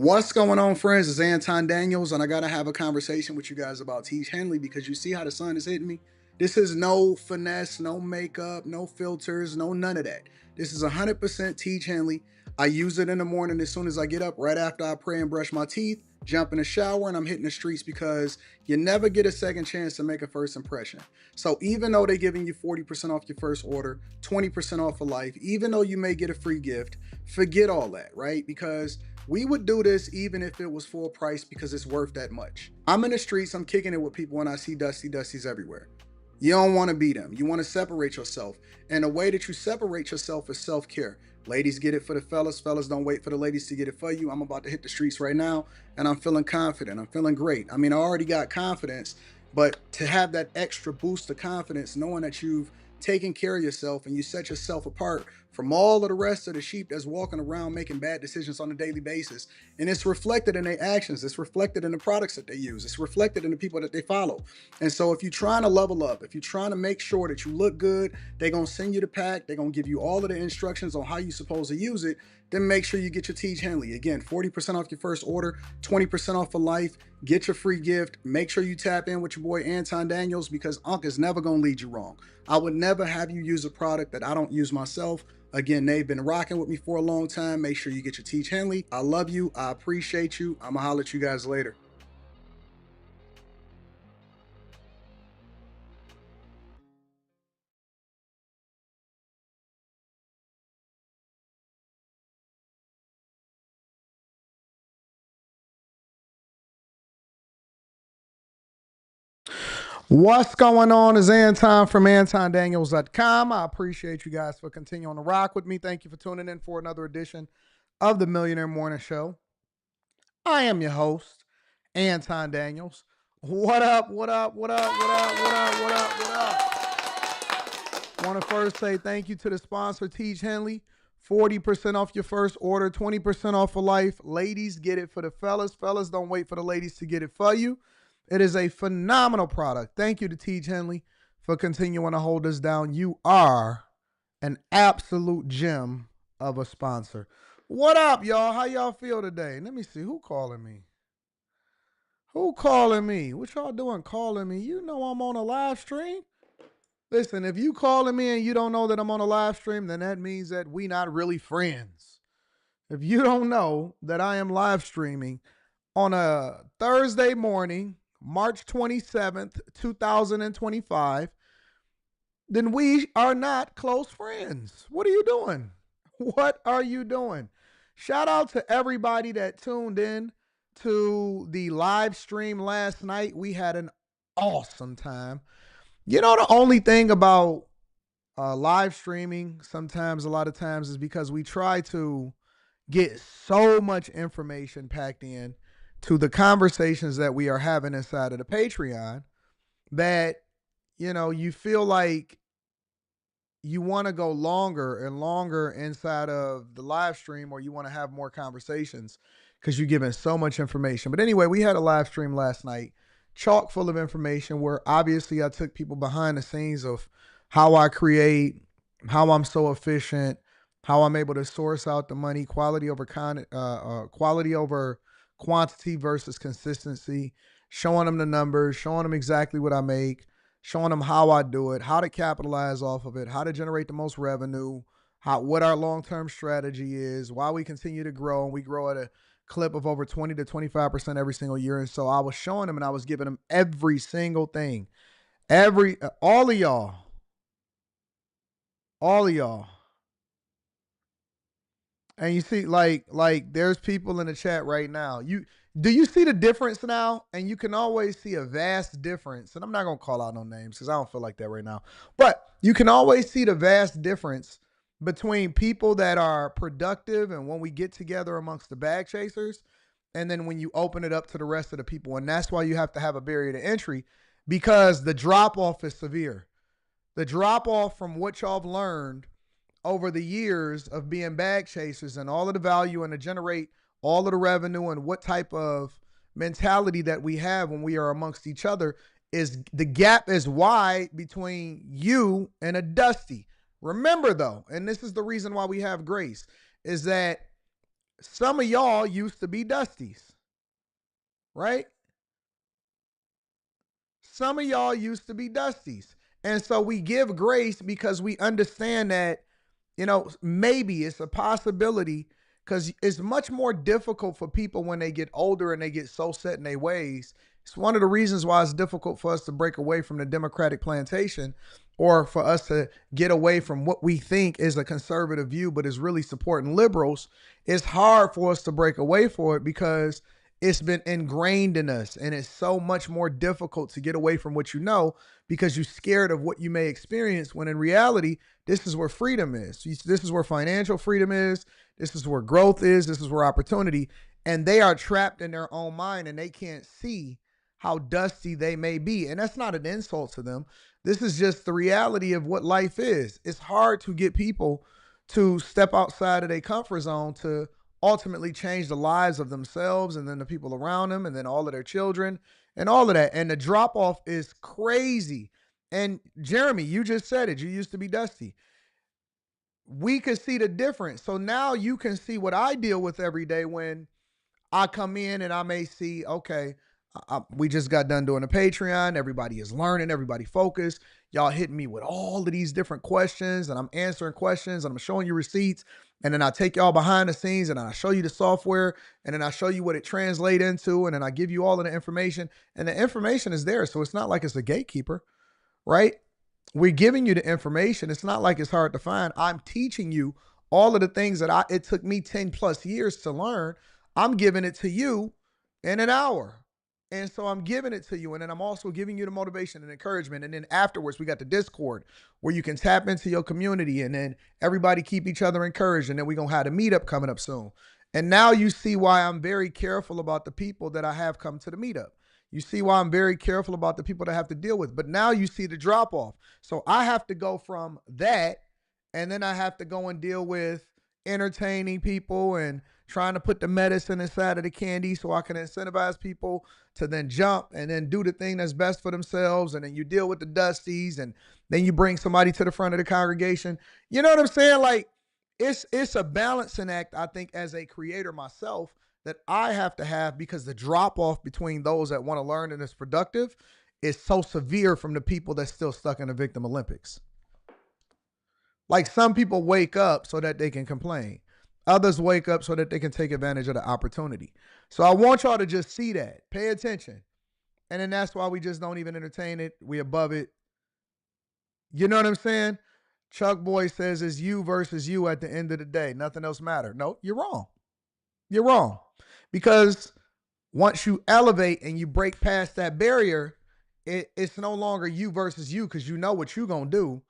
What's going on, friends? It's Anton Daniels, and I gotta have a conversation with you guys about Tiege Hanley because you see how the sun is hitting me. This is no finesse, no makeup, no filters, no none of that. This is 100% Tiege Hanley. I use it in the morning as soon as I get up, right after I pray and brush my teeth, jump in the shower, and I'm hitting the streets because you never get a second chance to make a first impression. So even though they're giving you 40% off your first order, 20% off for life, even though you may get a free gift, forget all that, right? Because we would do this even if it was full price because it's worth that much. I'm in the streets, I'm kicking it with people when I see Dusties everywhere. You don't want to be them. You want to separate yourself. And the way that you separate yourself is self-care. Ladies get it for the fellas. Fellas don't wait for the ladies to get it for you. I'm about to hit the streets right now and I'm feeling confident. I'm feeling great. I mean, I already got confidence, but to have that extra boost of confidence, knowing that you've taken care of yourself and you set yourself apart from all of the rest of the sheep that's walking around making bad decisions on a daily basis. And it's reflected in their actions. It's reflected in the products that they use. It's reflected in the people that they follow. And so if you're trying to level up, if you're trying to make sure that you look good, they're going to send you the pack. They're going to give you all of the instructions on how you're supposed to use it. Then make sure you get your Tiege Hanley. Again, 40% off your first order, 20% off for life. Get your free gift. Make sure you tap in with your boy Anton Daniels because Unc is never going to lead you wrong. I would never have you use a product that I don't use myself. Again, they've been rocking with me for a long time. Make sure you get your Tiege Hanley. I love you. I appreciate you. I'm going to holler at you guys later. What's going on? Is Anton from AntonDaniels.com. I appreciate you guys for continuing to rock with me. Thank you for tuning in for another edition of the Millionaire Morning Show. I am your host, Anton Daniels. What up, what up, what up, what up, what up, what up, what up? Want to first say thank you to the sponsor, Tiege Hanley. 40% off your first order, 20% off for life. Ladies, get it for the fellas. Fellas, don't wait for the ladies to get it for you. It is a phenomenal product. Thank you to Tiege Hanley for continuing to hold us down. You are an absolute gem of a sponsor. What up, y'all? How y'all feel today? Let me see. Who calling me? Who calling me? What y'all doing calling me? You know I'm on a live stream. Listen, if you calling me and you don't know that I'm on a live stream, then that means that we not really friends. If you don't know that I am live streaming on a Thursday morning, March 27th, 2025, then we are not close friends. What are you doing? What are you doing? Shout out to everybody that tuned in to the live stream last night. We had an awesome time. You know, the only thing about live streaming sometimes, a lot of times, is because we try to get so much information packed in to the conversations that we are having inside of the Patreon that, you know, you feel like you want to go longer and longer inside of the live stream, or you want to have more conversations because you're giving so much information. But anyway, we had a live stream last night, chock full of information, where obviously I took people behind the scenes of how I create, how I'm so efficient, how I'm able to source out the money, quality over quantity versus consistency, showing them the numbers, showing them exactly what I make, showing them how I do it, how to capitalize off of it, how to generate the most revenue, what our long-term strategy is, why we continue to grow, and we grow at a clip of over 20 to 25% every single year. And so I was showing them and I was giving them every single thing. All of y'all. And you see, like there's people in the chat right now. Do you see the difference now? And you can always see a vast difference. And I'm not gonna call out no names because I don't feel like that right now. But you can always see the vast difference between people that are productive and when we get together amongst the bag chasers, and then when you open it up to the rest of the people. And that's why you have to have a barrier to entry, because the drop off is severe. The drop off from what y'all have learned over the years of being bag chasers and all of the value and to generate all of the revenue and what type of mentality that we have when we are amongst each other, is the gap is wide between you and a Dusty. Remember though, and this is the reason why we have grace, is that some of y'all used to be Dusties, right? Some of y'all used to be Dusties. And so we give grace because we understand that, maybe it's a possibility, because it's much more difficult for people when they get older and they get so set in their ways. It's one of the reasons why it's difficult for us to break away from the Democratic plantation, or for us to get away from what we think is a conservative view, but is really supporting liberals. It's hard for us to break away from it because it's been ingrained in us, and it's so much more difficult to get away from what you know because you're scared of what you may experience, when in reality, this is where freedom is. This is where financial freedom is. This is where growth is. This is where opportunity. And they are trapped in their own mind, and they can't see how dusty they may be. And that's not an insult to them. This is just the reality of what life is. It's hard to get people to step outside of their comfort zone to ultimately change the lives of themselves, and then the people around them, and then all of their children, and all of that. And the drop off is crazy. And Jeremy, you just said it. You used to be Dusty. We could see the difference. So now you can see what I deal with every day when I come in and I may see, okay, we just got done doing a Patreon. Everybody is learning. Everybody focused. Y'all hitting me with all of these different questions, and I'm answering questions, and I'm showing you receipts. And then I take y'all behind the scenes, and I show you the software, and then I show you what it translates into, and then I give you all of the information, and the information is there. So it's not like it's a gatekeeper, right? We're giving you the information. It's not like it's hard to find. I'm teaching you all of the things that it took me 10 plus years to learn. I'm giving it to you in an hour. And so I'm giving it to you. And then I'm also giving you the motivation and encouragement. And then afterwards, we got the Discord where you can tap into your community, and then everybody keep each other encouraged. And then we're going to have a meetup coming up soon. And now you see why I'm very careful about the people that I have come to the meetup. You see why I'm very careful about the people that I have to deal with. But now you see the drop off. So I have to go from that, and then I have to go and deal with entertaining people and trying to put the medicine inside of the candy so I can incentivize people to then jump and then do the thing that's best for themselves. And then you deal with the dusties, and then you bring somebody to the front of the congregation. You know what I'm saying? Like, it's a balancing act, I think, as a creator myself, that I have to have, because the drop off between those that want to learn and is productive is so severe from the people that's still stuck in the victim Olympics. Like, some people wake up so that they can complain. Others wake up so that they can take advantage of the opportunity. So I want y'all to just see that. Pay attention. And then that's why we just don't even entertain it. We above it. You know what I'm saying? Chuck Boy says it's you versus you at the end of the day. Nothing else matters. No, you're wrong. You're wrong. Because once you elevate and you break past that barrier, it's no longer you versus you, because you know what you're going to do.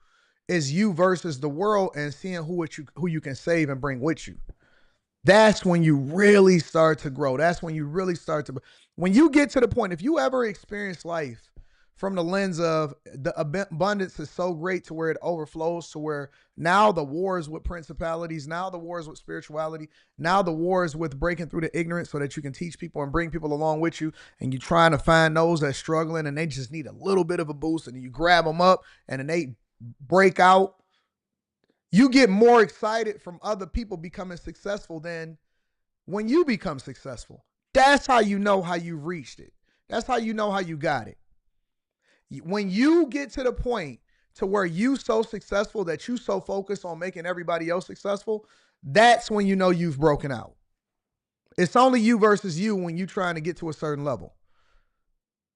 Is you versus the world, and seeing who you can save and bring with you. That's when you really start to grow. That's when you really start to, when you get to the point, if you ever experience life from the lens of the abundance is so great to where it overflows, to where now the wars with principalities, now the wars with spirituality, now the wars with breaking through the ignorance so that you can teach people and bring people along with you, and you're trying to find those that's struggling and they just need a little bit of a boost, and you grab them up and then they break out. You get more excited from other people becoming successful than when you become successful. That's how you know how you reached it. That's how you know how you got it. When you get to the point to where you so successful that you so focused on making everybody else successful, that's when you know you've broken out. It's only you versus you when you're trying to get to a certain level.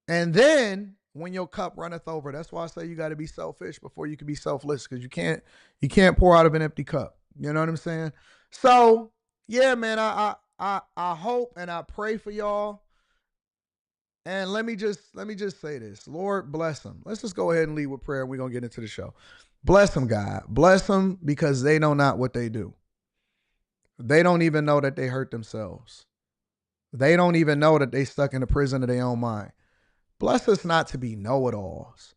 And then when your cup runneth over, that's why I say you got to be selfish before you can be selfless, because you can't pour out of an empty cup. You know what I'm saying? So yeah, man, I hope and I pray for y'all. And let me just say this. Lord, bless them. Let's just go ahead and lead with prayer, and we're going to get into the show. Bless them, God. Bless them, because they know not what they do. They don't even know that they hurt themselves. They don't even know that they stuck in the prison of their own mind. Bless us not to be know-it-alls.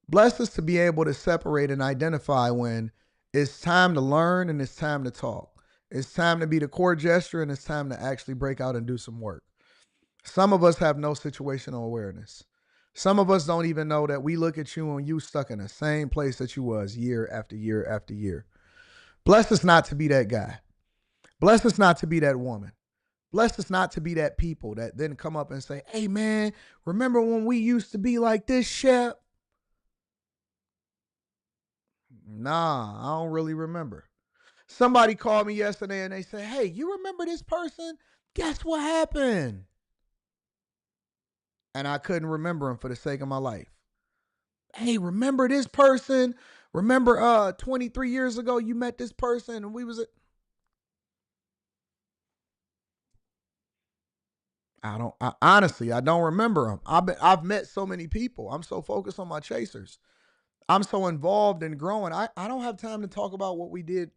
Bless us to be able to separate and identify when it's time to learn and it's time to talk. It's time to be the court gesture, and it's time to actually break out and do some work. Some of us have no situational awareness. Some of us don't even know that we look at you and you stuck in the same place that you was year after year after year. Bless us not to be that guy. Bless us not to be that woman. Bless us not to be that people that then come up and say, hey, man, remember when we used to be like this, Shep? Nah, I don't really remember. Somebody called me yesterday and they said, hey, you remember this person? Guess what happened? And I couldn't remember him for the sake of my life. Hey, remember this person? Remember 23 years ago you met this person and we was honestly, I don't remember them. I've met so many people. I'm so focused on my chasers. I'm so involved in growing. I don't have time to talk about what we did.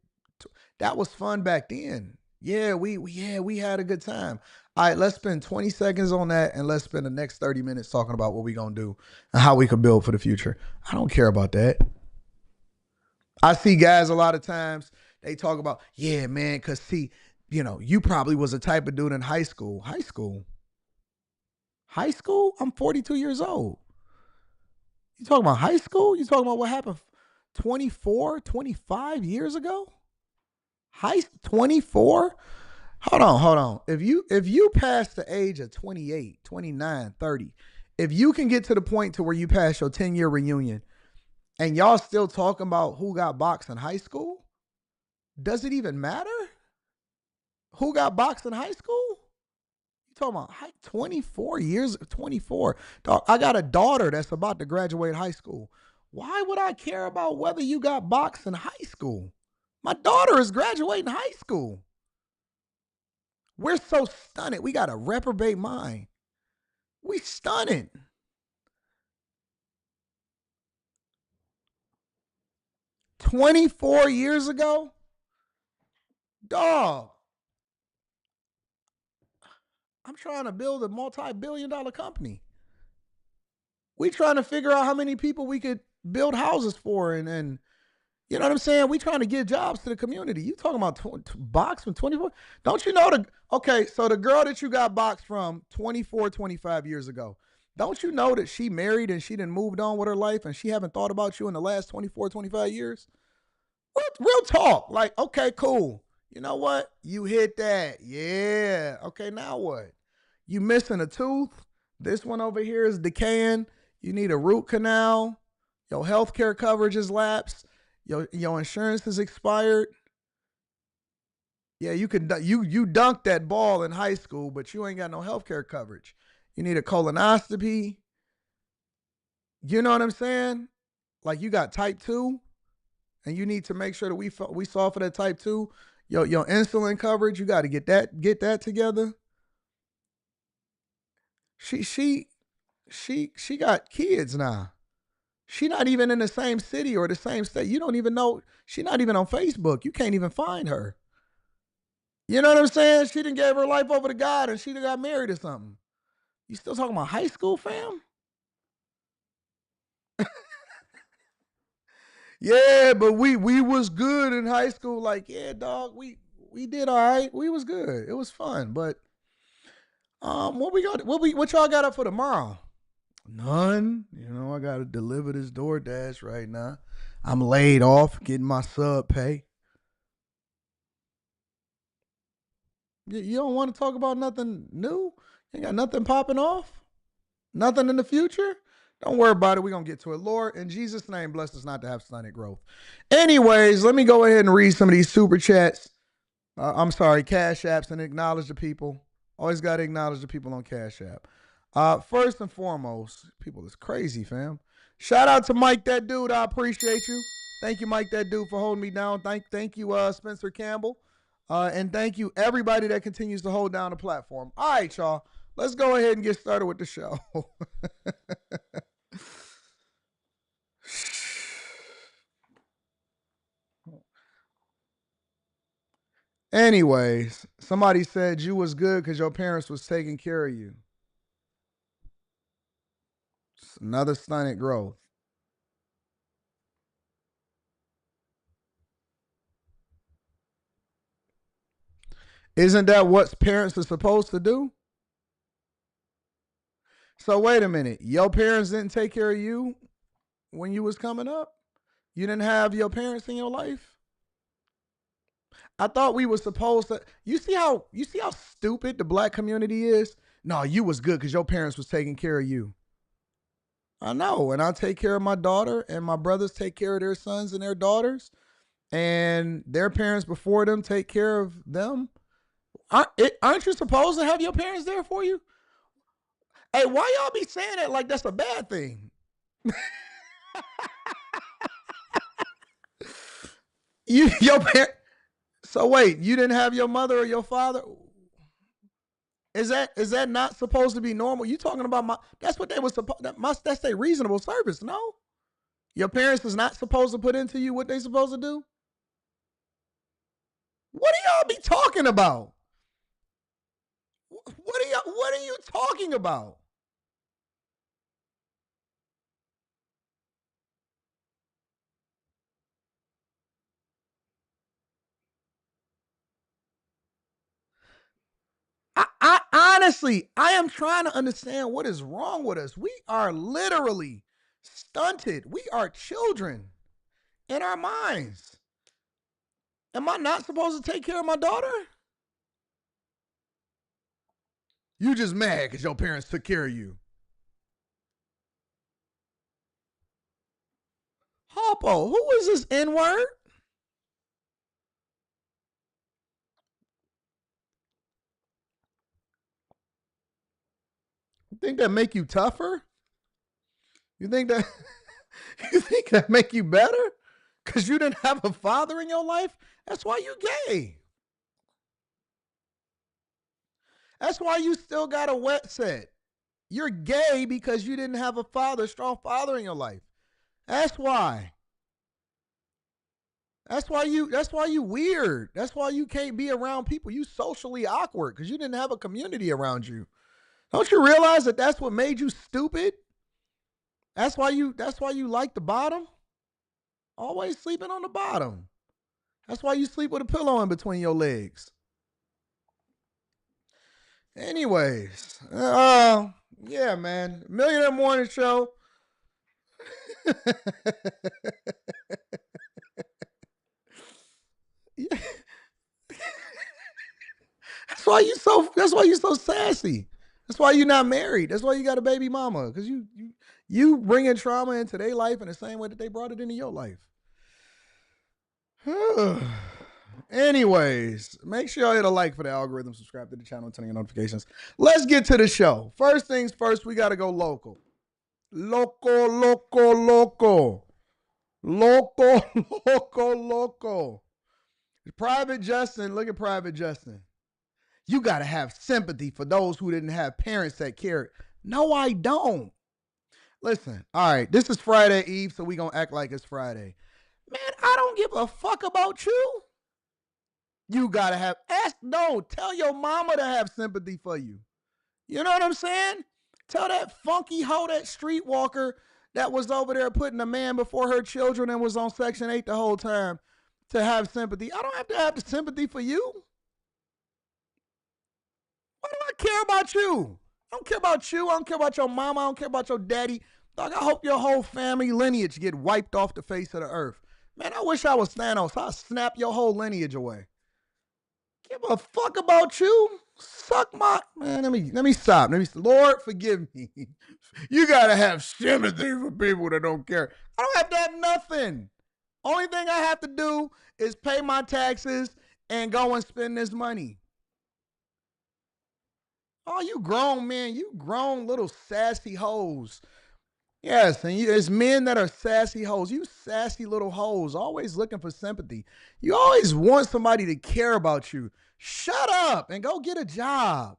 That was fun back then. Yeah, we had a good time. All right, let's spend 20 seconds on that and let's spend the next 30 minutes talking about what we're going to do and how we can build for the future. I don't care about that. I see guys a lot of times, they talk about, yeah, man, because see, you probably was a type of dude in high school. High school? High school? I'm 42 years old. You talking about high school? You talking about what happened 24, 25 years ago? 24? Hold on. If you pass the age of 28, 29, 30, if you can get to the point to where you pass your 10-year reunion and y'all still talking about who got boxed in high school, does it even matter? Who got boxed in high school? You talking about 24 years, 24. Dog, I got a daughter that's about to graduate high school. Why would I care about whether you got boxed in high school? My daughter is graduating high school. We're so stunted. We got a reprobate mind. We stunted. "24 years ago? Dog, I'm trying to build a multi-billion-dollar company. We trying to figure out how many people we could build houses for and you know what I'm saying? We trying to give jobs to the community. You talking about box from 24? Don't you know okay, so the girl that you got boxed from 24, 25 years ago, don't you know that she married and she done moved on with her life and she haven't thought about you in the last 24, 25 years? Real talk. Like, okay, cool. You know what? You hit that. Yeah. Okay, now what? You missing a tooth? This one over here is decaying. You need a root canal. Your healthcare coverage is lapsed. Your insurance is expired. Yeah, you dunked that ball in high school, but you ain't got no healthcare coverage. You need a colonoscopy. You know what I'm saying? Like you got type 2 and you need to make sure that we solve for that type 2. Your insulin coverage, you got to get that together. She got kids now. She not even in the same city or the same state. You don't even know. She not even on Facebook. You can't even find her. You know what I'm saying? She done gave her life over to God and she done got married or something. You still talking about high school, fam? Yeah, but we was good in high school. Like, yeah, dog, we did all right. We was good. It was fun. But what y'all got up for tomorrow? None. I gotta deliver this DoorDash right now. I'm laid off, getting my sub pay. You don't want to talk about nothing new? You ain't got nothing popping off? Nothing in the future? Don't worry about it. We're going to get to it. Lord, in Jesus' name, bless us not to have stunted growth. Anyways, let me go ahead and read some of these super chats. Cash apps and acknowledge the people. Always got to acknowledge the people on Cash App. First and foremost, people is crazy, fam. Shout out to Mike, that dude. I appreciate you. Thank you, Mike, that dude, for holding me down. Thank you, Spencer Campbell. And thank you, everybody that continues to hold down the platform. All right, y'all. Let's go ahead and get started with the show. Anyways, somebody said you was good because your parents was taking care of you. It's another stunted growth. Isn't that what parents are supposed to do? So wait a minute. Your parents didn't take care of you when you was coming up? You didn't have your parents in your life? I thought we were supposed to. You see how stupid the black community is? No, you was good because your parents was taking care of you. I know, and I take care of my daughter, and my brothers take care of their sons and their daughters, and their parents before them take care of them. Aren't you supposed to have your parents there for you? Hey, why y'all be saying that like that's a bad thing? Your parent. So wait, you didn't have your mother or your father? Is that not supposed to be normal? You talking about my? That's what they was supposed. That's a reasonable service. No, your parents is not supposed to put into you what they supposed to do. What do y'all be talking about? What are you talking about? I honestly, I am trying to understand what is wrong with us. We are literally stunted. We are children in our minds. Am I not supposed to take care of my daughter? You just mad because your parents took care of you. Harpo, who is this N word? You think that make you tougher? You think that you think that make you better? Because you didn't have a father in your life? That's why you gay. That's why you still got a wet set. You're gay because you didn't have a father, strong father in your life. That's why. That's why you weird. That's why you can't be around people. You socially awkward because you didn't have a community around you. Don't you realize that that's what made you stupid? That's why you like the bottom. Always sleeping on the bottom. That's why you sleep with a pillow in between your legs. Anyways, yeah, man. Millionaire Morning Show. Yeah. That's why you so sassy. That's why you're not married. That's why you got a baby mama. Because you bringing trauma into their life in the same way that they brought it into your life. Anyways, make sure y'all hit a like for the algorithm, subscribe to the channel, and turn on your notifications. Let's get to the show. First things first, we got to go local. Loco, loco, loco. Loco, loco, loco. Private Justin, look at Private Justin. You got to have sympathy for those who didn't have parents that cared. No, I don't. Listen, all right, this is Friday Eve, so we going to act like it's Friday. Man, I don't give a fuck about you. You got to tell your mama to have sympathy for you. You know what I'm saying? Tell that funky hoe, that streetwalker that was over there putting a man before her children and was on Section 8 the whole time to have sympathy. I don't have to have the sympathy for you. Why do I care about you? I don't care about you. I don't care about your mama. I don't care about your daddy. Dog, I hope your whole family lineage get wiped off the face of the earth. Man, I wish I was Thanos. I'd snap your whole lineage away. Give a fuck about you. Suck my man. Let me stop. Lord, forgive me. You gotta have sympathy for people that don't care. I don't have to have nothing. Only thing I have to do is pay my taxes and go and spend this money. Oh, you grown men, you grown little sassy hoes. Yes, and it's men that are sassy hoes. You sassy little hoes, always looking for sympathy. You always want somebody to care about you. Shut up and go get a job.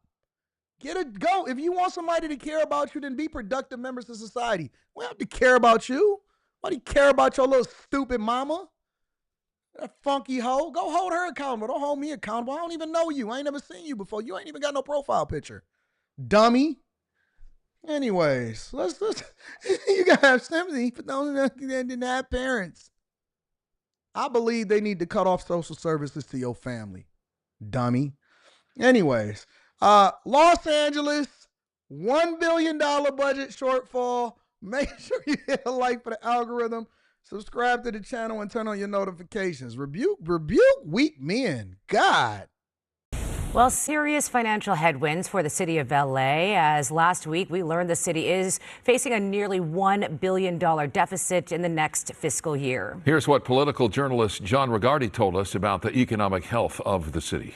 Go. If you want somebody to care about you, then be productive members of society. We don't have to care about you. Why do you care about your little stupid mama? That funky hoe. Go hold her accountable. Don't hold me accountable. I don't even know you. I ain't never seen you before. You ain't even got no profile picture. Dummy. Anyways, let's you gotta have sympathy for those that didn't have parents. I believe they need to cut off social services to your family. Dummy. Anyways, Los Angeles, $1 billion budget shortfall. Make sure you hit a like for the algorithm. Subscribe to the channel and turn on your notifications. Rebuke weak men. God. Well, serious financial headwinds for the city of LA, as last week we learned the city is facing a nearly $1 billion deficit in the next fiscal year. Here's what political journalist John Rigardi told us about the economic health of the city.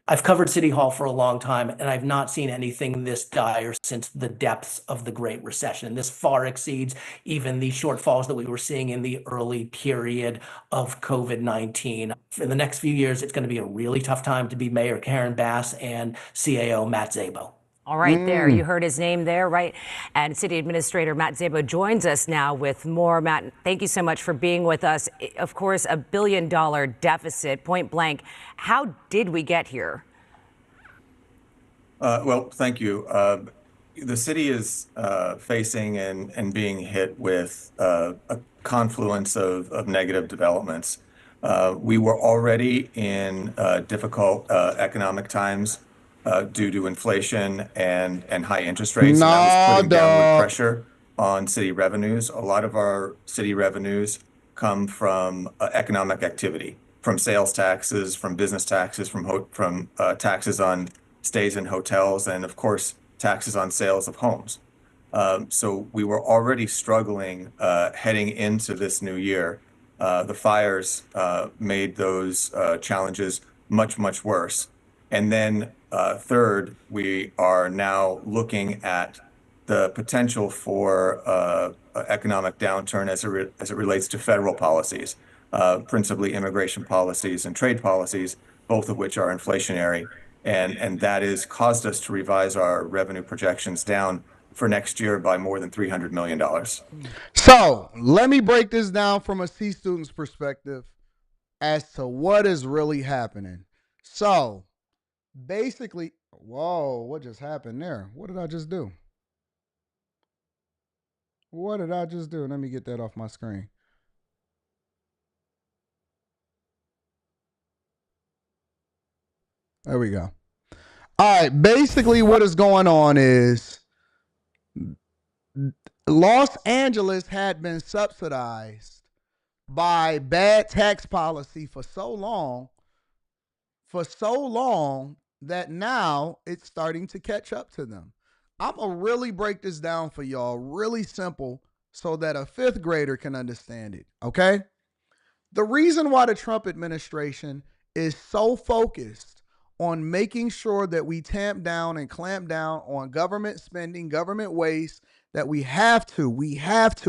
I've covered City Hall for a long time, and I've not seen anything this dire since the depths of the Great Recession. And this far exceeds even the shortfalls that we were seeing in the early period of COVID-19. In the next few years, it's going to be a really tough time to be Mayor Karen Bass and CAO Matt Szabo. All right, there. You heard his name there, right? And City Administrator Matt Szabo joins us now with more. Matt, thank you so much for being with us. Of course, $1 billion deficit, point blank. How did we get here? Well, thank you. The city is facing and being hit with a confluence of negative developments. We were already in difficult economic times due to inflation and high interest rates. And that was putting downward pressure on city revenues. A lot of our city revenues come from economic activity, from sales taxes, from business taxes, from taxes on stays in hotels, and of course, taxes on sales of homes. So we were already struggling heading into this new year. The fires made those challenges much, much worse. And then third, we are now looking at the potential for economic downturn as it relates to federal policies, principally immigration policies and trade policies, both of which are inflationary. And that has caused us to revise our revenue projections down for next year by more than $300 million. So let me break this down from a C student's perspective as to what is really happening. So basically, whoa, what just happened there? What did I just do? What did I just do? Let me get that off my screen. There we go. All right, basically what is going on is Los Angeles had been subsidized by bad tax policy for so long that now it's starting to catch up to them. I'm going to really break this down for y'all, really simple, so that a fifth grader can understand it, okay? The reason why the Trump administration is so focused on making sure that we tamp down and clamp down on government spending, government waste, that we have to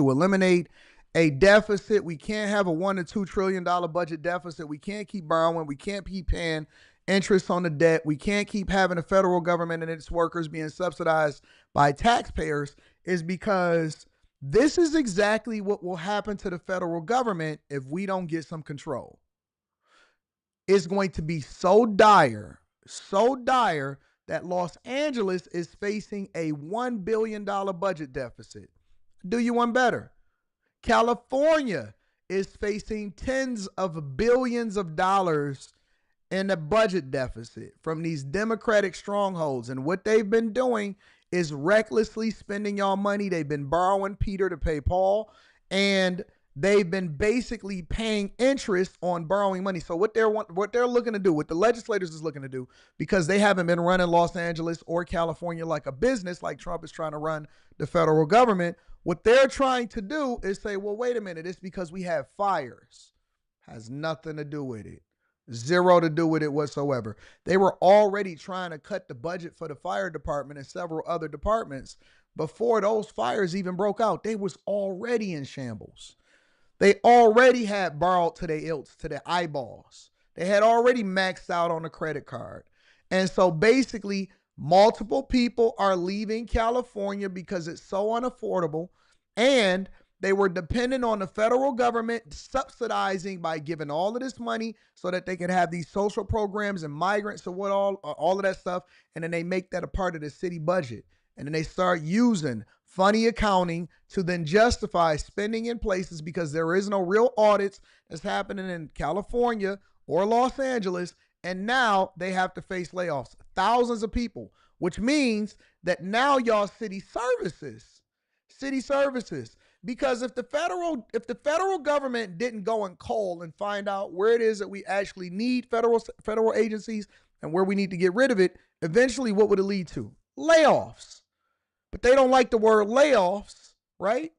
eliminate a deficit. We can't have a $1 to $2 trillion budget deficit. We can't keep borrowing. We can't keep paying interest on the debt. We can't keep having the federal government and its workers being subsidized by taxpayers, is because this is exactly what will happen to the federal government if we don't get some control. It's going to be so dire that Los Angeles is facing a $1 billion budget deficit. Do you one better? California is facing tens of billions of dollars in a budget deficit from these Democratic strongholds. And what they've been doing is recklessly spending y'all money. They've been borrowing Peter to pay Paul, and they've been basically paying interest on borrowing money. So what they're looking to do, what the legislators is looking to do, because they haven't been running Los Angeles or California like a business, like Trump is trying to run the federal government, what they're trying to do is say, well, wait a minute, it's because we have fires. Has nothing to do with it. Zero to do with it whatsoever. They were already trying to cut the budget for the fire department and several other departments before those fires even broke out. They was already in shambles. They already had borrowed to their ilts, to their eyeballs. They had already maxed out on a credit card. And so basically, multiple people are leaving California because it's so unaffordable, and they were dependent on the federal government subsidizing by giving all of this money so that they could have these social programs and migrants and what all of that stuff. And then they make that a part of the city budget. And then they start using funny accounting to then justify spending in places because there is no real audits that's happening in California or Los Angeles. And now they have to face layoffs, thousands of people, which means that now y'all city services, Because if the federal government didn't go and cull and find out where it is that we actually need federal agencies and where we need to get rid of it, eventually what would it lead to? Layoffs. But they don't like the word layoffs, right?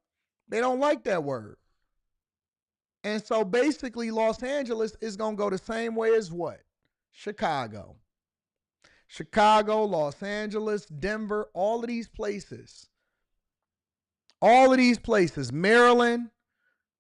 They don't like that word. And so basically Los Angeles is going to go the same way as what? Chicago. Chicago, Los Angeles, Denver, all of these places. Maryland,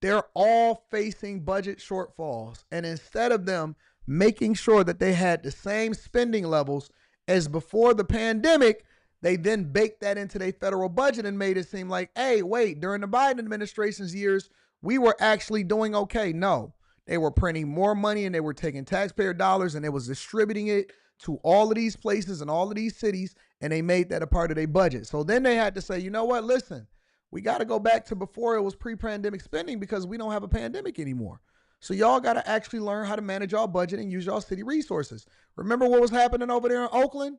they're all facing budget shortfalls. And instead of them making sure that they had the same spending levels as before the pandemic, they then baked that into their federal budget and made it seem like, hey, wait, during the Biden administration's years, we were actually doing okay. No, they were printing more money and they were taking taxpayer dollars and they was distributing it to all of these places and all of these cities, and they made that a part of their budget. So then they had to say, you know what, listen, we got to go back to before it was pre-pandemic spending because we don't have a pandemic anymore. So y'all got to actually learn how to manage y'all budget and use y'all city resources. Remember what was happening over there in Oakland?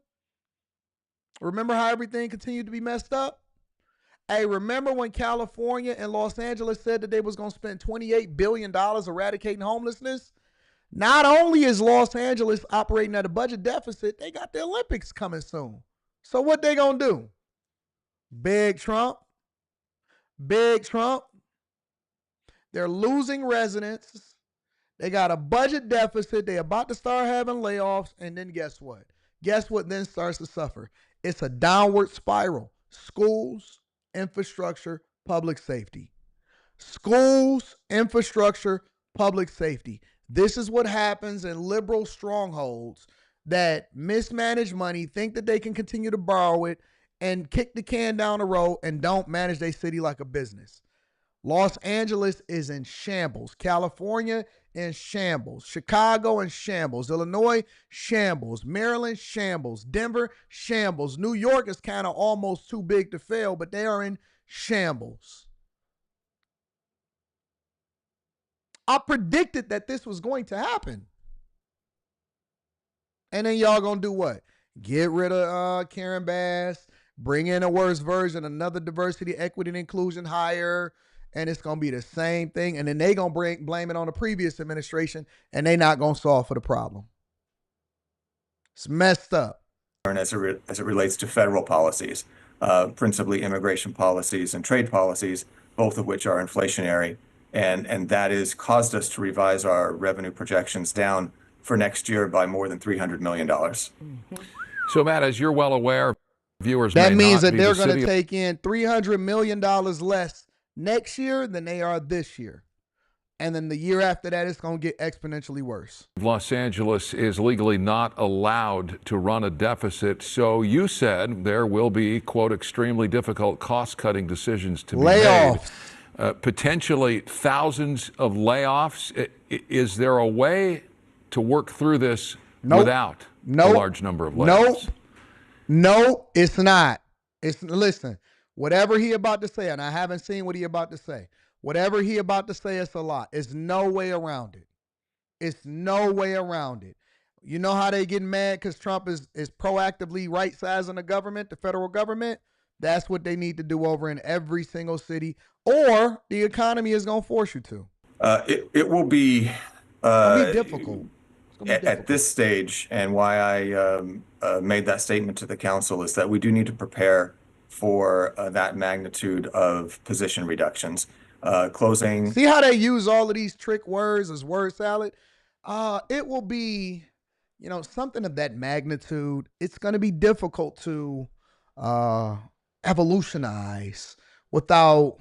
Remember how everything continued to be messed up? Hey, remember when California and Los Angeles said that they was going to spend $28 billion eradicating homelessness? Not only is Los Angeles operating at a budget deficit, they got the Olympics coming soon. So what they going to do? Big Trump. They're losing residents. They got a budget deficit. They're about to start having layoffs. And then guess what? Guess what then starts to suffer? It's a downward spiral. Schools, infrastructure, public safety. Schools, infrastructure, public safety. This is what happens in liberal strongholds that mismanage money, think that they can continue to borrow it, and kick the can down the road and don't manage their city like a business. Los Angeles is in shambles. California in shambles. Chicago in shambles. Illinois, shambles. Maryland, shambles. Denver, shambles. New York is kind of almost too big to fail, but they are in shambles. I predicted that this was going to happen. And then y'all gonna do what? Get rid of Karen Bass, bring in a worse version, another diversity, equity, and inclusion hire, and it's gonna be the same thing. And then they gonna blame it on the previous administration, and they not gonna solve for the problem. It's messed up. As it relates to federal policies, principally immigration policies and trade policies, both of which are inflationary. And that has caused us to revise our revenue projections down for next year by more than $300 million. Mm-hmm. So, Matt, as you're well aware, viewers that may means not that be they're the going to take in $300 million less next year than they are this year. And then the year after that, it's going to get exponentially worse. Los Angeles is legally not allowed to run a deficit. So you said there will be, quote, extremely difficult cost-cutting decisions to be made. Potentially thousands of layoffs. Is there a way to work through this without a large number of layoffs? No, it's not. Listen, whatever he about to say, and I haven't seen what he about to say. Whatever he about to say, it's a lot. It's no way around it. It's no way around it. You know how they get mad because Trump is proactively right-sizing the government, the federal government? That's what they need to do over in every single city, or the economy is going to force you to. It will be difficult. At this stage, and why I made that statement to the council is that we do need to prepare for that magnitude of position reductions. Closing. See how they use all of these trick words as word salad? It will be, something of that magnitude. It's going to be difficult to evolutionize without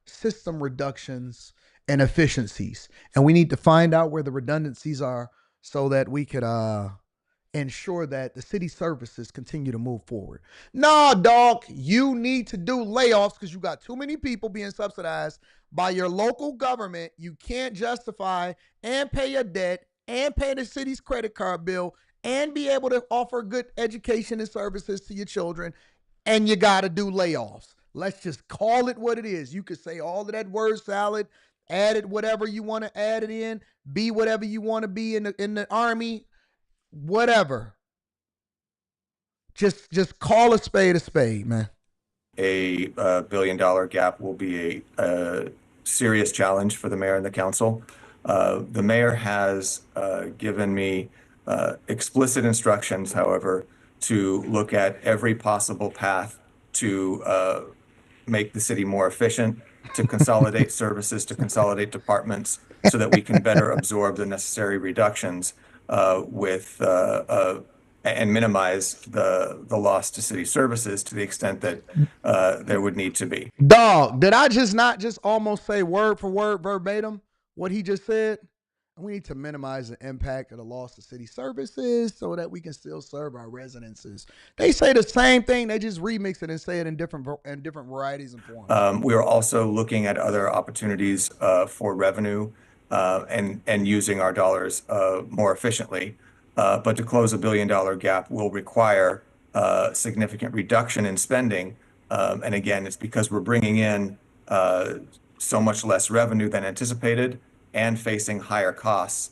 system reductions and efficiencies. And we need to find out where the redundancies are so that we could ensure that the city services continue to move forward. No, dog, you need to do layoffs because you got too many people being subsidized by your local government. You can't justify and pay your debt and pay the city's credit card bill and be able to offer good education and services to your children. And you got to do layoffs. Let's just call it what it is. You could say all of that word salad, add it whatever you want to add it in, be whatever you want to be in the army, whatever. Just call a spade, man. a billion-dollar gap will be a serious challenge for the mayor and the council. The mayor has given me explicit instructions, however, to look at every possible path to make the city more efficient, to consolidate services, to consolidate departments, so that we can better absorb the necessary reductions and minimize the loss to city services to the extent that there would need to be. Dog, did I not just almost say word for word verbatim what he just said? We need to minimize the impact of the loss of city services so that we can still serve our residences. They say the same thing, they just remix it and say it in different varieties and forms. We are also looking at other opportunities for revenue and using our dollars more efficiently. But to close a billion-dollar gap will require significant reduction in spending. And again, it's because we're bringing in so much less revenue than anticipated and facing higher costs,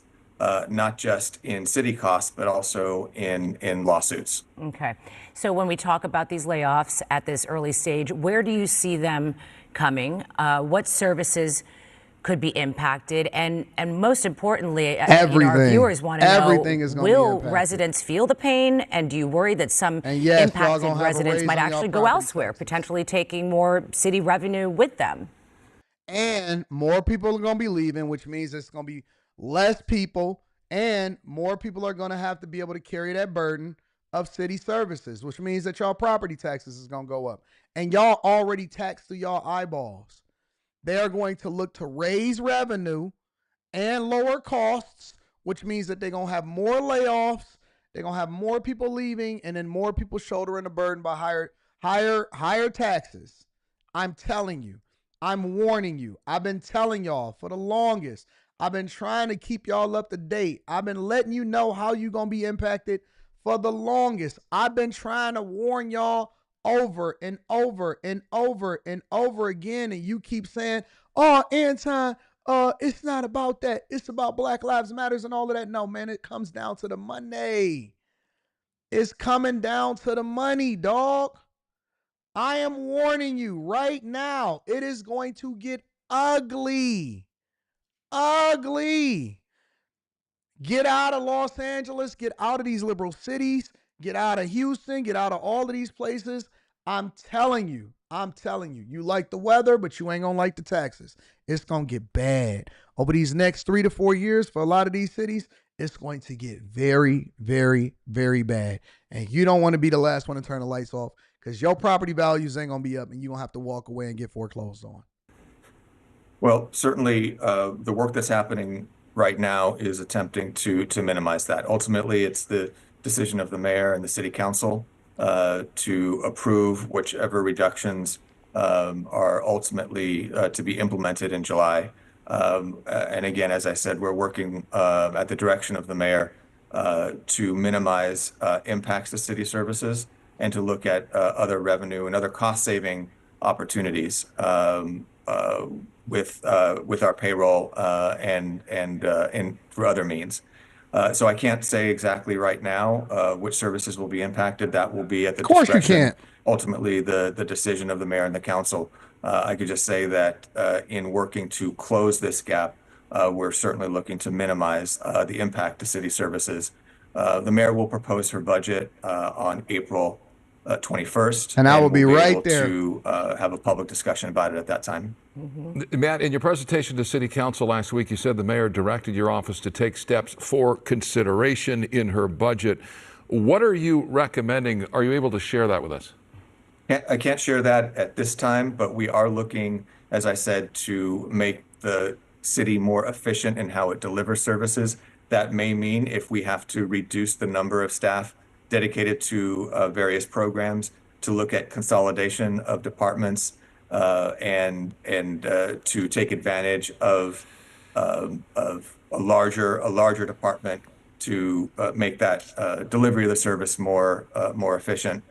not just in city costs, but also in lawsuits. Okay. So when we talk about these layoffs at this early stage, where do you see them coming? What services could be impacted? And most importantly, our viewers want to know, will residents feel the pain? And do you worry that some impacted residents might actually go elsewhere, potentially taking more city revenue with them? And more people are going to be leaving, which means it's going to be less people, and more people are going to have to be able to carry that burden of city services, which means that y'all property taxes is going to go up. And y'all already taxed through y'all eyeballs. They are going to look to raise revenue and lower costs, which means that they're going to have more layoffs, they're going to have more people leaving, and then more people shouldering the burden by higher taxes. I'm telling you. I'm warning you. I've been telling y'all for the longest. I've been trying to keep y'all up to date. I've been letting you know how you're going to be impacted for the longest. I've been trying to warn y'all over and over and over and over again. And you keep saying, oh, Anton, it's not about that. It's about Black Lives Matters and all of that. No, man, it comes down to the money. It's coming down to the money, dog. I am warning you right now, it is going to get ugly. Ugly. Get out of Los Angeles. Get out of these liberal cities. Get out of Houston. Get out of all of these places. I'm telling you. You like the weather, but you ain't going to like the taxes. It's going to get bad. Over these next 3 to 4 years for a lot of these cities, it's going to get very, very, very bad. And you don't want to be the last one to turn the lights off, because your property values ain't going to be up and you're going to have to walk away and get foreclosed on. Well, certainly the work that's happening right now is attempting to minimize that. Ultimately, it's the decision of the mayor and the city council to approve whichever reductions are ultimately to be implemented in July. And again, as I said, we're working at the direction of the mayor to minimize impacts to city services and to look at other revenue and other cost-saving opportunities with our payroll and through other means. So I can't say exactly right now which services will be impacted. That will be at the discretion, ultimately the decision of the mayor and the council. I could just say that in working to close this gap, we're certainly looking to minimize the impact to city services. The mayor will propose her budget on April 21st. And I will be right there to have a public discussion about it at that time. Mm-hmm. Matt, in your presentation to City Council last week, you said the mayor directed your office to take steps for consideration in her budget. What are you recommending? Are you able to share that with us? I can't share that at this time, but we are looking, as I said, to make the city more efficient in how it delivers services. That may mean if we have to reduce the number of staff dedicated to various programs, to look at consolidation of departments and to take advantage of a larger department to make that delivery of the service more efficient.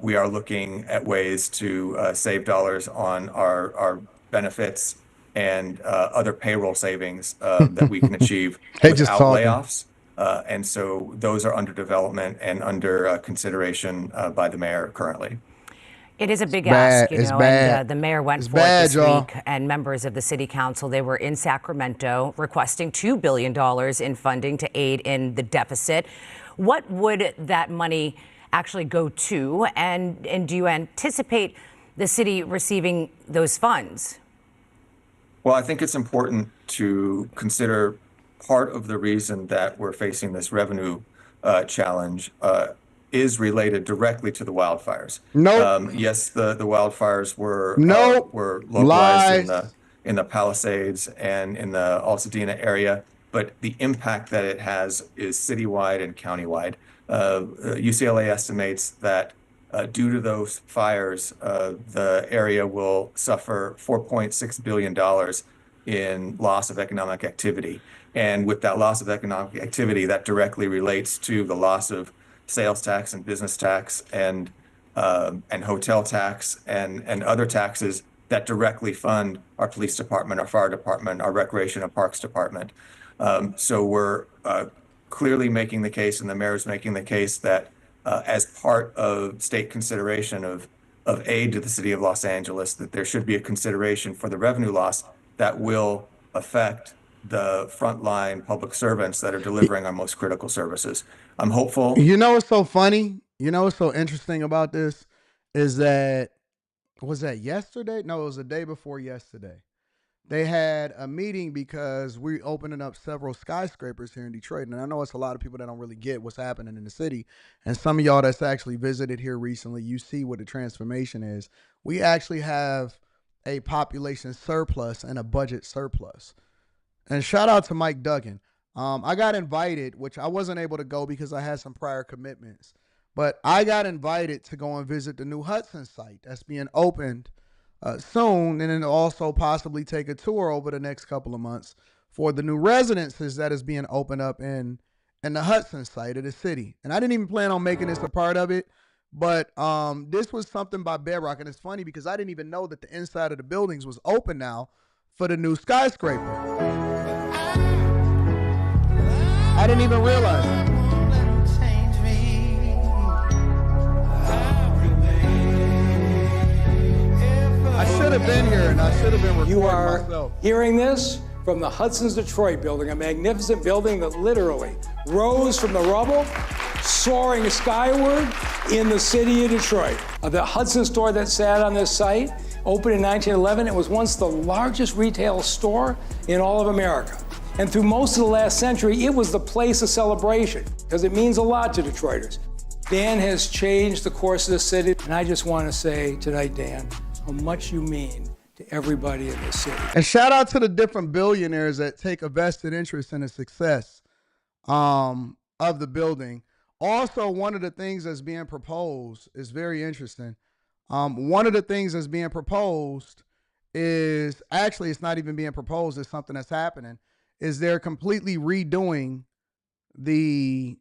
We are looking at ways to save dollars on our benefits and other payroll savings that we can achieve without layoffs. And so those are under development and under consideration by the mayor currently. It is a big bad. ask, you It's know, bad. and the mayor went It's for it bad, this y'all. week, and members of the city council, they were in Sacramento requesting $2 billion in funding to aid in the deficit. What would that money actually go to, and do you anticipate the city receiving those funds? Well, I think it's important to consider part of the reason that we're facing this revenue challenge is related directly to the wildfires. Nope. Yes, the wildfires Nope. were localized Lies. in the Palisades and in the Altadena area, but the impact that it has is citywide and countywide. UCLA estimates that due to those fires, the area will suffer $4.6 billion in loss of economic activity. And with that loss of economic activity, that directly relates to the loss of sales tax and business tax and hotel tax and other taxes that directly fund our police department, our fire department, our recreation and parks department. So we're clearly making the case, and the mayor's making the case that as part of state consideration of aid to the city of Los Angeles, that there should be a consideration for the revenue loss that will affect the frontline public servants that are delivering our most critical services. I'm hopeful. You know what's so funny? You know what's so interesting about this is that, was that yesterday? No, it was the day before yesterday. They had a meeting because we're opening up several skyscrapers here in Detroit. And I know it's a lot of people that don't really get what's happening in the city. And some of y'all that's actually visited here recently, you see what the transformation is. We actually have a population surplus and a budget surplus. And shout out to Mike Duggan. I got invited, which I wasn't able to go because I had some prior commitments. But I got invited to go and visit the new Hudson site that's being opened soon, and then also possibly take a tour over the next couple of months for the new residences that is being opened up in the Hudson site of the city. And I didn't even plan on making this a part of it, but this was something by Bedrock, and it's funny because I didn't even know that the inside of the buildings was open now for the new skyscraper. I didn't even realize it. I should have been here, and I should have been recording myself. You are hearing this from the Hudson's Detroit building, a magnificent building that literally rose from the rubble, soaring skyward in the city of Detroit. The Hudson store that sat on this site opened in 1911. It was once the largest retail store in all of America. And through most of the last century, it was the place of celebration because it means a lot to Detroiters. Dan has changed the course of the city, and I just want to say tonight, Dan, how much you mean to everybody in this city. And shout out to the different billionaires that take a vested interest in the success of the building. Also, one of the things that's being proposed is very interesting. One of the things that's being proposed is, actually it's not even being proposed, it's something that's happening, is they're completely redoing the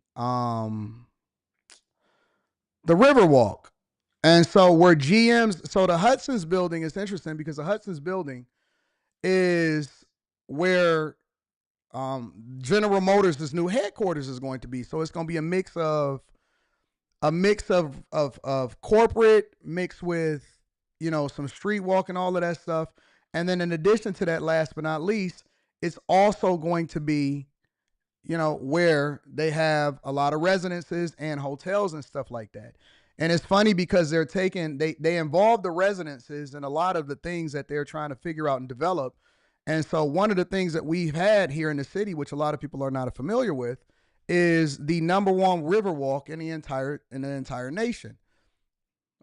Riverwalk. And so where so the Hudson's building is interesting because the Hudson's building is where General Motors' new headquarters is going to be. So it's going to be a mix of corporate mixed with, you know, some street walk and all of that stuff. And then in addition to that, last but not least, it's also going to be, you know, where they have a lot of residences and hotels and stuff like that. And it's funny because they involve the residences in a lot of the things that they're trying to figure out and develop. And so one of the things that we've had here in the city, which a lot of people are not familiar with, is the #1 Riverwalk in the entire nation.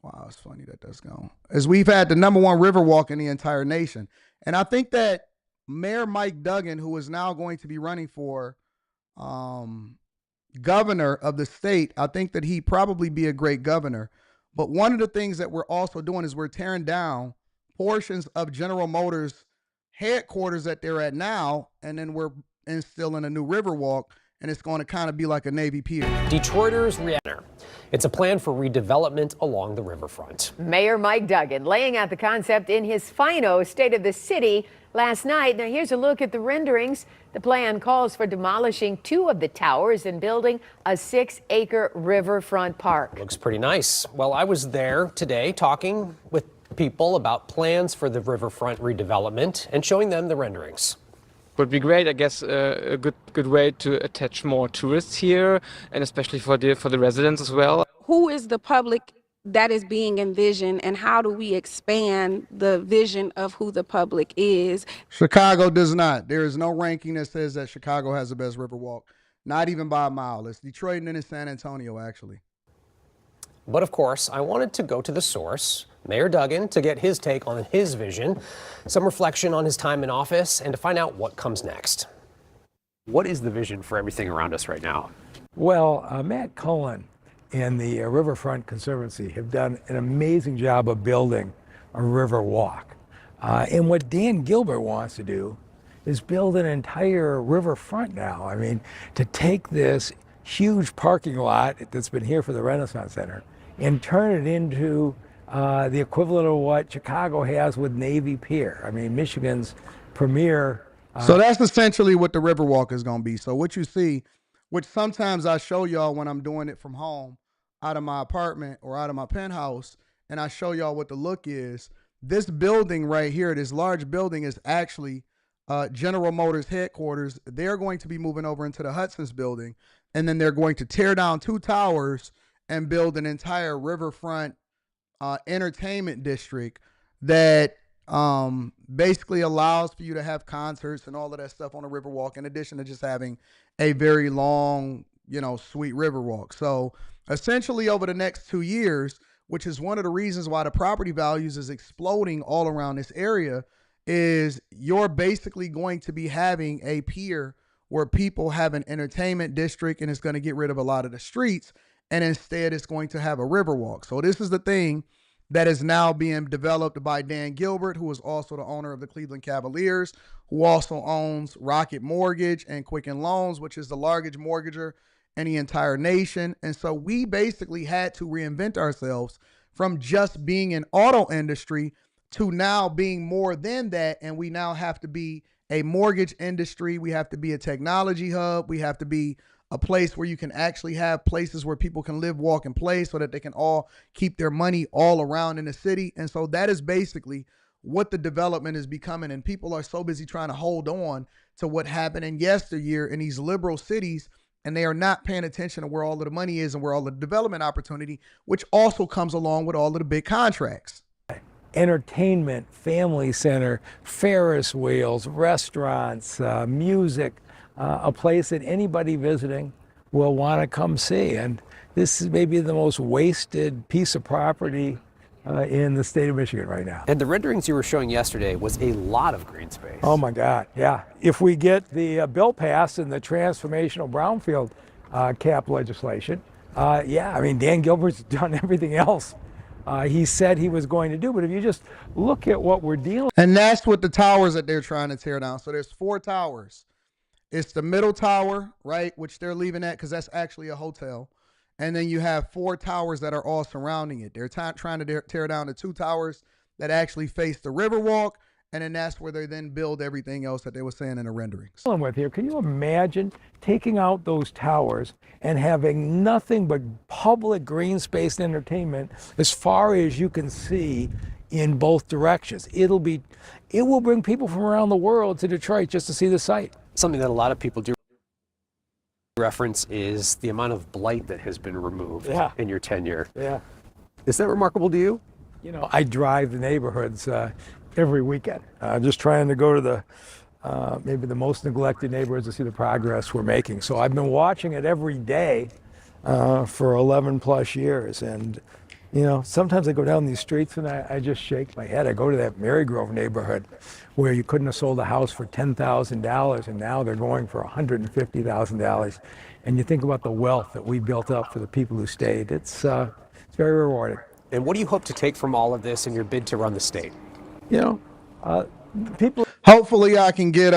Wow, it's funny that that's gone. As we've had the #1 Riverwalk in the entire nation. And I think that Mayor Mike Duggan, who is now going to be running for governor of the state, I think that he'd probably be a great governor. But one of the things that we're also doing is we're tearing down portions of General Motors headquarters that they're at now, and then we're instilling a new Riverwalk. and it's going to kind of be like a Navy pier. Detroiters react. It's a plan for redevelopment along the riverfront. Mayor Mike Duggan laying out the concept in his final State of the City last night. Now here's a look at the renderings. The plan calls for demolishing 2 of the towers and building a 6-acre riverfront park. Looks pretty nice. Well, I was there today talking with people about plans for the riverfront redevelopment and showing them the renderings. Would be great, I guess, a good way to attach more tourists here, and especially for the residents as well. Who is the public that is being envisioned, and how do we expand the vision of who the public is? Chicago does not. There is no ranking that says that Chicago has the best Riverwalk, not even by a mile. It's Detroit and then it's San Antonio, actually. But of course, I wanted to go to the source, Mayor Duggan, to get his take on his vision, some reflection on his time in office, and to find out what comes next. What is the vision for everything around us right now? Well, Matt Cullen and the Riverfront Conservancy have done an amazing job of building a river walk. And what Dan Gilbert wants to do is build an entire riverfront now. I mean, to take this huge parking lot that's been here for the Renaissance Center and turn it into the equivalent of what Chicago has with Navy Pier. I mean, Michigan's premier. So that's essentially what the Riverwalk is going to be. So what you see, which sometimes I show y'all when I'm doing it from home, out of my apartment or out of my penthouse, and I show y'all what the look is. This building right here, this large building, is actually General Motors headquarters. They're going to be moving over into the Hudson's building, and then they're going to tear down 2 towers and build an entire riverfront entertainment district that basically allows for you to have concerts and all of that stuff on the Riverwalk, in addition to just having a very long, sweet Riverwalk. So essentially over the next 2 years, which is one of the reasons why the property values is exploding all around this area, is you're basically going to be having a pier where people have an entertainment district, and it's going to get rid of a lot of the streets, and instead it's going to have a Riverwalk. So this is the thing that is now being developed by Dan Gilbert, who is also the owner of the Cleveland Cavaliers, who also owns Rocket Mortgage and Quicken Loans, which is the largest mortgager in the entire nation. And so we basically had to reinvent ourselves from just being an auto industry to now being more than that. And we now have to be a mortgage industry. We have to be a technology hub. We have to be a place where you can actually have places where people can live, walk, and play so that they can all keep their money all around in the city. And so that is basically what the development is becoming. And people are so busy trying to hold on to what happened in yesteryear in these liberal cities, and they are not paying attention to where all of the money is and where all the development opportunity, which also comes along with all of the big contracts. Entertainment, family center, Ferris wheels, restaurants, music, a place that anybody visiting will want to come see. And this is maybe the most wasted piece of property in the state of Michigan right now. And the renderings you were showing yesterday was a lot of green space. Oh my God, yeah. If we get the bill passed and the transformational brownfield cap legislation, yeah, I mean, Dan Gilbert's done everything else he said he was going to do. But if you just look at what we're dealing. And that's what the towers that they're trying to tear down. So there's 4 towers. It's the middle tower, right, which they're leaving at because that's actually a hotel. And then you have 4 towers that are all surrounding it. They're trying to tear down the 2 towers that actually face the Riverwalk, and then that's where they then build everything else that they were saying in the renderings. With here, can you imagine taking out those towers and having nothing but public green space and entertainment as far as you can see in both directions? It will bring people from around the world to Detroit just to see the site. Something that a lot of people do reference is the amount of blight that has been removed in your tenure. Yeah. Is that remarkable to you? You know, I drive the neighborhoods every weekend, just trying to go to the maybe the most neglected neighborhoods to see the progress we're making. So I've been watching it every day for 11 plus years. And, you know, sometimes I go down these streets and I just shake my head. I go to that Marygrove neighborhood where you couldn't have sold a house for $10,000 and now they're going for $150,000. And you think about the wealth that we built up for the people who stayed. It's very rewarding. And what do you hope to take from all of this in your bid to run the state? You know, people. Hopefully I can get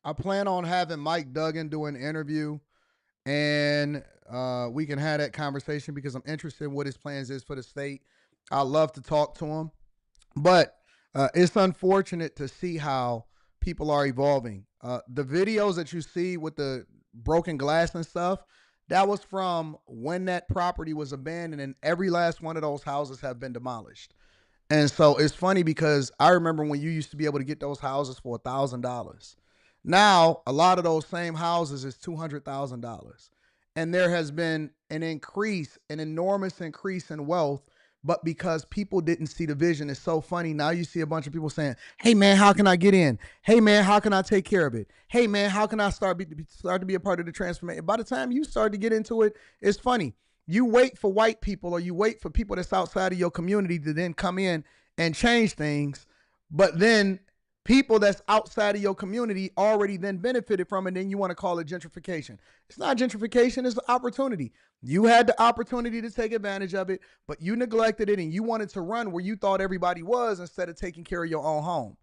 I plan on having Mike Duggan do an interview, and we can have that conversation because I'm interested in what his plans is for the state. I'd love to talk to him, but it's unfortunate to see how people are evolving. The videos that you see with the broken glass and stuff, that was from when that property was abandoned, and every last one of those houses have been demolished. And so it's funny because I remember when you used to be able to get those houses for $1,000. Now, a lot of those same houses is $200,000. And there has been an increase, an enormous increase in wealth, but because people didn't see the vision, it's so funny. Now you see a bunch of people saying, hey, man, how can I get in? Hey, man, how can I take care of it? Hey, man, how can I start to be a part of the transformation? By the time you start to get into it, it's funny. You wait for white people or you wait for people that's outside of your community to then come in and change things. But then people that's outside of your community already then benefited from it. And then you want to call it gentrification. It's not gentrification. It's the opportunity. You had the opportunity to take advantage of it, but you neglected it and you wanted to run where you thought everybody was instead of taking care of your own home.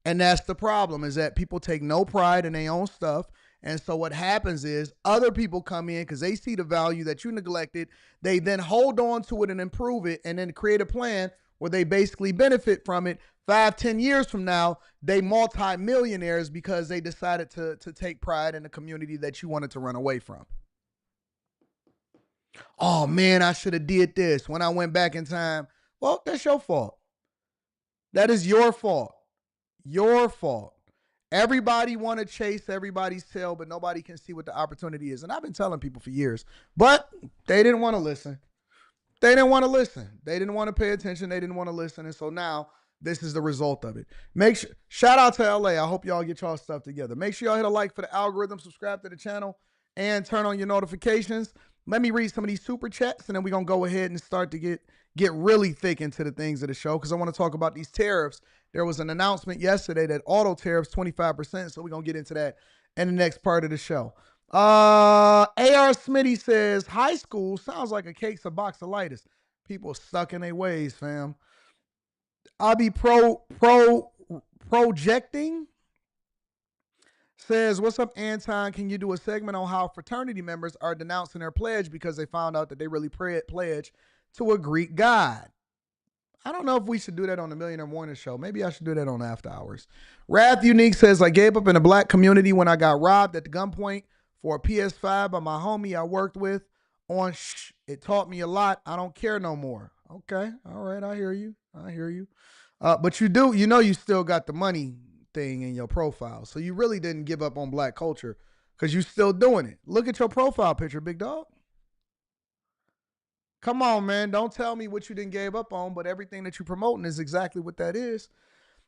And that's the problem, is that people take no pride in their own stuff. And so what happens is other people come in because they see the value that you neglected. They then hold on to it and improve it and then create a plan where they basically benefit from it. 5-10 years from now, they multi-millionaires because they decided to take pride in the community that you wanted to run away from. Oh, man, I should have did this when I went back in time. Well, that's your fault. That is your fault. Your fault. Everybody want to chase everybody's tail, but nobody can see what the opportunity is. And I've been telling people for years, but they didn't want to listen. They didn't want to listen. They didn't want to pay attention. They didn't want to listen. And so now this is the result of it. Shout out to LA. I hope y'all get y'all stuff together. Make sure y'all hit a like for the algorithm, subscribe to the channel, and turn on your notifications. Let me read some of these super chats, and then we're going to go ahead and start to get really thick into the things of the show, because I want to talk about these tariffs. There was an announcement yesterday that auto tariffs 25%, so we're going to get into that in the next part of the show. AR Smitty says, high school sounds like a cake's a box of lighters. People stuck in their ways, fam. I'll be projecting. Says, what's up, Anton? Can you do a segment on how fraternity members are denouncing their pledge because they found out that they really pledge to a Greek god? I don't know if we should do that on the Millionaire Morning Show. Maybe I should do that on After Hours. Wrath Unique says, I gave up in a black community when I got robbed at the gunpoint for a PS5 by my homie I worked with on Shh. It taught me a lot. I don't care no more. Okay. All right. I hear you. But you still got the money thing in your profile. So you really didn't give up on black culture because you're still doing it. Look at your profile picture, big dog. Come on, man. Don't tell me what you didn't give up on, but everything that you're promoting is exactly what that is.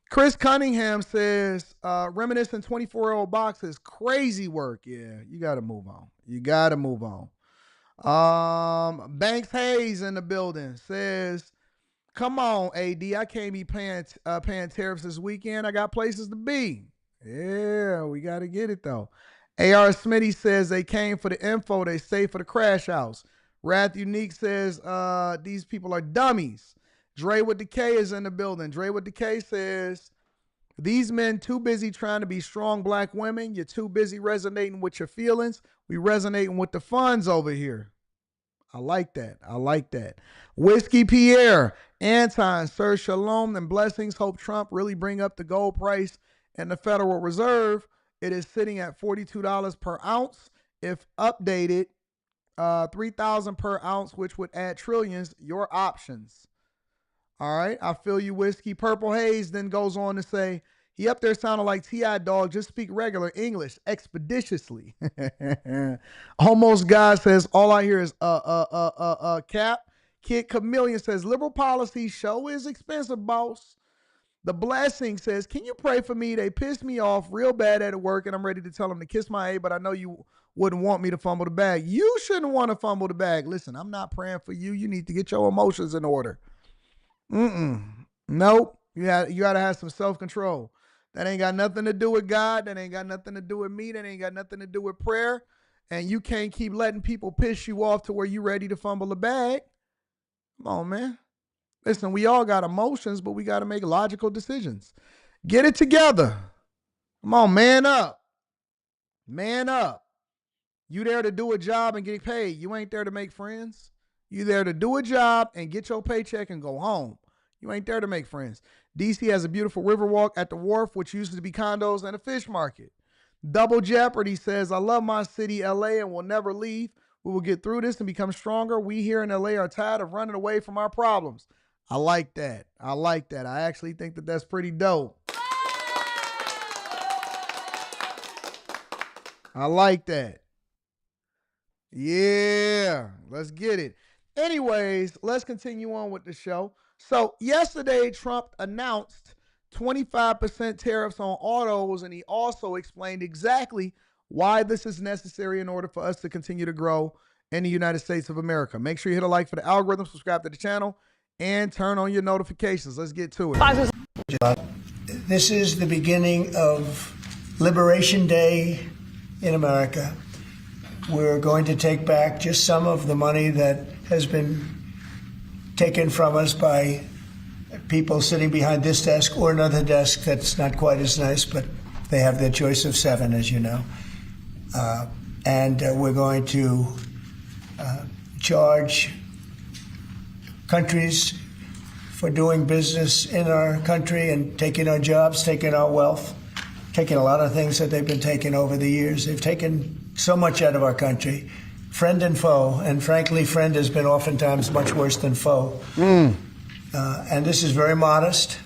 Chris Cunningham says, reminiscent 24-year-old boxes, crazy work. Yeah, you got to move on. Banks Hayes in the building says, come on, AD, I can't be paying tariffs this weekend. I got places to be. Yeah, we got to get it, though. AR Smitty says they came for the info. They stay for the crash house. Wrath Unique says these people are dummies. Dre with the K is in the building. Dre with the K says, these men too busy trying to be strong black women. You're too busy resonating with your feelings. We resonating with the funds over here. I like that. Whiskey Pierre, Anton, Sir Shalom, and blessings. Hope Trump really bring up the gold price and the Federal Reserve. It is sitting at $42 per ounce. If updated, $3,000 per ounce, which would add trillions. Your options. All right. I feel you, Whiskey. Purple Haze then goes on to say, he up there sounded like T.I. Dog. Just speak regular English expeditiously. Almost God says, all I hear is cap. Kid Chameleon says, liberal policy show is expensive, boss. The Blessing says, can you pray for me? They pissed me off real bad at work, and I'm ready to tell them to kiss my A, but I know you wouldn't want me to fumble the bag. You shouldn't want to fumble the bag. Listen, I'm not praying for you. You need to get your emotions in order. Nope. You got to have some self-control. That ain't got nothing to do with God. That ain't got nothing to do with me. That ain't got nothing to do with prayer. And you can't keep letting people piss you off to where you ready to fumble the bag. Come on, man. Listen, we all got emotions, but we got to make logical decisions. Get it together. Come on, man up. Man up. You there to do a job and get paid. You ain't there to make friends. You there to do a job and get your paycheck and go home. You ain't there to make friends. DC has a beautiful riverwalk at the wharf, which used to be condos and a fish market. Double Jeopardy says, I love my city, LA, and will never leave. We will get through this and become stronger. We here in LA are tired of running away from our problems. I like that. I like that. I actually think that that's pretty dope. I like that. Yeah, let's get it. Anyways, let's continue on with the show. So yesterday, Trump announced 25% tariffs on autos, and he also explained exactly why this is necessary in order for us to continue to grow in the United States of America. Make sure you hit a like for the algorithm, subscribe to the channel, and turn on your notifications. Let's get to it. This is the beginning of Liberation Day in America. We're going to take back just some of the money that has been taken from us by people sitting behind this desk or another desk that's not quite as nice, but they have their choice of 7, as you know. And we're going to charge countries for doing business in our country and taking our jobs, taking our wealth, taking a lot of things that they've been taking over the years. They've taken so much out of our country, friend and foe, and frankly, friend has been oftentimes much worse than foe. And this is very modest.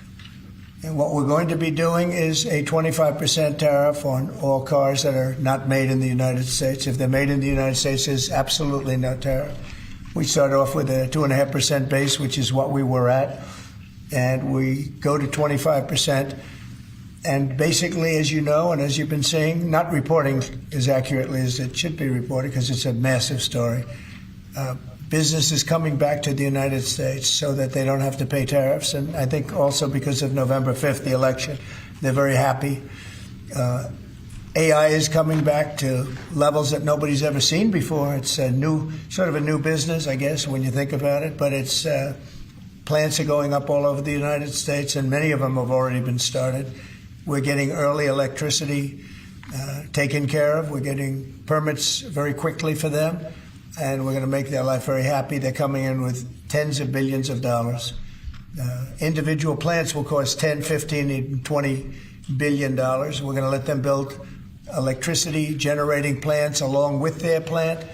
And what we're going to be doing is a 25% tariff on all cars that are not made in the United States. If they're made in the United States, there's absolutely no tariff. We start off with a 2.5% base, which is what we were at, and we go to 25%. And basically, as you know, and as you've been seeing, not reporting as accurately as it should be reported because it's a massive story. Business is coming back to the United States so that they don't have to pay tariffs. And I think also because of November 5th, the election, they're very happy. AI is coming back to levels that nobody's ever seen before. It's a new, sort of a new business, I guess, when you think about it. But it's plants are going up all over the United States, and many of them have already been started. We're getting early electricity taken care of. We're getting permits very quickly for them, and we're going to make their life very happy. They're coming in with tens of billions of dollars. Individual plants will cost 10, 15, even $20 billion. We're going to let them build electricity generating plants along with their plant,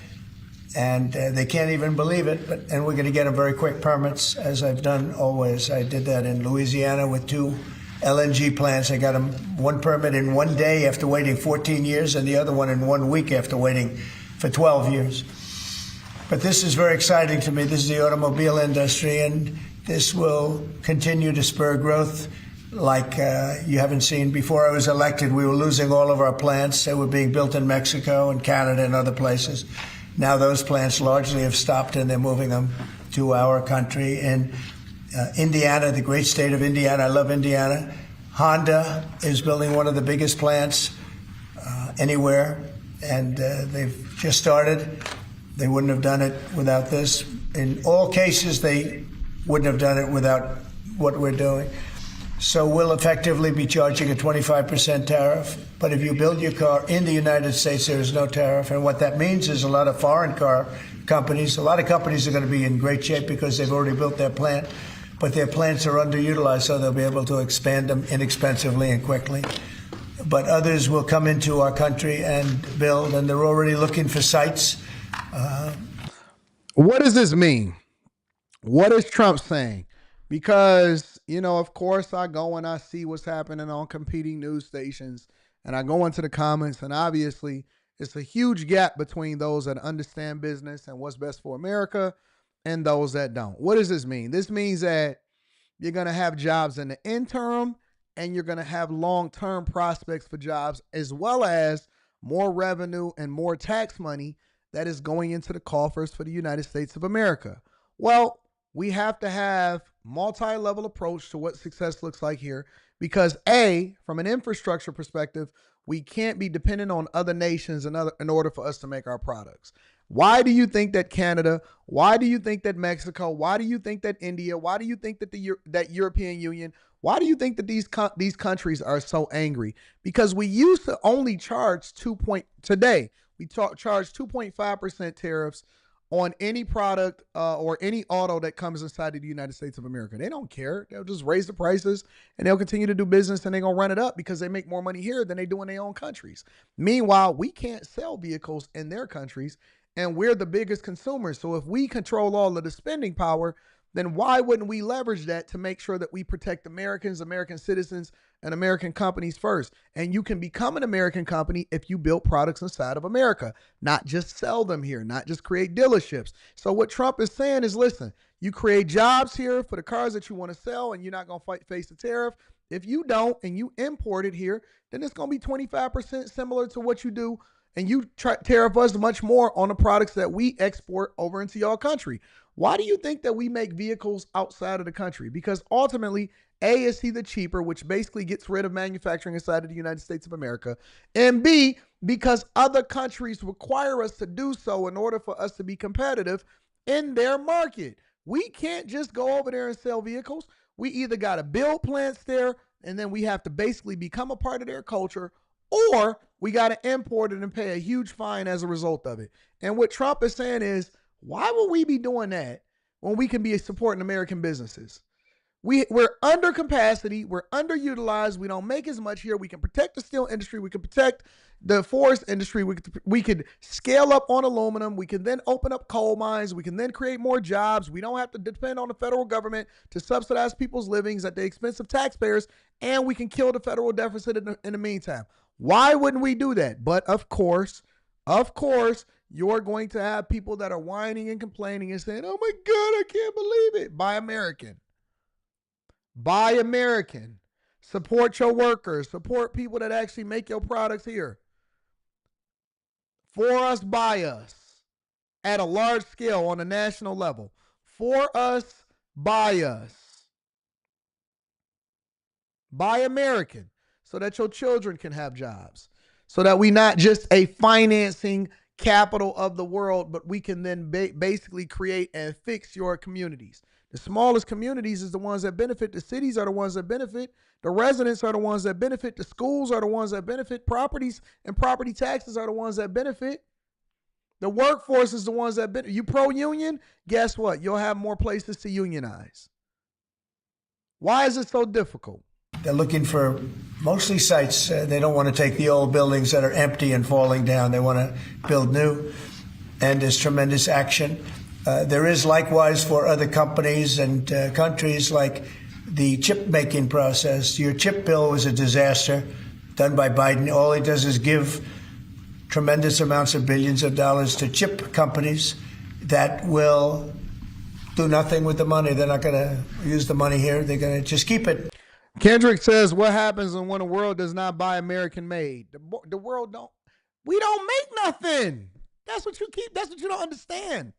and they can't even believe it. And we're going to get them very quick permits, as I've done always. I did that in Louisiana with 2 LNG plants. I got them one permit in 1 day after waiting 14 years and the other one in 1 week after waiting for 12 years. But this is very exciting to me. This is the automobile industry, and this will continue to spur growth like you haven't seen. Before I was elected, we were losing all of our plants. They were being built in Mexico and Canada and other places. Now those plants largely have stopped, and they're moving them to our country. And Indiana, the great state of Indiana. I love Indiana. Honda is building one of the biggest plants anywhere, and they've just started. They wouldn't have done it without this. In all cases, they wouldn't have done it without what we're doing. So we'll effectively be charging a 25% tariff. But if you build your car in the United States, there is no tariff. And what that means is a lot of foreign car companies, a lot of companies are going to be in great shape because they've already built their plant. But their plants are underutilized, so they'll be able to expand them inexpensively and quickly. But others will come into our country and build, and they're already looking for sites. What does this mean? What is Trump saying? Because, you know, of course, I go and I see what's happening on competing news stations, and I go into the comments, and obviously it's a huge gap between those that understand business and what's best for America and those that don't. What does this mean? This means that you're going to have jobs in the interim, and you're going to have long-term prospects for jobs, as well as more revenue and more tax money that is going into the coffers for the United States of America. Well, we have to have multi-level approach to what success looks like here because A, from an infrastructure perspective, we can't be dependent on other nations in order for us to make our products. Why do you think that Canada, why do you think that Mexico, why do you think that India, why do you think that that European Union, why do you think that these countries are so angry? Because we used to only charge today we charge 2.5% tariffs on any product or any auto that comes inside of the United States of America. They don't care. They'll just raise the prices and they'll continue to do business, and they're going to run it up because they make more money here than they do in their own countries. Meanwhile, we can't sell vehicles in their countries, and we're the biggest consumers. So if we control all of the spending power, then why wouldn't we leverage that to make sure that we protect Americans, American citizens, and American companies first? And you can become an American company if you build products inside of America, not just sell them here, not just create dealerships. So what Trump is saying is, listen, you create jobs here for the cars that you want to sell, and you're not going to face a tariff. If you don't and you import it here, then it's going to be 25% similar to what you do, and you tariff us much more on the products that we export over into your country. Why do you think that we make vehicles outside of the country? Because ultimately, A, is he the cheaper, which basically gets rid of manufacturing inside of the United States of America, and B, because other countries require us to do so in order for us to be competitive in their market. We can't just go over there and sell vehicles. We either got to build plants there, and then we have to basically become a part of their culture, or we got to import it and pay a huge fine as a result of it. And what Trump is saying is, why would we be doing that when we can be supporting American businesses? We're under capacity. We're underutilized. We don't make as much here. We can protect the steel industry. We can protect the forest industry. We could scale up on aluminum. We can then open up coal mines. We can then create more jobs. We don't have to depend on the federal government to subsidize people's livings at the expense of taxpayers. And we can kill the federal deficit in the meantime. Why wouldn't we do that? But of course, you're going to have people that are whining and complaining and saying, oh my God, I can't believe it. Buy American. Buy American. Support your workers. Support people that actually make your products here. For us, by us. At a large scale on a national level. For us, by us. Buy American so that your children can have jobs. So that we not just a financing capital of the world, but we can then basically create and fix your communities. The smallest communities is the ones that benefit. The cities are the ones that benefit. The residents are the ones that benefit. The schools are the ones that benefit. Properties and property taxes are the ones that benefit. The workforce is the ones that benefit. You pro-union? Guess what? You'll have more places to unionize. Why is it so difficult? They're looking for mostly sites. They don't want to take the old buildings that are empty and falling down. They want to build new. And there's tremendous action. There is likewise for other companies and countries, like the chip making process. Your chip bill was a disaster done by Biden. All he does is give tremendous amounts of billions of dollars to chip companies that will do nothing with the money. They're not going to use the money here. They're going to just keep it. Kendrick says, what happens when the world does not buy American made? The world we don't make nothing. That's what you don't understand.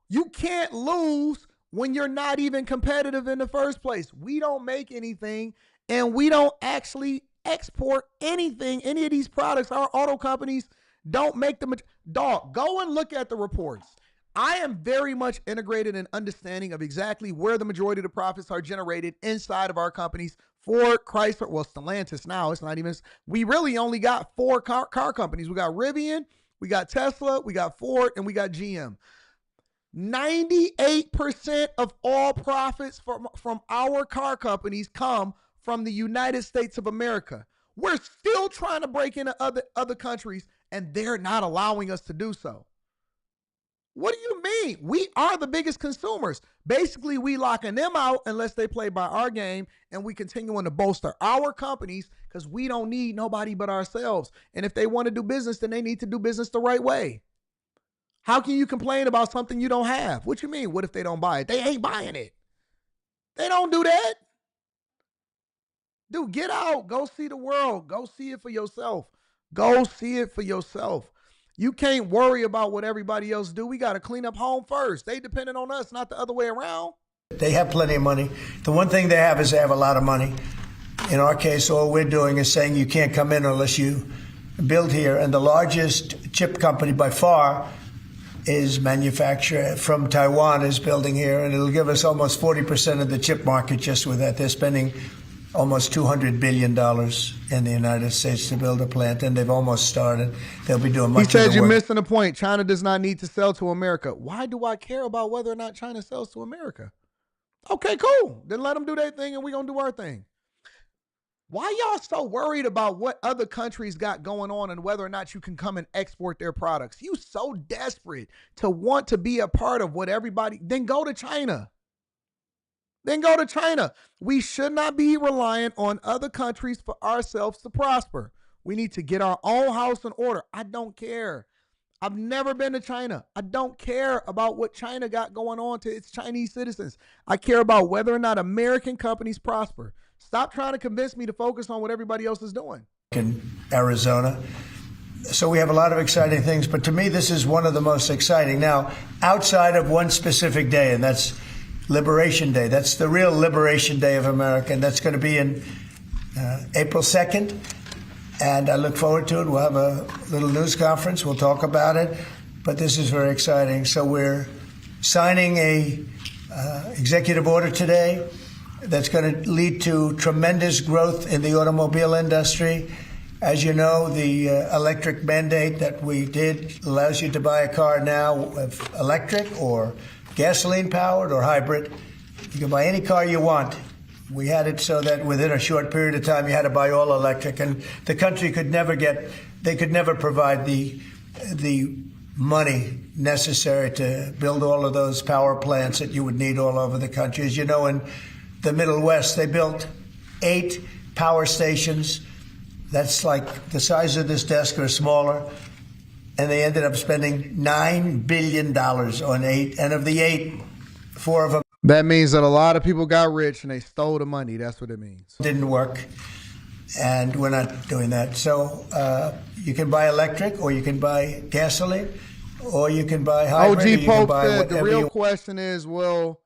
You can't lose when you're not even competitive in the first place. We don't make anything, and we don't actually export anything, any of these products. Our auto companies don't make them. Dog, go and look at the reports. I am very much integrated in understanding of exactly where the majority of the profits are generated inside of our companies. Ford, Chrysler, well, Stellantis now. It's not even, we really only got 4 car companies. We got Rivian, we got Tesla, we got Ford, and we got GM. 98% of all profits from our car companies come from the United States of America. We're still trying to break into other countries, and they're not allowing us to do so. What do you mean? We are the biggest consumers. Basically, we locking them out unless they play by our game, and we continuing to bolster our companies because we don't need nobody but ourselves. And if they want to do business, then they need to do business the right way. How can you complain about something you don't have? What you mean? What if they don't buy it? They ain't buying it. They don't do that. Dude, get out. Go see the world. Go see it for yourself. Go see it for yourself. You can't worry about what everybody else do. We got to clean up home first. They dependent on us, not the other way around. They have plenty of money. The one thing they have is they have a lot of money. In our case, all we're doing is saying you can't come in unless you build here. And the largest chip company by far is manufactured from Taiwan is building here, and it'll give us almost 40% of the chip market just with that. They're spending almost $200 billion in the United States to build a plant, and they've almost started. They'll be doing much of the work. He said you're missing the point. China does not need to sell to America. Why do I care about whether or not China sells to America? Okay, cool. Then let them do their thing, and we're going to do our thing. Why y'all so worried about what other countries got going on and whether or not you can come and export their products? You so desperate to want to be a part of what everybody, then go to China. Then go to China. We should not be reliant on other countries for ourselves to prosper. We need to get our own house in order. I don't care. I've never been to China. I don't care about what China got going on to its Chinese citizens. I care about whether or not American companies prosper. Stop trying to convince me to focus on what everybody else is doing. In Arizona. So we have a lot of exciting things, but to me, this is one of the most exciting. Now, outside of one specific day, and that's Liberation Day. That's the real Liberation Day of America, and that's going to be in April 2nd. And I look forward to it. We'll have a little news conference. We'll talk about it. But this is very exciting. So we're signing a executive order today that's going to lead to tremendous growth in the automobile industry. As you know, the electric mandate that we did allows you to buy a car now with electric or gasoline-powered or hybrid. You can buy any car you want. We had it so that within a short period of time, you had to buy all electric, and the country could never provide the money necessary to build all of those power plants that you would need all over the country. As you know, in the Middle West, they built 8 power stations. That's like the size of this desk or smaller. And they ended up spending $9 billion on 8. And of the 8, 4 of them. That means that a lot of people got rich and they stole the money. That's what it means. Didn't work. And we're not doing that. So you can buy electric, or you can buy gasoline, or you can buy hybrid. OG Pope said the real question is, will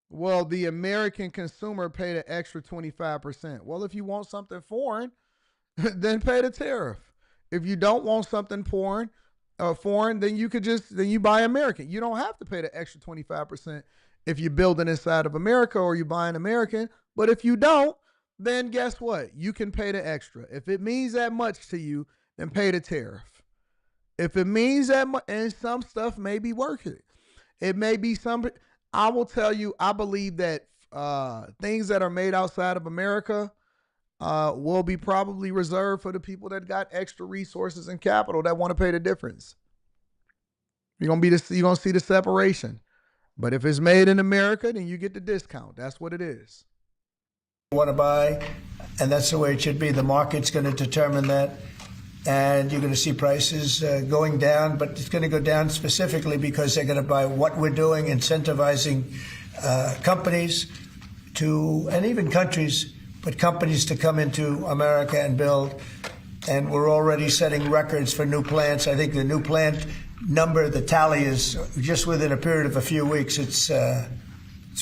the American consumer pay the extra 25%? Well, if you want something foreign, then pay the tariff. If you don't want something foreign, then you buy American. You don't have to pay the extra 25% if you're building inside of America or you're buying American. But if you don't, then guess what? You can pay the extra. If it means that much to you, then pay the tariff. If it means that much, and some stuff may be worth it. It may be some. I will tell you, I believe that things that are made outside of America will be probably reserved for the people that got extra resources and capital that want to pay the difference. You're gonna see the separation. But if it's made in America, then you get the discount. That's what it is. Want to buy, and that's the way it should be. The market's going to determine that, and you're going to see prices going down, but it's going to go down specifically because they're going to buy what we're doing, incentivizing companies and even countries, but companies to come into America and build. And we're already setting records for new plants. I think the new plant number, the tally is just within a period of a few weeks. It's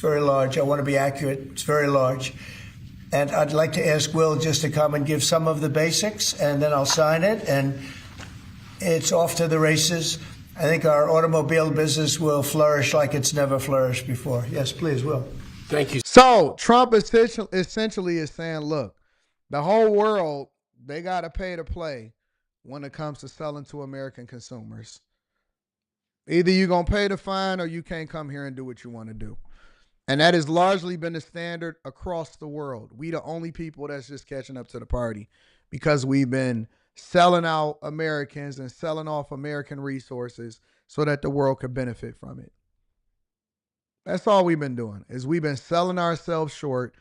very large. I want to be accurate. It's very large. And I'd like to ask Will just to come and give some of the basics, and then I'll sign it, and it's off to the races. I think our automobile business will flourish like it's never flourished before. Yes, please, Will. Thank you. So Trump essentially is saying, look, the whole world, they got to pay to play when it comes to selling to American consumers. Either you're going to pay the fine or you can't come here and do what you want to do. And that has largely been the standard across the world. We the only people that's just catching up to the party because we've been selling out Americans and selling off American resources so that the world could benefit from it. That's all we've been doing, is we've been selling ourselves short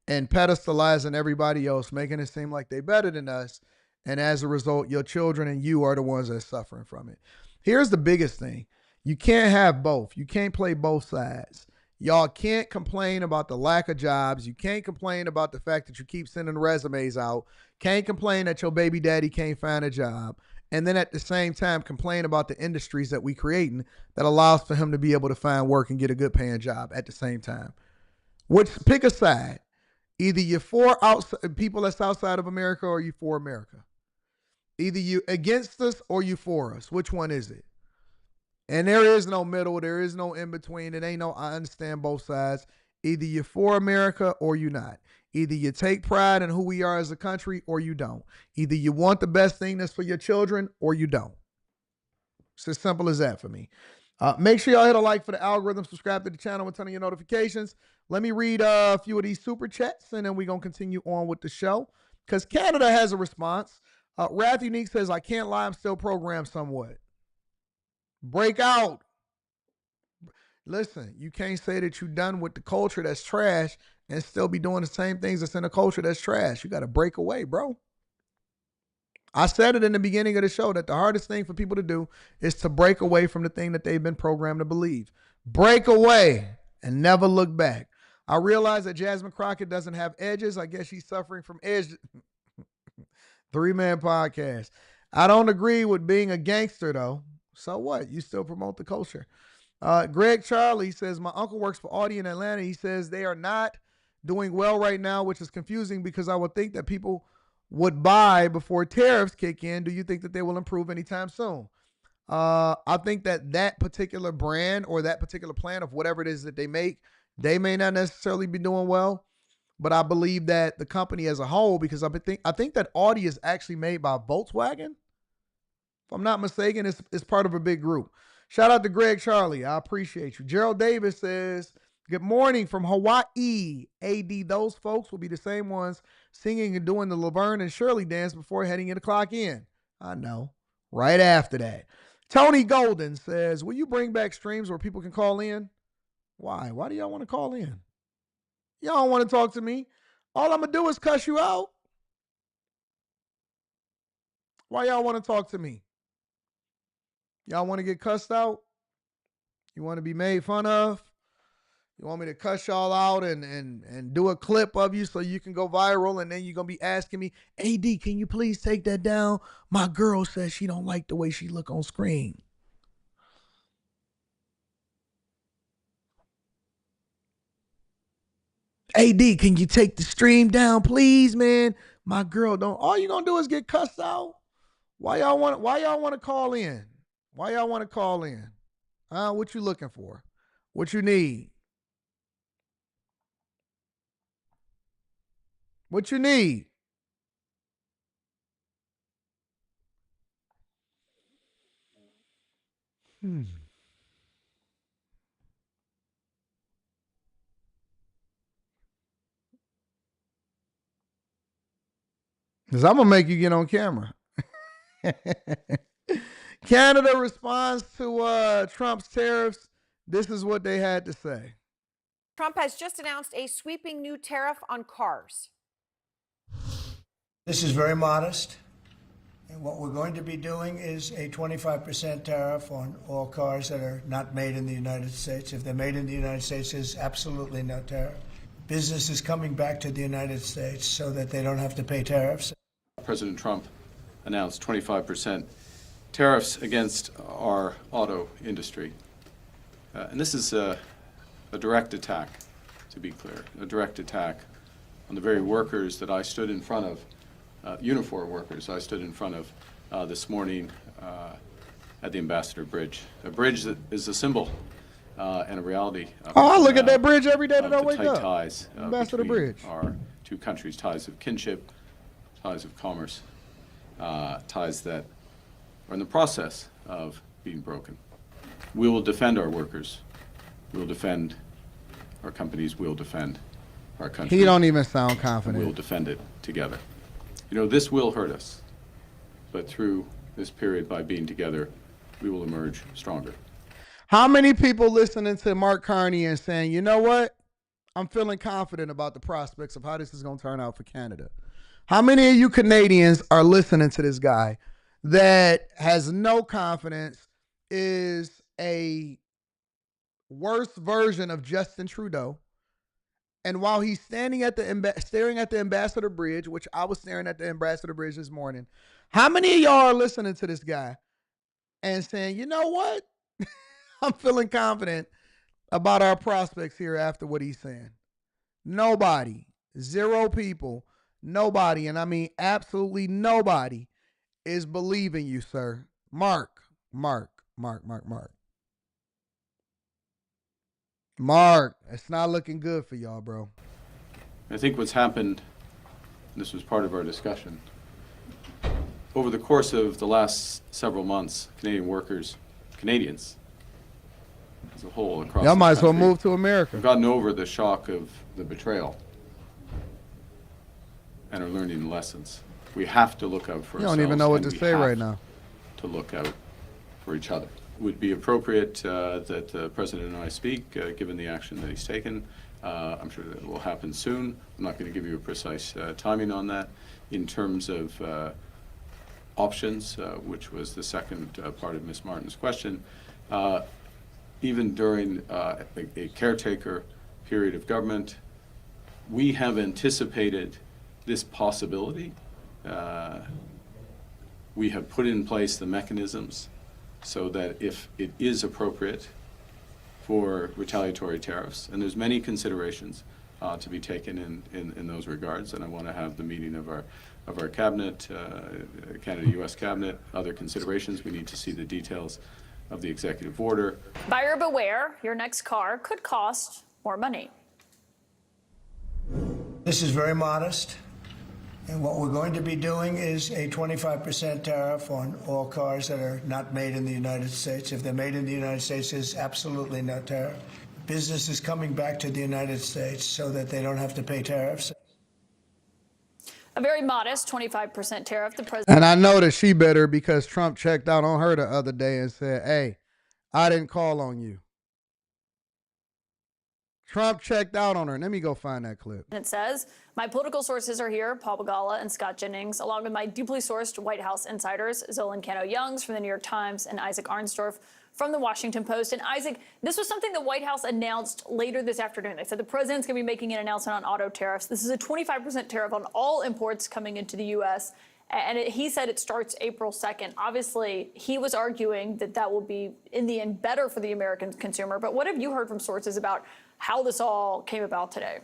and pedestalizing everybody else, making it seem like they're better than us. And as a result, your children and you are the ones that are suffering from it. Here's the biggest thing. You can't have both. You can't play both sides. Y'all can't complain about the lack of jobs. You can't complain about the fact that you keep sending resumes out. Can't complain that your baby daddy can't find a job. And then at the same time, complain about the industries that we creating that allows for him to be able to find work and get a good paying job at the same time. Pick a side. Either you're for people that's outside of America or you for America. Either you against us or you for us. Which one is it? And there is no middle. There is no in between. It ain't no, I understand both sides. Either you're for America or you're not. Either you take pride in who we are as a country or you don't. Either you want the best thing that's for your children or you don't. It's as simple as that for me. Make sure y'all hit a like for the algorithm, subscribe to the channel, and turn on your notifications. Let me read a few of these super chats, and then we're going to continue on with the show because Canada has a response. Wrath Unique says, I can't lie, I'm still programmed somewhat. Break out. Listen, you can't say that you're done with the culture that's trash and still be doing the same things that's in the culture that's trash. You got to break away, bro. I said it in the beginning of the show that the hardest thing for people to do is to break away from the thing that they've been programmed to believe. Break away and never look back. I realize that Jasmine Crockett doesn't have edges. I guess she's suffering from edge. 3-man podcast. I don't agree with being a gangster, though. So what? You still promote the culture. Greg Charlie says, my uncle works for Audi in Atlanta. He says they are not doing well right now, which is confusing because I would think that people would buy before tariffs kick in. Do you think that they will improve anytime soon? I think that particular brand or that particular plan of whatever it is that they make, they may not necessarily be doing well, but I believe that the company as a whole, because I think that Audi is actually made by Volkswagen. If I'm not mistaken, it's part of a big group. Shout out to Greg Charlie. I appreciate you. Gerald Davis says, good morning from Hawaii. AD, those folks will be the same ones singing and doing the Laverne and Shirley dance before heading in to clock in. I know. Right after that. Tony Golden says, will you bring back streams where people can call in? Why? Why do y'all want to call in? Y'all don't want to talk to me. All I'm going to do is cuss you out. Why y'all want to talk to me? Y'all want to get cussed out? You want to be made fun of? You want me to cuss y'all out and do a clip of you so you can go viral, and then you're going to be asking me, AD, can you please take that down? My girl says she don't like the way she look on screen. AD, can you take the stream down, please, man? My girl don't. All you going to do is get cussed out? Why y'all want to call in? Why y'all want to call in? What you looking for? What you need? What you need? Because I'm going to make you get on camera. Canada responds to Trump's tariffs. This is what they had to say. Trump has just announced a sweeping new tariff on cars. This is very modest. And what we're going to be doing is a 25% tariff on all cars that are not made in the United States. If they're made in the United States, there's absolutely no tariff. Business is coming back to the United States so that they don't have to pay tariffs. President Trump announced 25% tariffs against our auto industry. And this is a direct attack, to be clear, a direct attack on the very workers that I stood in front of, uniform workers I stood in front of this morning at the Ambassador Bridge. A bridge that is a symbol and a reality. I look at that bridge every day that I wake up. Ties Ambassador Bridge. Our two countries, ties of kinship, ties of commerce, ties that are in the process of being broken. We will defend our workers. We will defend our companies. We will defend our country. He don't even sound confident. We will defend it together. You know, this will hurt us, but through this period, by being together, we will emerge stronger. How many people listening to Mark Carney and saying, you know what? I'm feeling confident about the prospects of how this is going to turn out for Canada. How many of you Canadians are listening to this guy that has no confidence, is a worse version of Justin Trudeau? And while he's staring at the Ambassador Bridge, which I was staring at the Ambassador Bridge this morning, how many of y'all are listening to this guy and saying, you know what? I'm feeling confident about our prospects here after what he's saying? Nobody. 0 people. Nobody, and I mean absolutely nobody, is believing you, sir. Mark. Mark, it's not looking good for y'all, bro. I think what's happened, this was part of our discussion, over the course of the last several months, Canadians as a whole across Y'all the might as well country move to America. have gotten over the shock of the betrayal and are learning the lessons. We have to look out for ourselves. You don't even know what to and we say have right now. to look out for each other. It would be appropriate that the President and I speak, given the action that he's taken. I'm sure that will happen soon. I'm not going to give you a precise timing on that. In terms of options, which was the second part of Ms. Martin's question, even during a caretaker period of government, we have anticipated this possibility. We have put in place the mechanisms so that if it is appropriate for retaliatory tariffs, and there's many considerations to be taken in those regards, and I want to have the meeting of our cabinet, Canada-U.S. cabinet, other considerations. We need to see the details of the executive order. Buyer beware, your next car could cost more money. This is very modest. And what we're going to be doing is a 25% tariff on all cars that are not made in the United States. If they're made in the United States, there's absolutely no tariff. Business is coming back to the United States so that they don't have to pay tariffs. A very modest 25% tariff. The president. And I know that she better because Trump checked out on her the other day and said, hey, I didn't call on you. Trump checked out on her. Let me go find that clip. It says, my political sources are here, Paul Begala and Scott Jennings, along with my deeply sourced White House insiders, Zolan Cano-Youngs from the New York Times and Isaac Arnsdorf from the Washington Post. And Isaac, this was something the White House announced later this afternoon. They said the president's going to be making an announcement on auto tariffs. This is a 25% tariff on all imports coming into the U.S., and he said it starts April 2nd. Obviously, he was arguing that that will be, in the end, better for the American consumer. But what have you heard from sources about how this all came about today?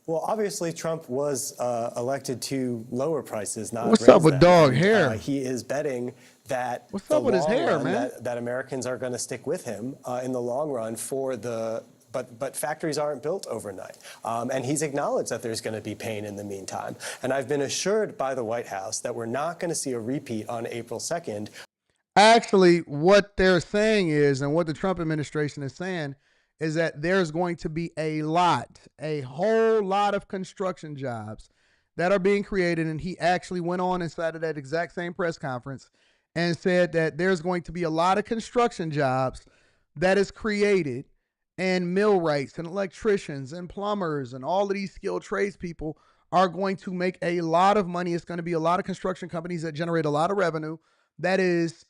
Well, obviously, Trump was elected to lower prices, not What's raise up with them. dog hair? He is betting that What's up with his hair, man? That Americans are going to stick with him in the long run for the. But factories aren't built overnight. And he's acknowledged that there's going to be pain in the meantime. And I've been assured by the White House that we're not going to see a repeat on April 2nd. Actually, what they're saying is, and what the Trump administration is saying, is that there's going to be a whole lot of construction jobs that are being created. And he actually went on inside of that exact same press conference and said that there's going to be a lot of construction jobs that is created, and millwrights and electricians and plumbers and all of these skilled tradespeople are going to make a lot of money. It's going to be a lot of construction companies that generate a lot of revenue that is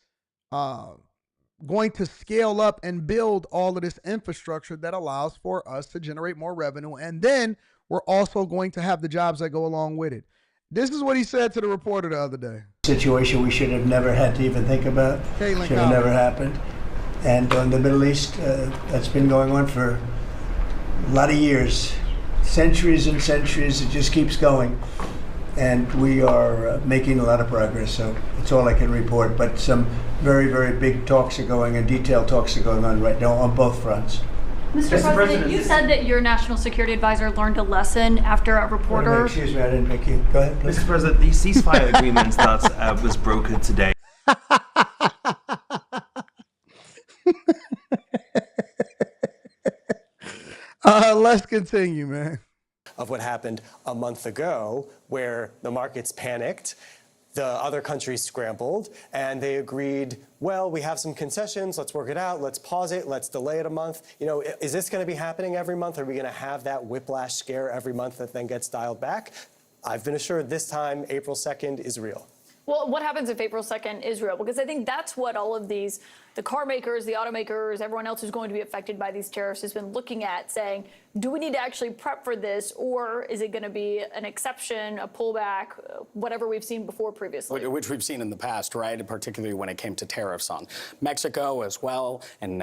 going to scale up and build all of this infrastructure that allows for us to generate more revenue. And then we're also going to have the jobs that go along with it. This is what he said to the reporter the other day. Situation we should have never had to even think about. Should have never happened. And on the Middle East, that's been going on for a lot of years, centuries and centuries. It just keeps going. And we are making a lot of progress. So that's all I can report. But some very, very big talks are going and detailed talks are going on right now on both fronts. Mr. President, you said that your national security advisor learned a lesson after a reporter. Excuse me, I didn't make you. Go ahead, please. Mr. President, the ceasefire agreement that was brokered today. Let's continue, man. Of what happened a month ago, where the markets panicked, the other countries scrambled, and they agreed, well, we have some concessions, let's work it out, let's pause it, let's delay it a month. You know, is this going to be happening every month? Are we going to have that whiplash scare every month that then gets dialed back? I've been assured this time, April 2nd is real. Well, what happens if April 2nd is real? Because I think that's what all of these, the car makers, the automakers, everyone else who's going to be affected by these tariffs has been looking at, saying, do we need to actually prep for this, or is it going to be an exception, a pullback, whatever we've seen before previously? Which we've seen in the past, right? Particularly when it came to tariffs on Mexico as well, and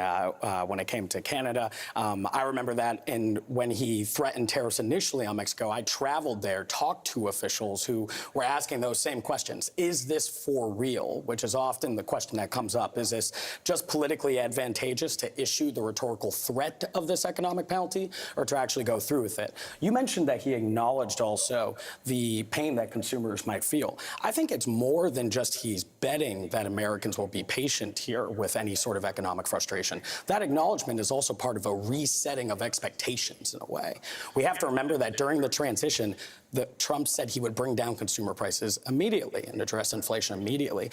when it came to Canada. I remember that, and when he threatened tariffs initially on Mexico, I traveled there, talked to officials who were asking those same questions. Is this for real? Which is often the question that comes up. Is this just politically advantageous to issue the rhetorical threat of this economic penalty or to actually go through with it? You mentioned that he acknowledged also the pain that consumers might feel. I think it's more than just he's betting that Americans will be patient here with any sort of economic frustration. That acknowledgement is also part of a resetting of expectations in a way. We have to remember that during the transition, Trump said he would bring down consumer prices immediately and address inflation immediately.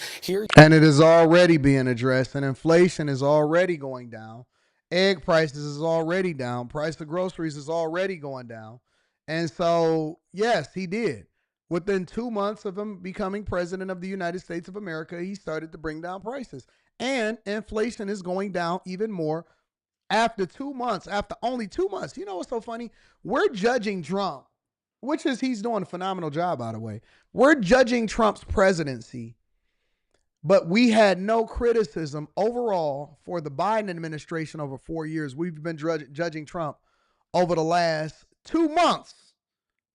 And it is already being addressed, and inflation is already going down. Egg prices is already down. Price of groceries is already going down. And so, yes, he did. Within 2 months of him becoming president of the United States of America, he started to bring down prices. And inflation is going down even more after 2 months, after only 2 months. You know what's so funny? We're judging Trump, which is he's doing a phenomenal job, by the way. We're judging Trump's presidency, but we had no criticism overall for the Biden administration over 4 years. We've been judging Trump over the last 2 months,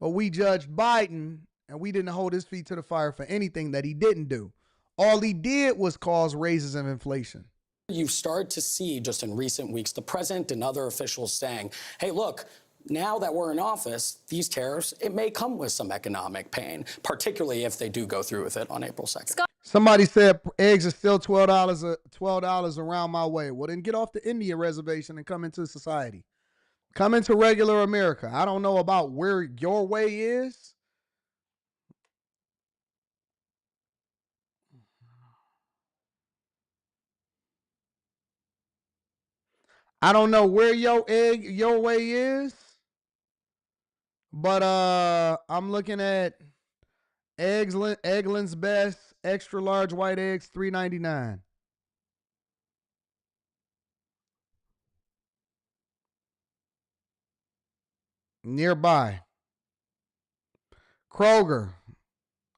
but we judged Biden and we didn't hold his feet to the fire for anything that he didn't do. All he did was cause raises of inflation. You start to see just in recent weeks the president and other officials saying, hey, look, now that we're in office, these tariffs, it may come with some economic pain, particularly if they do go through with it on April 2nd. Somebody said eggs are still $12 around my way. Well, then get off the Indian reservation and come into society. Come into regular America. I don't know about where your way is. I don't know where your way is. But I'm looking at Eggland's Best extra large white eggs, $3.99. Nearby. Kroger.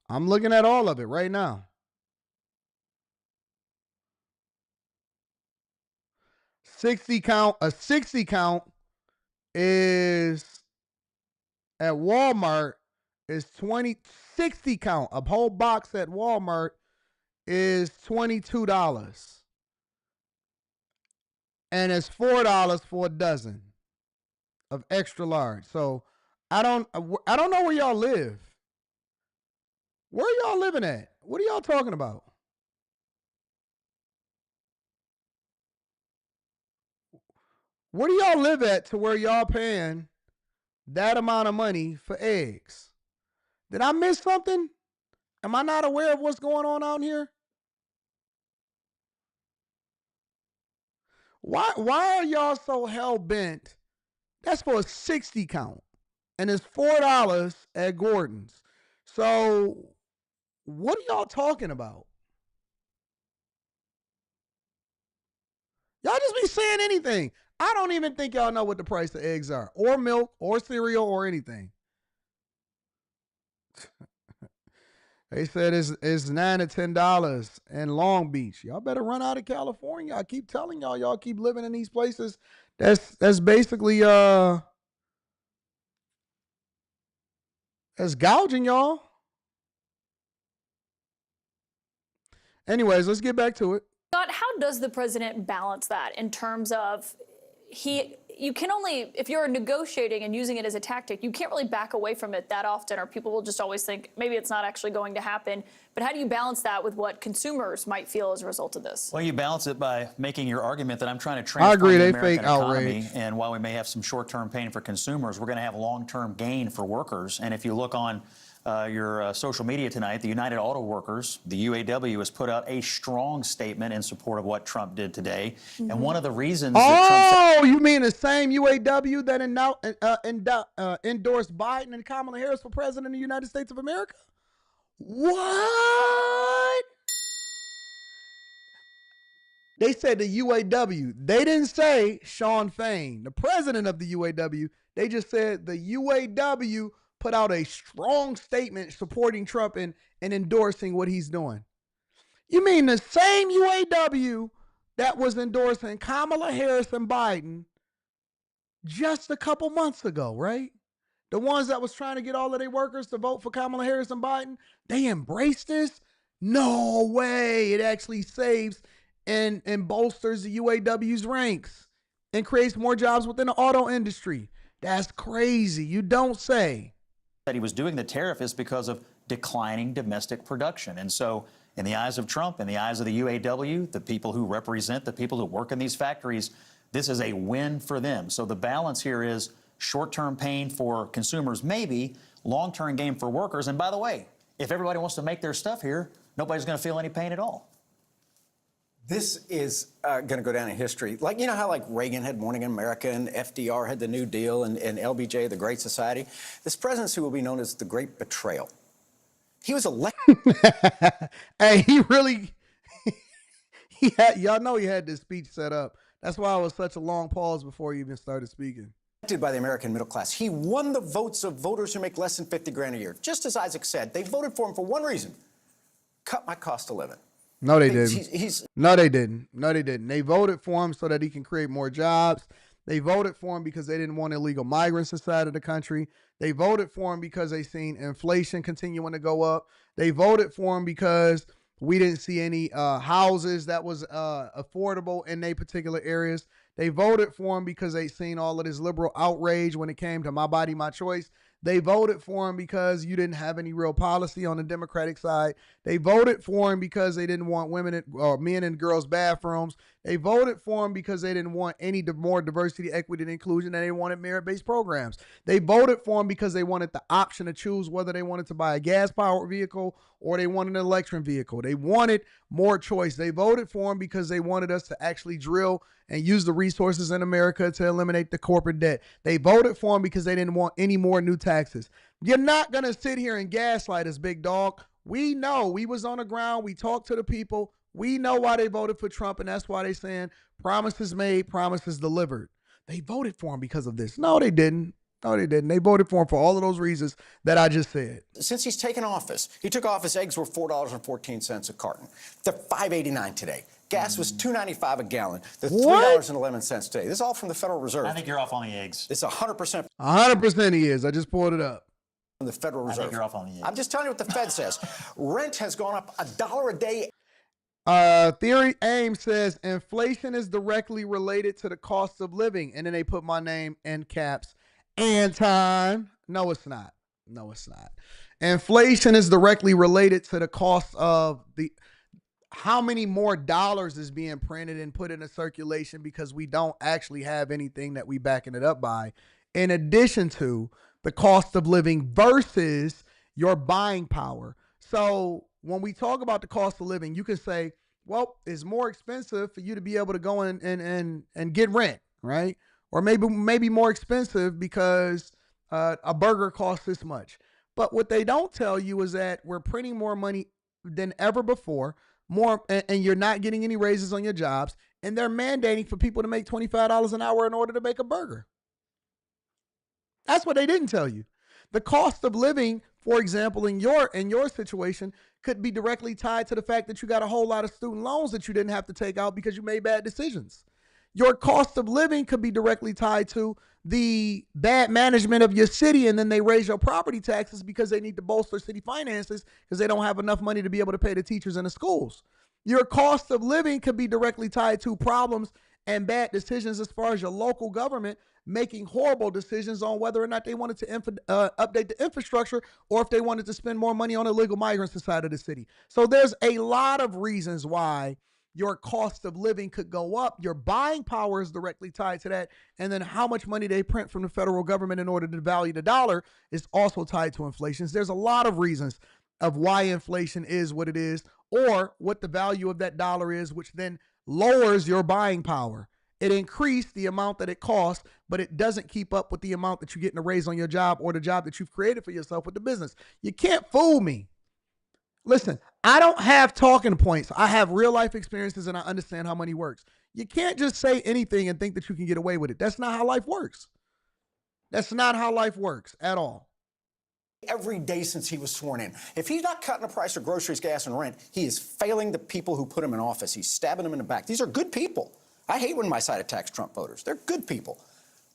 I'm looking at all of it right now. 60 count. A 60 count is at Walmart is 60 count. A whole box at Walmart is $22. And it's $4 for a dozen of extra large. So I don't know where y'all live. Where y'all living at? What are y'all talking about? Where do y'all live at to where y'all paying that amount of money for eggs? Did I miss something? Am I not aware of what's going on out here? Why are y'all so hell-bent? That's for a 60 count. And it's $4 at Gordon's. So what are y'all talking about? Y'all just be saying anything. I don't even think y'all know what the price of eggs are, or milk, or cereal, or anything. They said it's $9 to $10 in Long Beach. Y'all better run out of California. I keep telling y'all keep living in these places. That's basically that's gouging y'all. Anyways, let's get back to it. Scott, how does the president balance that in terms of you can only, if you're negotiating and using it as a tactic, you can't really back away from it that often, or people will just always think maybe it's not actually going to happen. But how do you balance that with what consumers might feel as a result of this? Well, you balance it by making your argument that I'm trying to transform the American economy. And while we may have some short-term pain for consumers, we're going to have long-term gain for workers. And if you look on your social media tonight, the United Auto Workers, the UAW, has put out a strong statement in support of what Trump did today. And one of the reasons that Trump you mean the same UAW that endorsed Biden and Kamala Harris for president of the United States of America? What? They said the UAW. They didn't say Sean Fain, the president of the UAW. They just said the UAW put out a strong statement supporting Trump and endorsing what he's doing. You mean the same UAW that was endorsing Kamala Harris and Biden just a couple months ago, right? The ones that was trying to get all of their workers to vote for Kamala Harris and Biden, they embraced this? No way. It actually saves and bolsters the UAW's ranks and creates more jobs within the auto industry. That's crazy. You don't say. That he was doing the tariff is because of declining domestic production. And so in the eyes of Trump, in the eyes of the UAW, the people who represent the people who work in these factories, this is a win for them. So the balance here is short-term pain for consumers, maybe long-term gain for workers. And by the way, if everybody wants to make their stuff here, nobody's going to feel any pain at all. This is going to go down in history. Like, you know how like Reagan had Morning America and FDR had the New Deal and LBJ, the Great Society? This presidency will be known as the Great Betrayal. He was elected. Hey, he really, y'all know he had this speech set up. That's why it was such a long pause before he even started speaking. Elected by the American middle class. He won the votes of voters who make less than $50,000 a year. Just as Isaac said, they voted for him for one reason: cut my cost of living. No, they didn't. No, they didn't. No, they didn't. They voted for him so that he can create more jobs. They voted for him because they didn't want illegal migrants inside of the country. They voted for him because they seen inflation continuing to go up. They voted for him because we didn't see any houses that was affordable in their particular areas. They voted for him because they seen all of this liberal outrage when it came to my body, my choice. They voted for him because you didn't have any real policy on the Democratic side. They voted for him because they didn't want women or men in girls' bathrooms. They voted for him because they didn't want any more diversity, equity, and inclusion, and they wanted merit-based programs. They voted for him because they wanted the option to choose whether they wanted to buy a gas-powered vehicle or they wanted an electric vehicle. They wanted more choice. They voted for him because they wanted us to actually drill and use the resources in America to eliminate the corporate debt. They voted for him because they didn't want any more new taxes. You're not going to sit here and gaslight us, big dog. We know. We was on the ground. We talked to the people. We know why they voted for Trump, and that's why they saying promises made, promises delivered. They voted for him because of this. No, they didn't. No, they didn't. They voted for him for all of those reasons that I just said. Since he's taken office, he took office, eggs were $4.14 a carton. They're $5.89 today. Gas was $2.95 a gallon. They're $3.11 today. This is all from the Federal Reserve. I think you're off on the eggs. It's 100%. 100% he is. I just pulled it up. From the Federal Reserve. I think you're off on the eggs. I'm just telling you what the Fed says. Rent has gone up $1 a day. Theory AIM says inflation is directly related to the cost of living. And then they put my name in caps. Anton. No, it's not. No, it's not. Inflation is directly related to the cost of how many more dollars is being printed and put into circulation because we don't actually have anything that we backing it up by, in addition to the cost of living versus your buying power. So when we talk about the cost of living, you can say, well, it's more expensive for you to be able to go in and get rent, right? Or maybe more expensive because a burger costs this much. But what they don't tell you is that we're printing more money than ever before, and you're not getting any raises on your jobs, and they're mandating for people to make $25 an hour in order to make a burger. That's what they didn't tell you. The cost of living, for example, in your situation, could be directly tied to the fact that you got a whole lot of student loans that you didn't have to take out because you made bad decisions. Your cost of living could be directly tied to the bad management of your city, and then they raise your property taxes because they need to bolster city finances because they don't have enough money to be able to pay the teachers in the schools. Your cost of living could be directly tied to problems and bad decisions as far as your local government making horrible decisions on whether or not they wanted to update the infrastructure or if they wanted to spend more money on illegal migrants inside of the city. So there's a lot of reasons why your cost of living could go up. Your buying power is directly tied to that. And then how much money they print from the federal government in order to value the dollar is also tied to inflation. There's a lot of reasons of why inflation is what it is, or what the value of that dollar is, which then lowers your buying power. It increased the amount that it costs, but it doesn't keep up with the amount that you're getting a raise on your job or the job that you've created for yourself with the business. You can't fool me. Listen, I don't have talking points. I have real life experiences and I understand how money works. You can't just say anything and think that you can get away with it. That's not how life works. That's not how life works at all. Every day since he was sworn in. If he's not cutting the price of groceries, gas, and rent, he is failing the people who put him in office. He's stabbing them in the back. These are good people. I hate when my side attacks Trump voters. They're good people.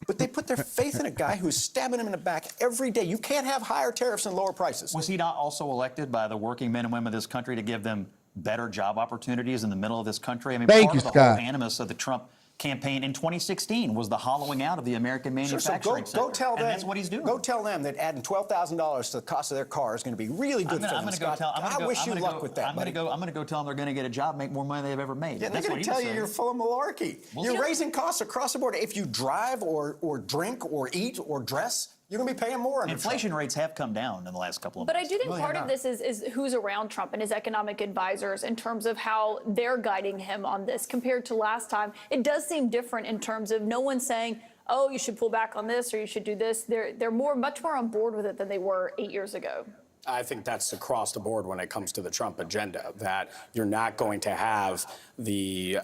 But they put their faith in a guy who's stabbing them in the back every day. You can't have higher tariffs and lower prices. Was he not also elected by the working men and women of this country to give them better job opportunities in the middle of this country? I mean, Thank part you, of the Scott. whole animus of the Trump campaign in 2016 was the hollowing out of the American manufacturing sector. Go tell them. And that's what he's doing. Go tell them that adding $12,000 to the cost of their car is going to be really good for them, Scott. I wish you luck with that, I'm going to go tell them they're going to get a job, make more money than they've ever made. Yeah, they're going to tell you you're full of malarkey. You're raising costs across the board. If you drive or drink or eat or dress, you're going to be paying more. Inflation rates have come down in the last couple of But months. I do think part of this is who's around Trump and his economic advisors in terms of how they're guiding him on this compared to last time. It does seem different in terms of no one's saying, oh, you should pull back on this or you should do this. They're much more on board with it than they were 8 years ago. I think that's across the board when it comes to the Trump agenda, that you're not going to have the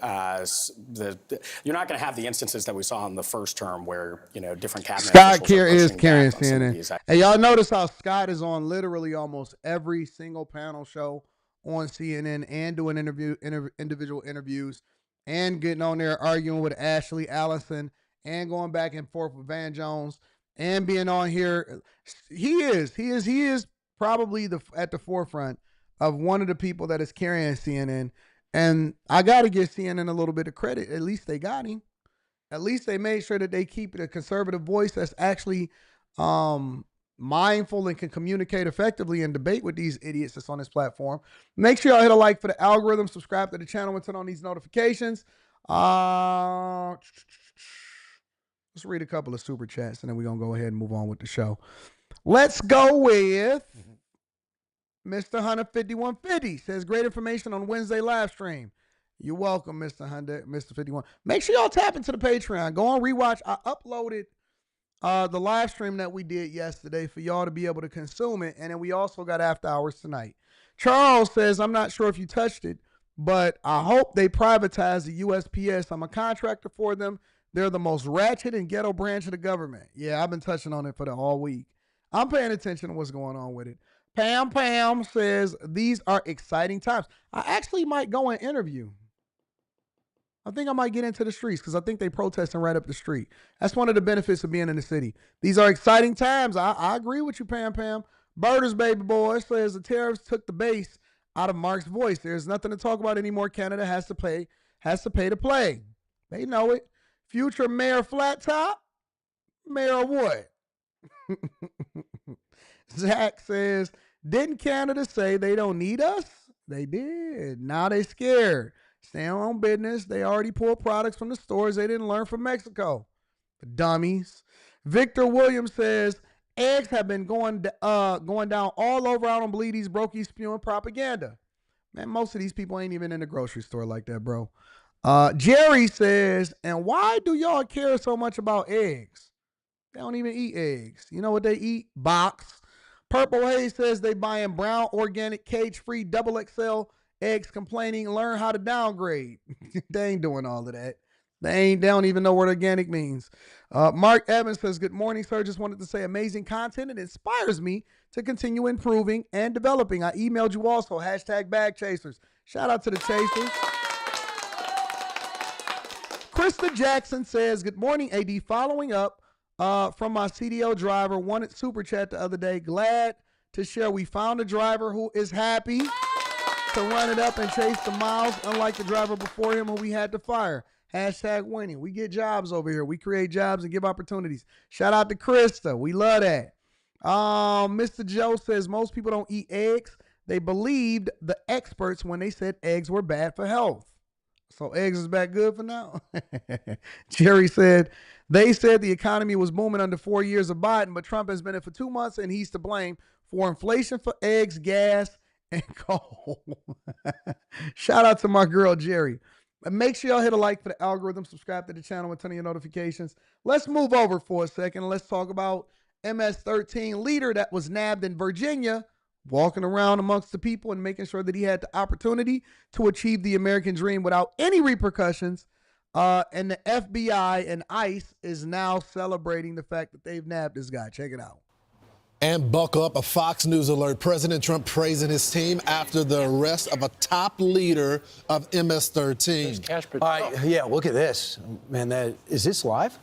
instances that we saw in the first term where, different cabinet Scott officials is are carrying pushing back on some of CNN. these. Hey, y'all notice how Scott is on literally almost every single panel show on CNN and doing individual interviews and getting on there arguing with Ashley Allison and going back and forth with Van Jones and being on here. He is probably at the forefront of one of the people that is carrying CNN. And I got to give CNN a little bit of credit. At least they got him. At least they made sure that they keep a conservative voice that's actually mindful and can communicate effectively and debate with these idiots that's on this platform. Make sure y'all hit a like for the algorithm, subscribe to the channel, and turn on these notifications. Let's read a couple of super chats, and then we're going to go ahead and move on with the show. Let's go with Mr. Hunter 5150 says great information on Wednesday live stream. You're welcome, Mr. Hunter, Mr. 51. Make sure y'all tap into the Patreon. Go on, rewatch. I uploaded the live stream that we did yesterday for y'all to be able to consume it. And then we also got after hours tonight. Charles says, I'm not sure if you touched it, but I hope they privatize the USPS. I'm a contractor for them. They're the most ratchet and ghetto branch of the government. Yeah, I've been touching on it for the all week. I'm paying attention to what's going on with it. Pam says, these are exciting times. I actually might go and interview. I think I might get into the streets because I think they protesting right up the street. That's one of the benefits of being in the city. These are exciting times. I agree with you, Pam. Birders Baby Boy says the tariffs took the bass out of Mark's voice. There's nothing to talk about anymore. Canada has to pay to play. They know it. Future Mayor Flat Top? Mayor what? Zach says, didn't Canada say they don't need us? They did. Now they scared. Stay on business. They already pulled products from the stores they didn't learn from Mexico. The dummies. Victor Williams says, eggs have been going down all over. I don't believe these brokies spewing propaganda. Man, most of these people ain't even in the grocery store like that, bro. Jerry says, and why do y'all care so much about eggs? They don't even eat eggs. You know what they eat? Box. Purple Haze says they buying brown, organic, cage-free, double XL eggs, complaining, learn how to downgrade. They ain't doing all of that. They don't even know what organic means. Mark Evans says, good morning, sir. Just wanted to say amazing content. It inspires me to continue improving and developing. I emailed you also, #bag chasers. Shout out to the chasers. Krista Jackson says, good morning, AD. Following up from my CDL driver, wanted super chat the other day. Glad to share we found a driver who is happy to run it up and chase the miles, unlike the driver before him who we had to fire. #winning. We get jobs over here. We create jobs and give opportunities. Shout out to Krista. We love that. Mr. Joe says most people don't eat eggs. They believed the experts when they said eggs were bad for health. So eggs is back good for now? Jerry said, they said the economy was booming under 4 years of Biden, but Trump has been in for 2 months and he's to blame for inflation for eggs, gas, and coal. Shout out to my girl, Jerry. And make sure y'all hit a like for the algorithm, subscribe to the channel, and turn on your notifications. Let's move over for a second. Let's talk about MS-13 leader that was nabbed in Virginia, walking around amongst the people and making sure that he had the opportunity to achieve the American dream without any repercussions. And the FBI and ICE is now celebrating the fact that they've nabbed this guy. Check it out. And buckle up, a Fox News alert. President Trump praising his team after the arrest of a top leader of MS-13. All right, yeah, look at this. Man, is this live?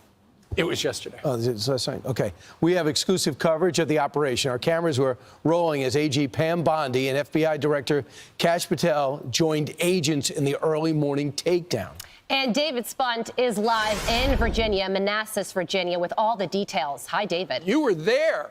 It was yesterday. Oh, so that's right. Okay. We have exclusive coverage of the operation. Our cameras were rolling as AG Pam Bondi and FBI Director Kash Patel joined agents in the early morning takedown. And David Spunt is live in Virginia, Manassas, Virginia, with all the details. Hi, David. You were there.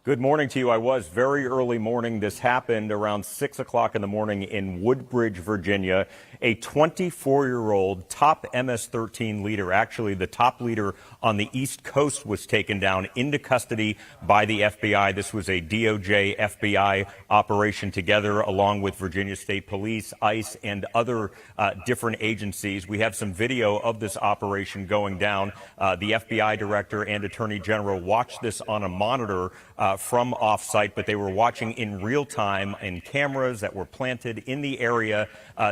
Good morning to you. I was very early morning. This happened around 6 o'clock in the morning in Woodbridge, Virginia. A 24-year-old top MS-13 leader, actually the top leader on the East Coast, was taken down into custody by the FBI. This was a DOJ FBI operation together along with Virginia State Police, ICE, and other different agencies. We have some video of this operation going down. The FBI director and attorney general watched this on a monitor from off-site, but they were watching in real time in cameras that were planted in the area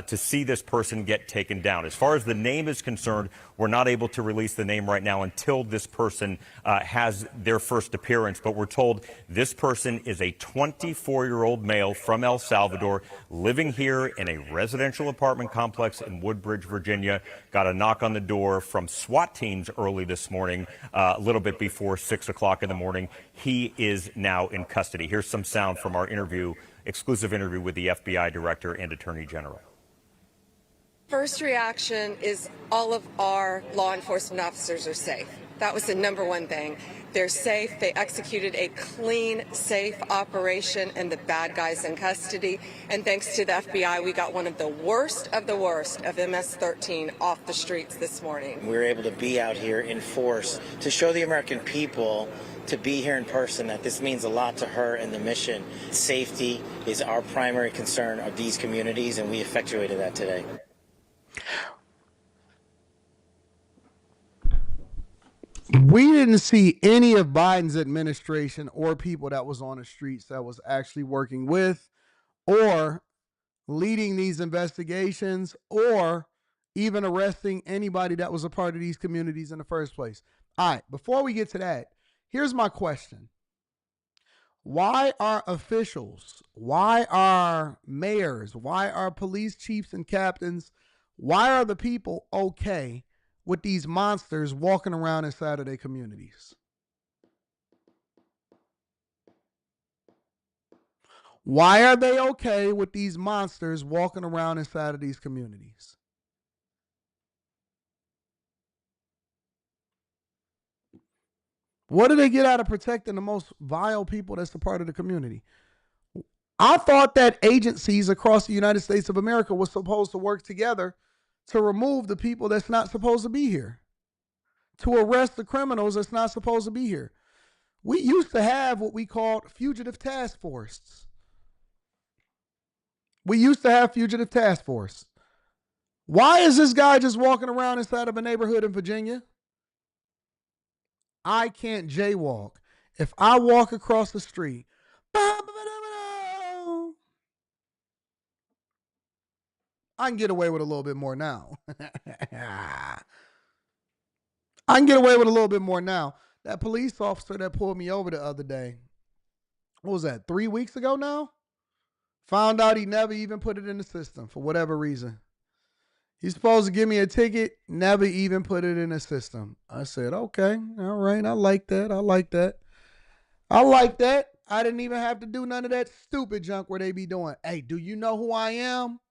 to see this person get taken down. As far as the name is concerned, we're not able to release the name right now until this person has their first appearance, but we're told this person is a 24-year-old male from El Salvador living here in a residential apartment complex in Woodbridge, Virginia. Got a knock on the door from SWAT teams early this morning, a little bit before 6 o'clock in the morning. He is now in custody. Here's some sound from our exclusive interview with the FBI director and attorney general. First reaction is all of our law enforcement officers are safe. That was the number one thing. They're safe. They executed a clean, safe operation, and the bad guys in custody. And thanks to the FBI, we got one of the worst of MS-13 off the streets this morning. We were able to be out here in force to show the American people, to be here in person, that this means a lot to her and the mission. Safety is our primary concern of these communities, and we effectuated that today. We didn't see any of Biden's administration or people that was on the streets that was actually working with or leading these investigations or even arresting anybody that was a part of these communities in the first place. All right, before we get to that, here's my question. Why are officials, why are mayors, why are police chiefs and captains, why are the people okay with these monsters walking around inside of their communities? Why are they okay with these monsters walking around inside of these communities? What do they get out of protecting the most vile people that's a part of the community? I thought that agencies across the United States of America were supposed to work together to remove the people that's not supposed to be here, to arrest the criminals that's not supposed to be here. We used to have what we called fugitive task force. We used to have fugitive task force. Why is this guy just walking around inside of a neighborhood in Virginia? I can't jaywalk. If I walk across the street, I can get away with a little bit more now. I can get away with a little bit more now. That police officer that pulled me over the other day, what was that, 3 weeks ago now? Found out he never even put it in the system for whatever reason. He's supposed to give me a ticket, never even put it in the system. I said, okay, all right, I like that. I like that. I like that. I didn't even have to do none of that stupid junk where they be doing, hey, do you know who I am?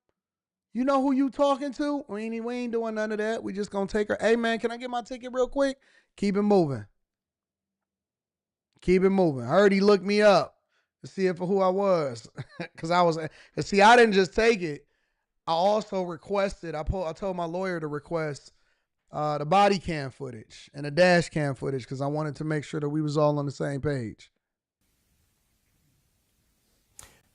You know who you talking to? We ain't doing none of that. We just gonna take her. Hey, man, can I get my ticket real quick? Keep it moving. Keep it moving. I heard he looked me up to see for who I was. Cause see, I didn't just take it. I also requested, I told my lawyer to request the body cam footage and the dash cam footage because I wanted to make sure that we was all on the same page.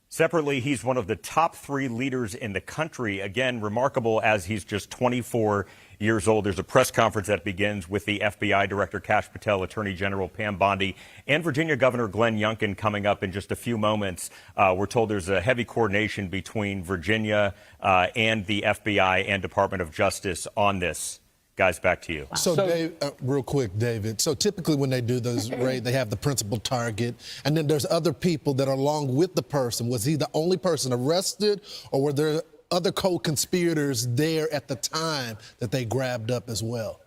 Separately, he's one of the top 3 leaders in the country. Again, remarkable as he's just 24 years old. There's a press conference that begins with the FBI Director Kash Patel, Attorney General Pam Bondi, and Virginia Governor Glenn Youngkin coming up in just a few moments. We're told there's a heavy coordination between Virginia and the FBI and Department of Justice on this. Guys, back to you. So Dave, real quick, David. So typically when they do those raids, they have the principal target, and then there's other people that are along with the person. Was he the only person arrested, or were there other co-conspirators there at the time that they grabbed up as well?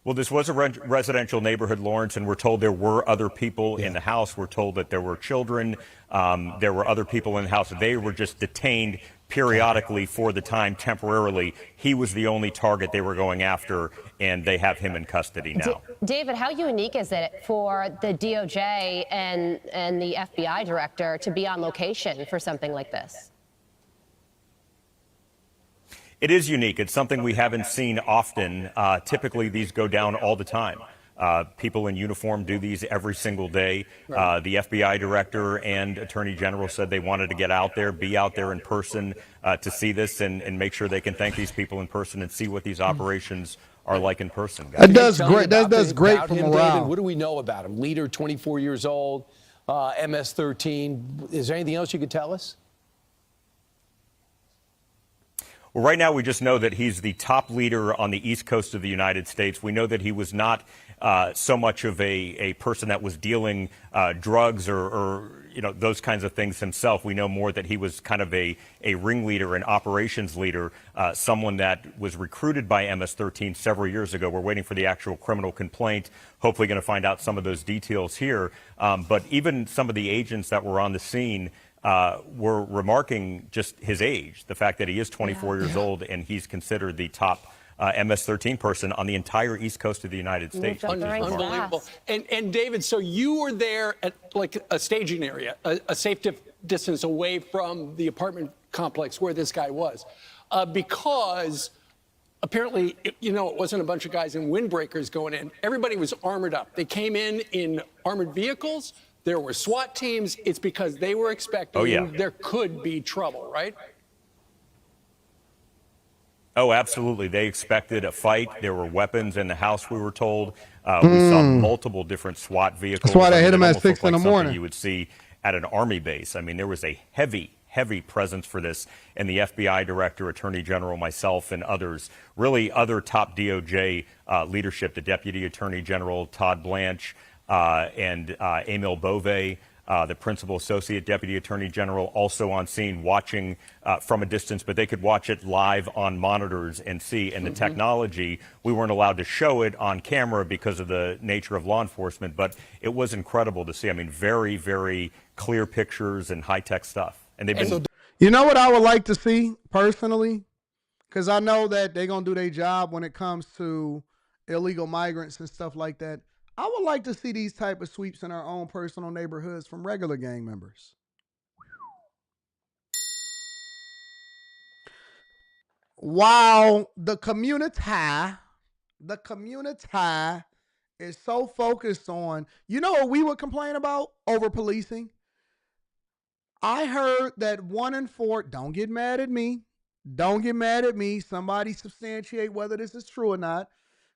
Well, this was a residential neighborhood, Lawrence, and we're told there were other people in the house. We're told that there were children. There were other people in the house. They were just detained periodically for the time temporarily. He was the only target they were going after, and they have him in custody now. David, how unique is it for the DOJ and the FBI director to be on location for something like this? It is unique. It's something we haven't seen often. Typically, these go down all the time. People in uniform do these every single day. The FBI director and attorney general said they wanted to get out there, be out there in person to see this and make sure they can thank these people in person and see what these operations are like in person. That does great. That does great for morale. David, what do we know about him? Leader, 24 years old, MS-13. Is there anything else you could tell us? Well, right now, we just know that he's the top leader on the East Coast of the United States. We know that he was not so much of a person that was dealing drugs or those kinds of things himself. We know more that he was kind of a ringleader, an operations leader, someone that was recruited by MS-13 several years ago. We're waiting for the actual criminal complaint, hopefully going to find out some of those details here. But even some of the agents that were on the scene were remarking just his age, the fact that he is 24 years old and he's considered the top MS-13 person on the entire East Coast of the United States. Unbelievable. And David, so you were there at like a staging area, a safe distance away from the apartment complex where this guy was, because apparently, it wasn't a bunch of guys in windbreakers going in. Everybody was armored up. They came in armored vehicles. There were SWAT teams. It's because they were expecting there could be trouble, right? Oh, absolutely. They expected a fight. There were weapons in the house, we were told. We saw multiple different SWAT vehicles. That's why they hit him at 6 in the morning. You would see at an Army base. I mean, there was a heavy presence for this. And the FBI director, attorney general, myself, and others, really other top DOJ leadership, the deputy attorney general, Todd Blanche, and Emil Bove, the principal associate deputy attorney general, also on scene watching from a distance, but they could watch it live on monitors and see. And the technology, we weren't allowed to show it on camera because of the nature of law enforcement, but it was incredible to see. I mean, very, very clear pictures and high-tech stuff. And they've been. You know what I would like to see personally? Because I know that they're going to do their job when it comes to illegal migrants and stuff like that. I would like to see these type of sweeps in our own personal neighborhoods from regular gang members. While the community is so focused on, what we would complain about? Over policing. I heard that 1 in 4, don't get mad at me. Don't get mad at me. Somebody substantiate whether this is true or not.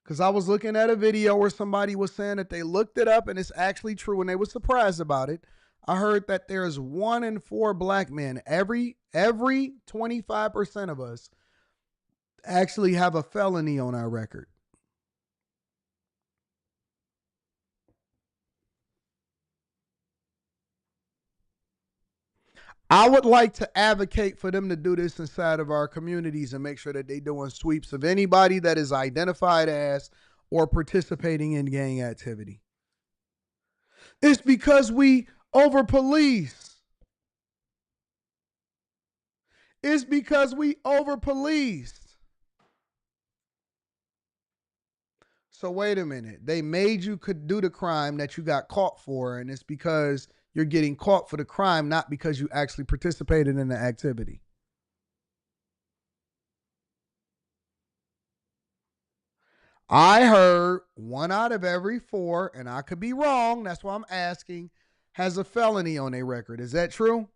Because I was looking at a video where somebody was saying that they looked it up and it's actually true and they were surprised about it. I heard that there's 1 in 4 black men. Every 25% of us actually have a felony on our record. I would like to advocate for them to do this inside of our communities and make sure that they're doing sweeps of anybody that is identified as or participating in gang activity. It's because we over-police. It's because we over-policed. So wait a minute. They made you could do the crime that you got caught for, and it's because you're getting caught for the crime, not because you actually participated in the activity. I heard 1 out of every 4, and I could be wrong, that's why I'm asking, has a felony on their record. Is that true?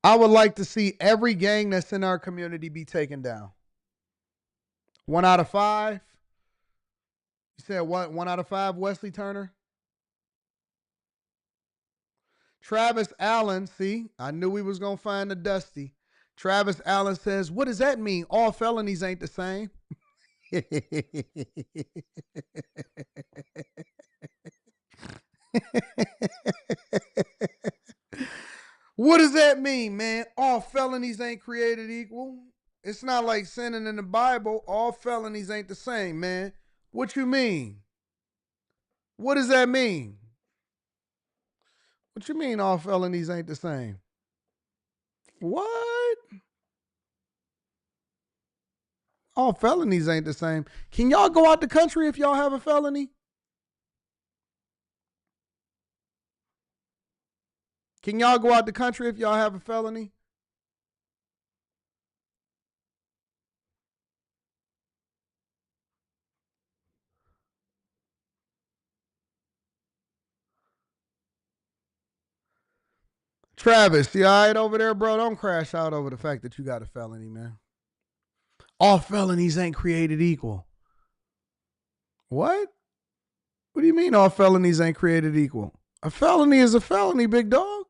I would like to see every gang that's in our community be taken down. 1 out of 5. You said what? 1 out of 5, Wesley Turner? Travis Allen, see, I knew we was going to find the Dusty. Travis Allen says, what does that mean? All felonies ain't the same. What does that mean, man? All felonies ain't created equal. It's not like sinning in the Bible. All felonies ain't the same, man. What you mean? What does that mean? What you mean all felonies ain't the same? What? All felonies ain't the same. Can y'all go out the country if y'all have a felony? Can y'all go out the country if y'all have a felony? Travis, you all right over there, bro? Don't crash out over the fact that you got a felony, man. All felonies ain't created equal. What? What do you mean all felonies ain't created equal? A felony is a felony, big dog.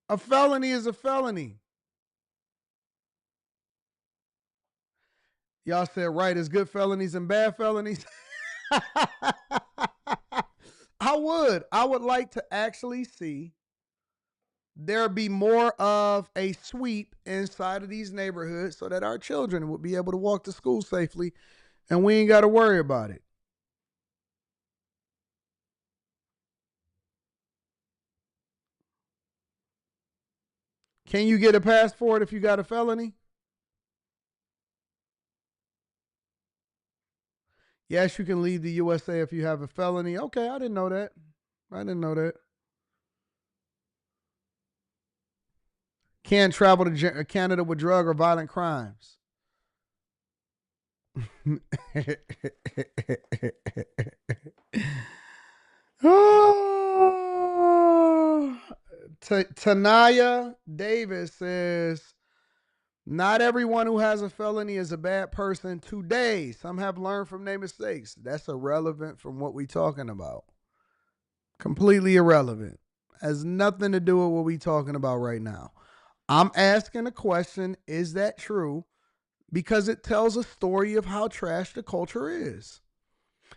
A felony is a felony. Y'all said right is good felonies and bad felonies. I would like to actually see there be more of a sweep inside of these neighborhoods so that our children would be able to walk to school safely and we ain't got to worry about it. Can you get a passport if you got a felony? Yes, you can leave the USA if you have a felony. Okay, I didn't know that. Can't travel to Canada with drug or violent crimes. Tanaya Davis says, not everyone who has a felony is a bad person today. Some have learned from their mistakes. That's irrelevant from what we're talking about. Completely irrelevant. Has nothing to do with what we're talking about right now. I'm asking a question, is that true? Because it tells a story of how trash the culture is.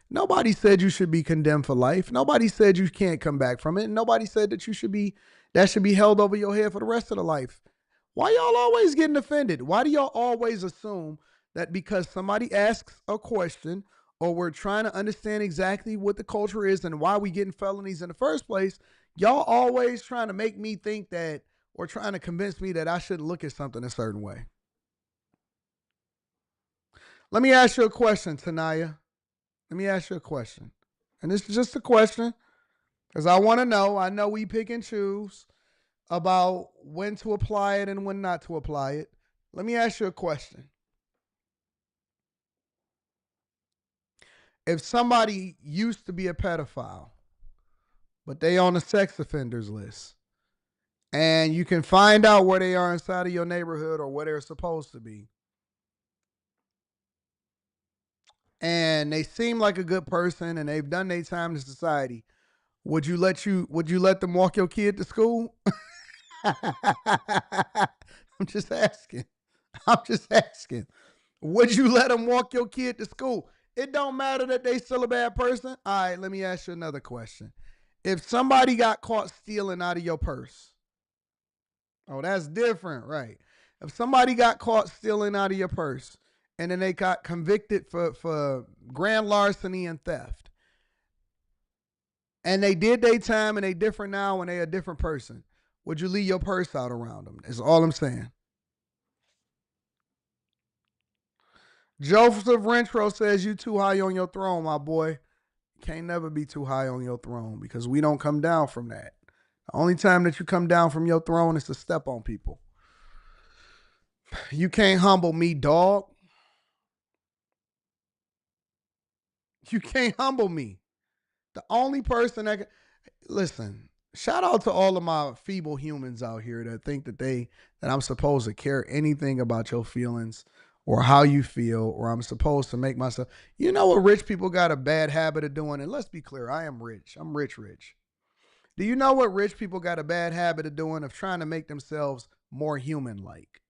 Nobody said you should be condemned for life. Nobody said you can't come back from it. And nobody said that should be held over your head for the rest of the life. Why y'all always getting offended? Why do y'all always assume that because somebody asks a question or we're trying to understand exactly what the culture is and why we getting felonies in the first place, y'all always trying to make me think that or trying to convince me that I should look at something a certain way. Let me ask you a question, Tanaya. Let me ask you a question. And this is just a question because I want to know. I know we pick and choose about when to apply it and when not to apply it. Let me ask you a question. If somebody used to be a pedophile, but they on a sex offenders list, and you can find out where they are inside of your neighborhood or where they're supposed to be, and they seem like a good person and they've done their time in society, would you let them walk your kid to school? I'm just asking. Would you let them walk your kid to school? It don't matter that they still a bad person. All right, let me ask you another question. If somebody got caught stealing out of your purse, oh, that's different, right? If somebody got caught stealing out of your purse and then they got convicted for grand larceny and theft, and they did their time and they different now and they a different person, would you leave your purse out around them? That's all I'm saying. Joseph Rentro says you too high on your throne, my boy. Can't never be too high on your throne because we don't come down from that. The only time that you come down from your throne is to step on people. You can't humble me, dog. You can't humble me. The only person that can... Listen, shout out to all of my feeble humans out here that think that I'm supposed to care anything about your feelings or how you feel, or I'm supposed to make myself... You know what rich people got a bad habit of doing? And let's be clear, I am rich. I'm rich. Do you know what rich people got a bad habit of doing? Of trying to make themselves more human-like.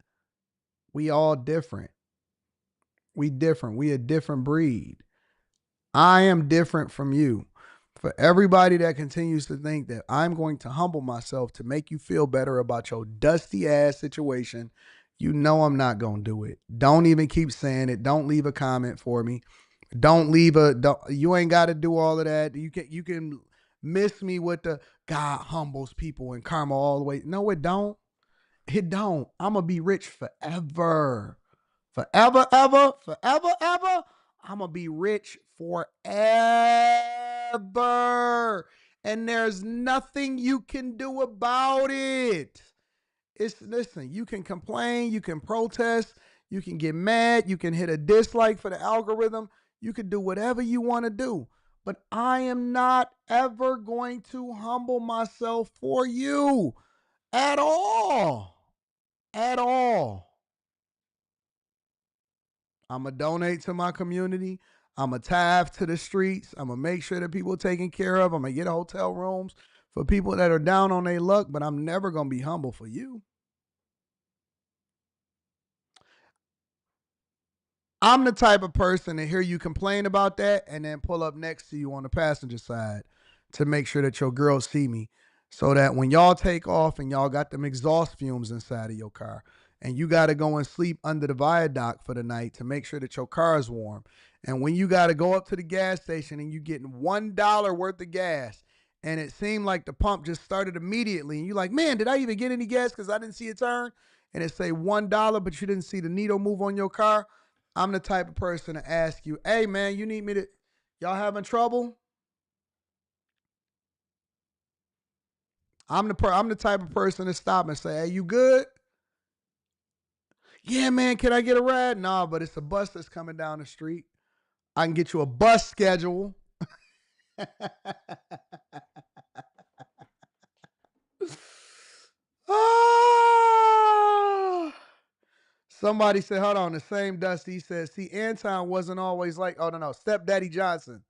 We all different. We different. We a different breed. I am different from you. For everybody that continues to think that I'm going to humble myself to make you feel better about your dusty ass situation, you know I'm not going to do it. Don't even keep saying it. Don't leave a comment for me. You ain't got to do all of that. You can miss me with the God humbles people and karma all the way. No, it don't. It don't. I'm going to be rich forever. Forever, ever, forever, ever. I'm going to be rich forever. And there's nothing you can do about it. Listen, you can complain, you can protest, you can get mad, you can hit a dislike for the algorithm. You can do whatever you want to do. But I am not ever going to humble myself for you at all. At all. I'm going to donate to my community. I'm going to tithe to the streets. I'm going to make sure that people are taken care of. I'm going to get hotel rooms for people that are down on their luck, but I'm never going to be humble for you. I'm the type of person to hear you complain about that and then pull up next to you on the passenger side to make sure that your girls see me, so that when y'all take off and y'all got them exhaust fumes inside of your car and you got to go and sleep under the viaduct for the night to make sure that your car is warm, and when you got to go up to the gas station and you getting $1 worth of gas and it seemed like the pump just started immediately and you're like, man, did I even get any gas because I didn't see it turn? And it say $1, but you didn't see the needle move on your car. I'm the type of person to ask you, hey, man, you need me to, y'all having trouble? I'm the type of person to stop and say, hey, you good? Yeah, man, can I get a ride? Nah, but it's a bus that's coming down the street. I can get you a bus schedule. Somebody said, hold on, the same Dusty says, see, Anton wasn't always like, oh, no, Stepdaddy Johnson.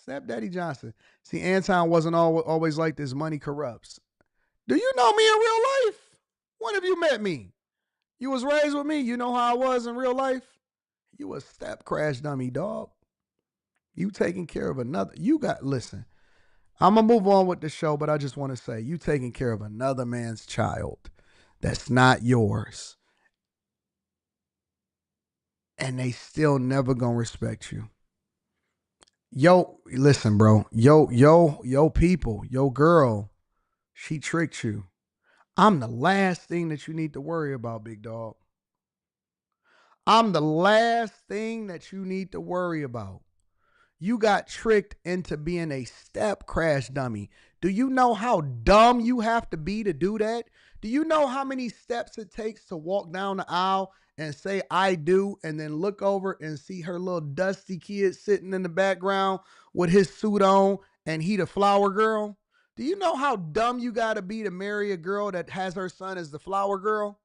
Stepdaddy Johnson. See, Anton wasn't always like this. Money corrupts. Do you know me in real life? When have you met me? You was raised with me. You know how I was in real life? You a step crash dummy, dog. You taking care of another. Listen, I'm going to move on with the show, but I just want to say, you taking care of another man's child that's not yours. And they still never going to respect you. Yo, listen, bro. Yo, people, yo, girl, she tricked you. I'm the last thing that you need to worry about, big dog. I'm the last thing that you need to worry about. You got tricked into being a step crash dummy. Do you know how dumb you have to be to do that? Do you know how many steps it takes to walk down the aisle and say, I do, and then look over and see her little dusty kid sitting in the background with his suit on and he the flower girl? Do you know how dumb you got to be to marry a girl that has her son as the flower girl?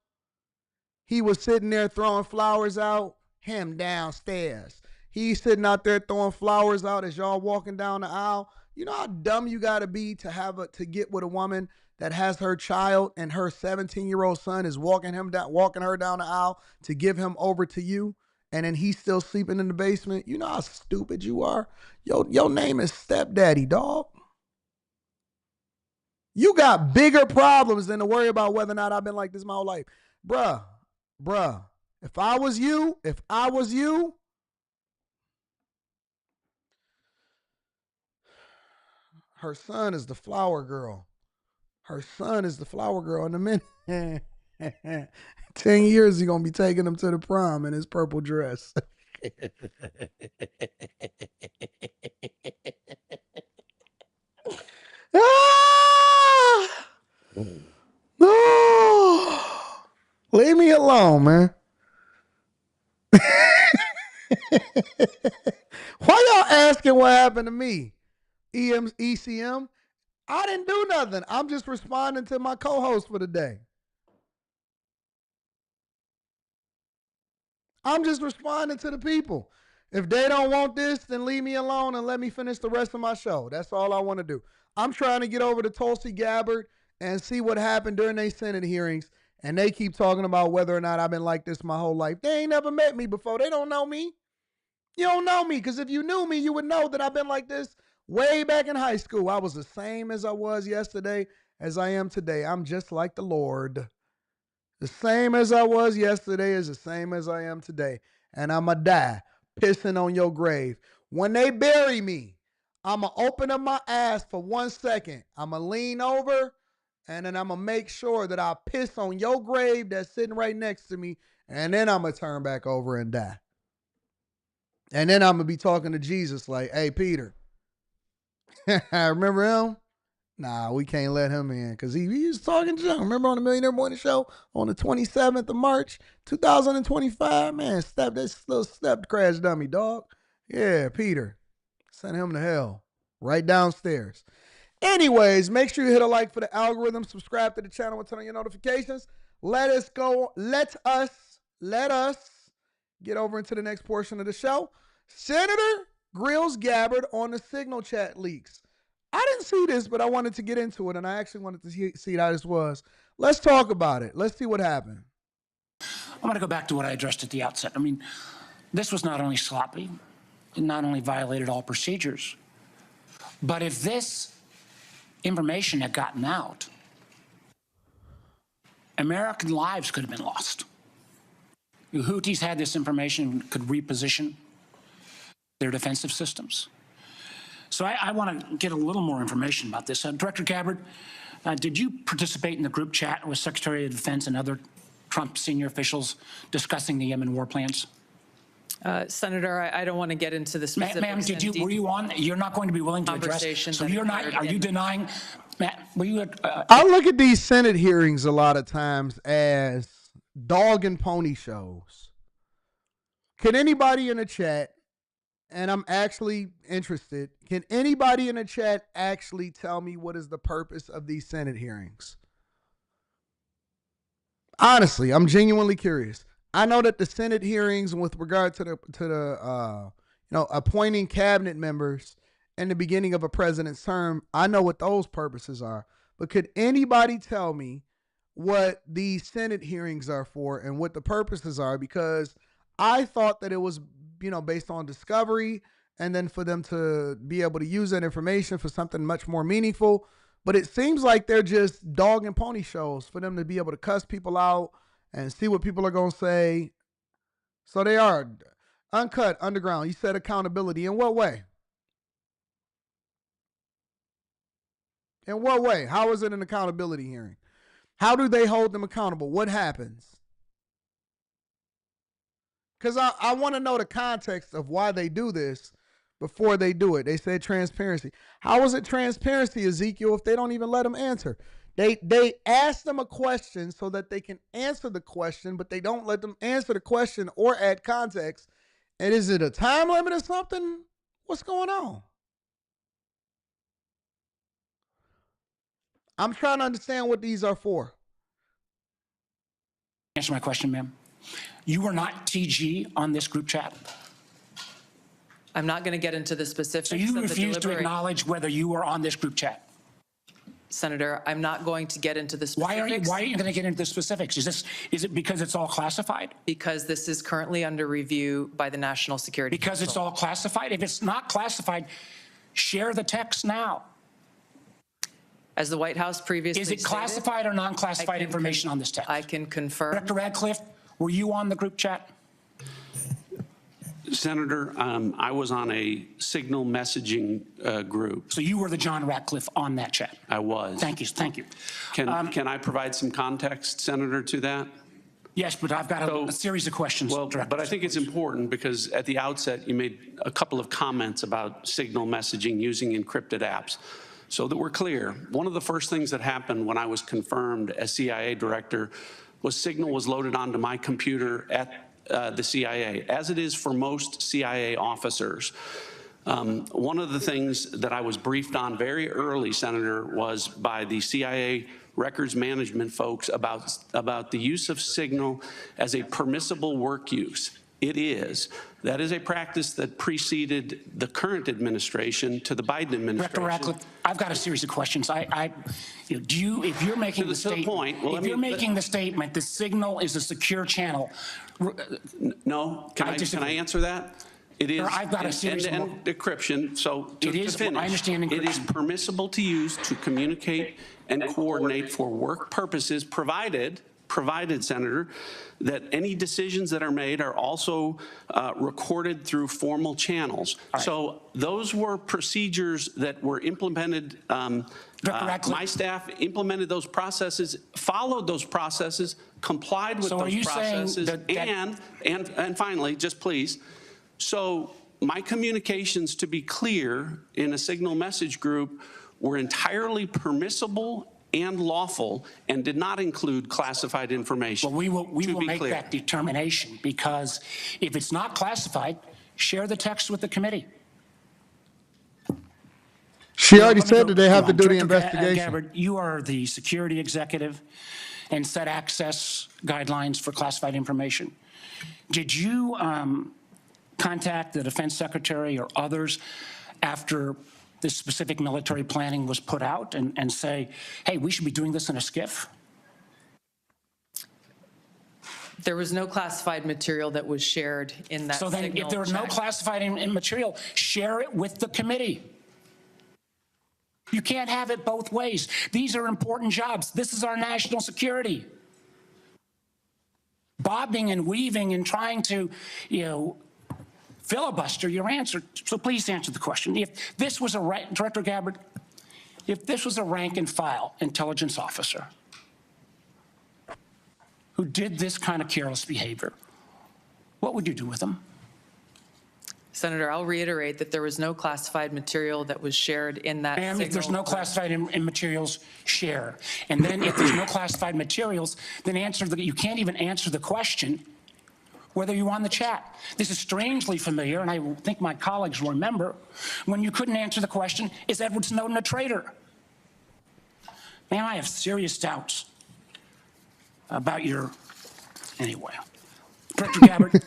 He was sitting there throwing flowers out, him downstairs. He's sitting out there throwing flowers out as y'all walking down the aisle. You know how dumb you got to be to get with a woman that has her child and her 17-year-old son is walking her down the aisle to give him over to you, and then he's still sleeping in the basement? You know how stupid you are? Your name is Stepdaddy, dog. You got bigger problems than to worry about whether or not I've been like this my whole life. Bruh, if I was you, her son is the flower girl. Her son is the flower girl. In a minute, 10 years, he's going to be taking him to the prom in his purple dress. No. Leave me alone, man. Why y'all asking what happened to me? ECM? I didn't do nothing. I'm just responding to my co-host for the day. I'm just responding to the people. If they don't want this, then leave me alone and let me finish the rest of my show. That's all I want to do. I'm trying to get over to Tulsi Gabbard and see what happened during their Senate hearings And they keep talking about whether or not I've been like this my whole life. They ain't never met me before. They don't know me. You don't know me, because if you knew me, you would know that I've been like this way back in high school. I was the same as I was yesterday as I am today. I'm just like the Lord. The same as I was yesterday is the same as I am today. And I'm going to die pissing on your grave. When they bury me, I'm going to open up my ass for 1 second. I'm going to lean over, and then I'm going to make sure that I piss on your grave that's sitting right next to me, and then I'm going to turn back over and die. And then I'm going to be talking to Jesus like, hey, Peter, remember him? Nah, we can't let him in because he was talking to him. Remember on the Millionaire Morning Show on the 27th of March, 2025? Man, this little step crash dummy, dog. Yeah, Peter. Send him to hell. Right downstairs. Anyways, make sure you hit a like for the algorithm. Subscribe to the channel and turn on your notifications. Let us get over into the next portion of the show. Senator grills Gabbard on the Signal chat leaks. I didn't see this, but I wanted to get into it, and I actually wanted to see how this was. Let's talk about it. Let's see what happened. I'm going to go back to what I addressed at the outset. I mean, this was not only sloppy, it not only violated all procedures, but if this information had gotten out, American lives could have been lost. The Houthis had this information, could reposition their defensive systems. So I want to get a little more information about this. Director Gabbard, did you participate in the group chat with Secretary of Defense and other Trump senior officials discussing the Yemen war plans? Senator, I don't want to get into the specifics. Ma'am, were you on? You're not going to be willing to address. So you're not. Are you denying? Were you? I look at these Senate hearings a lot of times as dog and pony shows. Can anybody in the chat? And I'm actually interested. Can anybody in the chat actually tell me what is the purpose of these Senate hearings? Honestly, I'm genuinely curious. I know that the Senate hearings with regard to the appointing cabinet members in the beginning of a president's term, I know what those purposes are. But could anybody tell me what these Senate hearings are for and what the purposes are? Because I thought that it was based on discovery, and then for them to be able to use that information for something much more meaningful. But it seems like they're just dog and pony shows for them to be able to cuss people out and see what people are going to say. So they are uncut, underground. You said accountability. In what way? In what way? How is it an accountability hearing? How do they hold them accountable? What happens? Because I want to know the context of why they do this before they do it. They said transparency. How is it transparency, Ezekiel, if they don't even let them answer? They ask them a question so that they can answer the question, but they don't let them answer the question or add context. And is it a time limit or something? What's going on? I'm trying to understand what these are for. Answer my question, ma'am. You were not TG on this group chat? I'm not going to get into the specifics. So you refuse to acknowledge whether you were on this group chat? Senator, I'm not going to get into the specifics. Why are you going to get into the specifics? Is it because it's all classified? Because this is currently under review by the National Security Council. Because it's all classified? If it's not classified, share the text now. As the White House previously stated, is it classified or non-classified information on this text? I can confirm. Dr. Radcliffe, were you on the group chat? Senator, I was on a signal messaging group. So you were the John Ratcliffe on that chat? I was. Thank you. Thank you. Can I provide some context, Senator, to that? Yes, but I've got a series of questions. Well, but I think it's important because at the outset you made a couple of comments about signal messaging using encrypted apps. So that we're clear, one of the first things that happened when I was confirmed as CIA director was signal was loaded onto my computer at the CIA, as it is for most CIA officers. One of the things that I was briefed on very early, Senator, was by the CIA records management folks about the use of signal as a permissible work use. It is. That is a practice that preceded the current administration to the Biden administration. Director Ratcliffe, I've got a series of questions. If you're making the statement, if you're making the statement, the signal is a secure channel. No, can I answer that? It is I've got a series of end-to-end decryption. So to finish, I understand encryption. It is permissible to use to communicate and coordinate for work purposes, provided, Senator, that any decisions that are made are also recorded through formal channels. Right. So those were procedures that were implemented. My staff implemented those processes, followed those processes, complied with those processes, and finally, just please. So my communications, to be clear, in a signal message group were entirely permissible and lawful and did not include classified information. Well, we will make that determination, because if it's not classified, share the text with the committee. She already said that they have to do the investigation. Gabbard, you are the security executive and set access guidelines for classified information. Did you contact the defense secretary or others after this specific military planning was put out and say, hey, we should be doing this in a SCIF? There was no classified material that was shared in that. So then if there was no classified material, share it with the committee. You can't have it both ways. These are important jobs. This is our national security. Bobbing and weaving and trying to, filibuster your answer. So please answer the question. If this was Director Gabbard, if this was a rank and file intelligence officer who did this kind of careless behavior, what would you do with them? Senator, I'll reiterate that there was no classified material that was shared in that. And if there's no classified materials, share. And then if there's no classified materials, then you can't even answer the question whether you on the chat. This is strangely familiar, and I think my colleagues will remember, when you couldn't answer the question, is Edward Snowden a traitor? Man, I have serious doubts about your, anyway. Director Gabbard,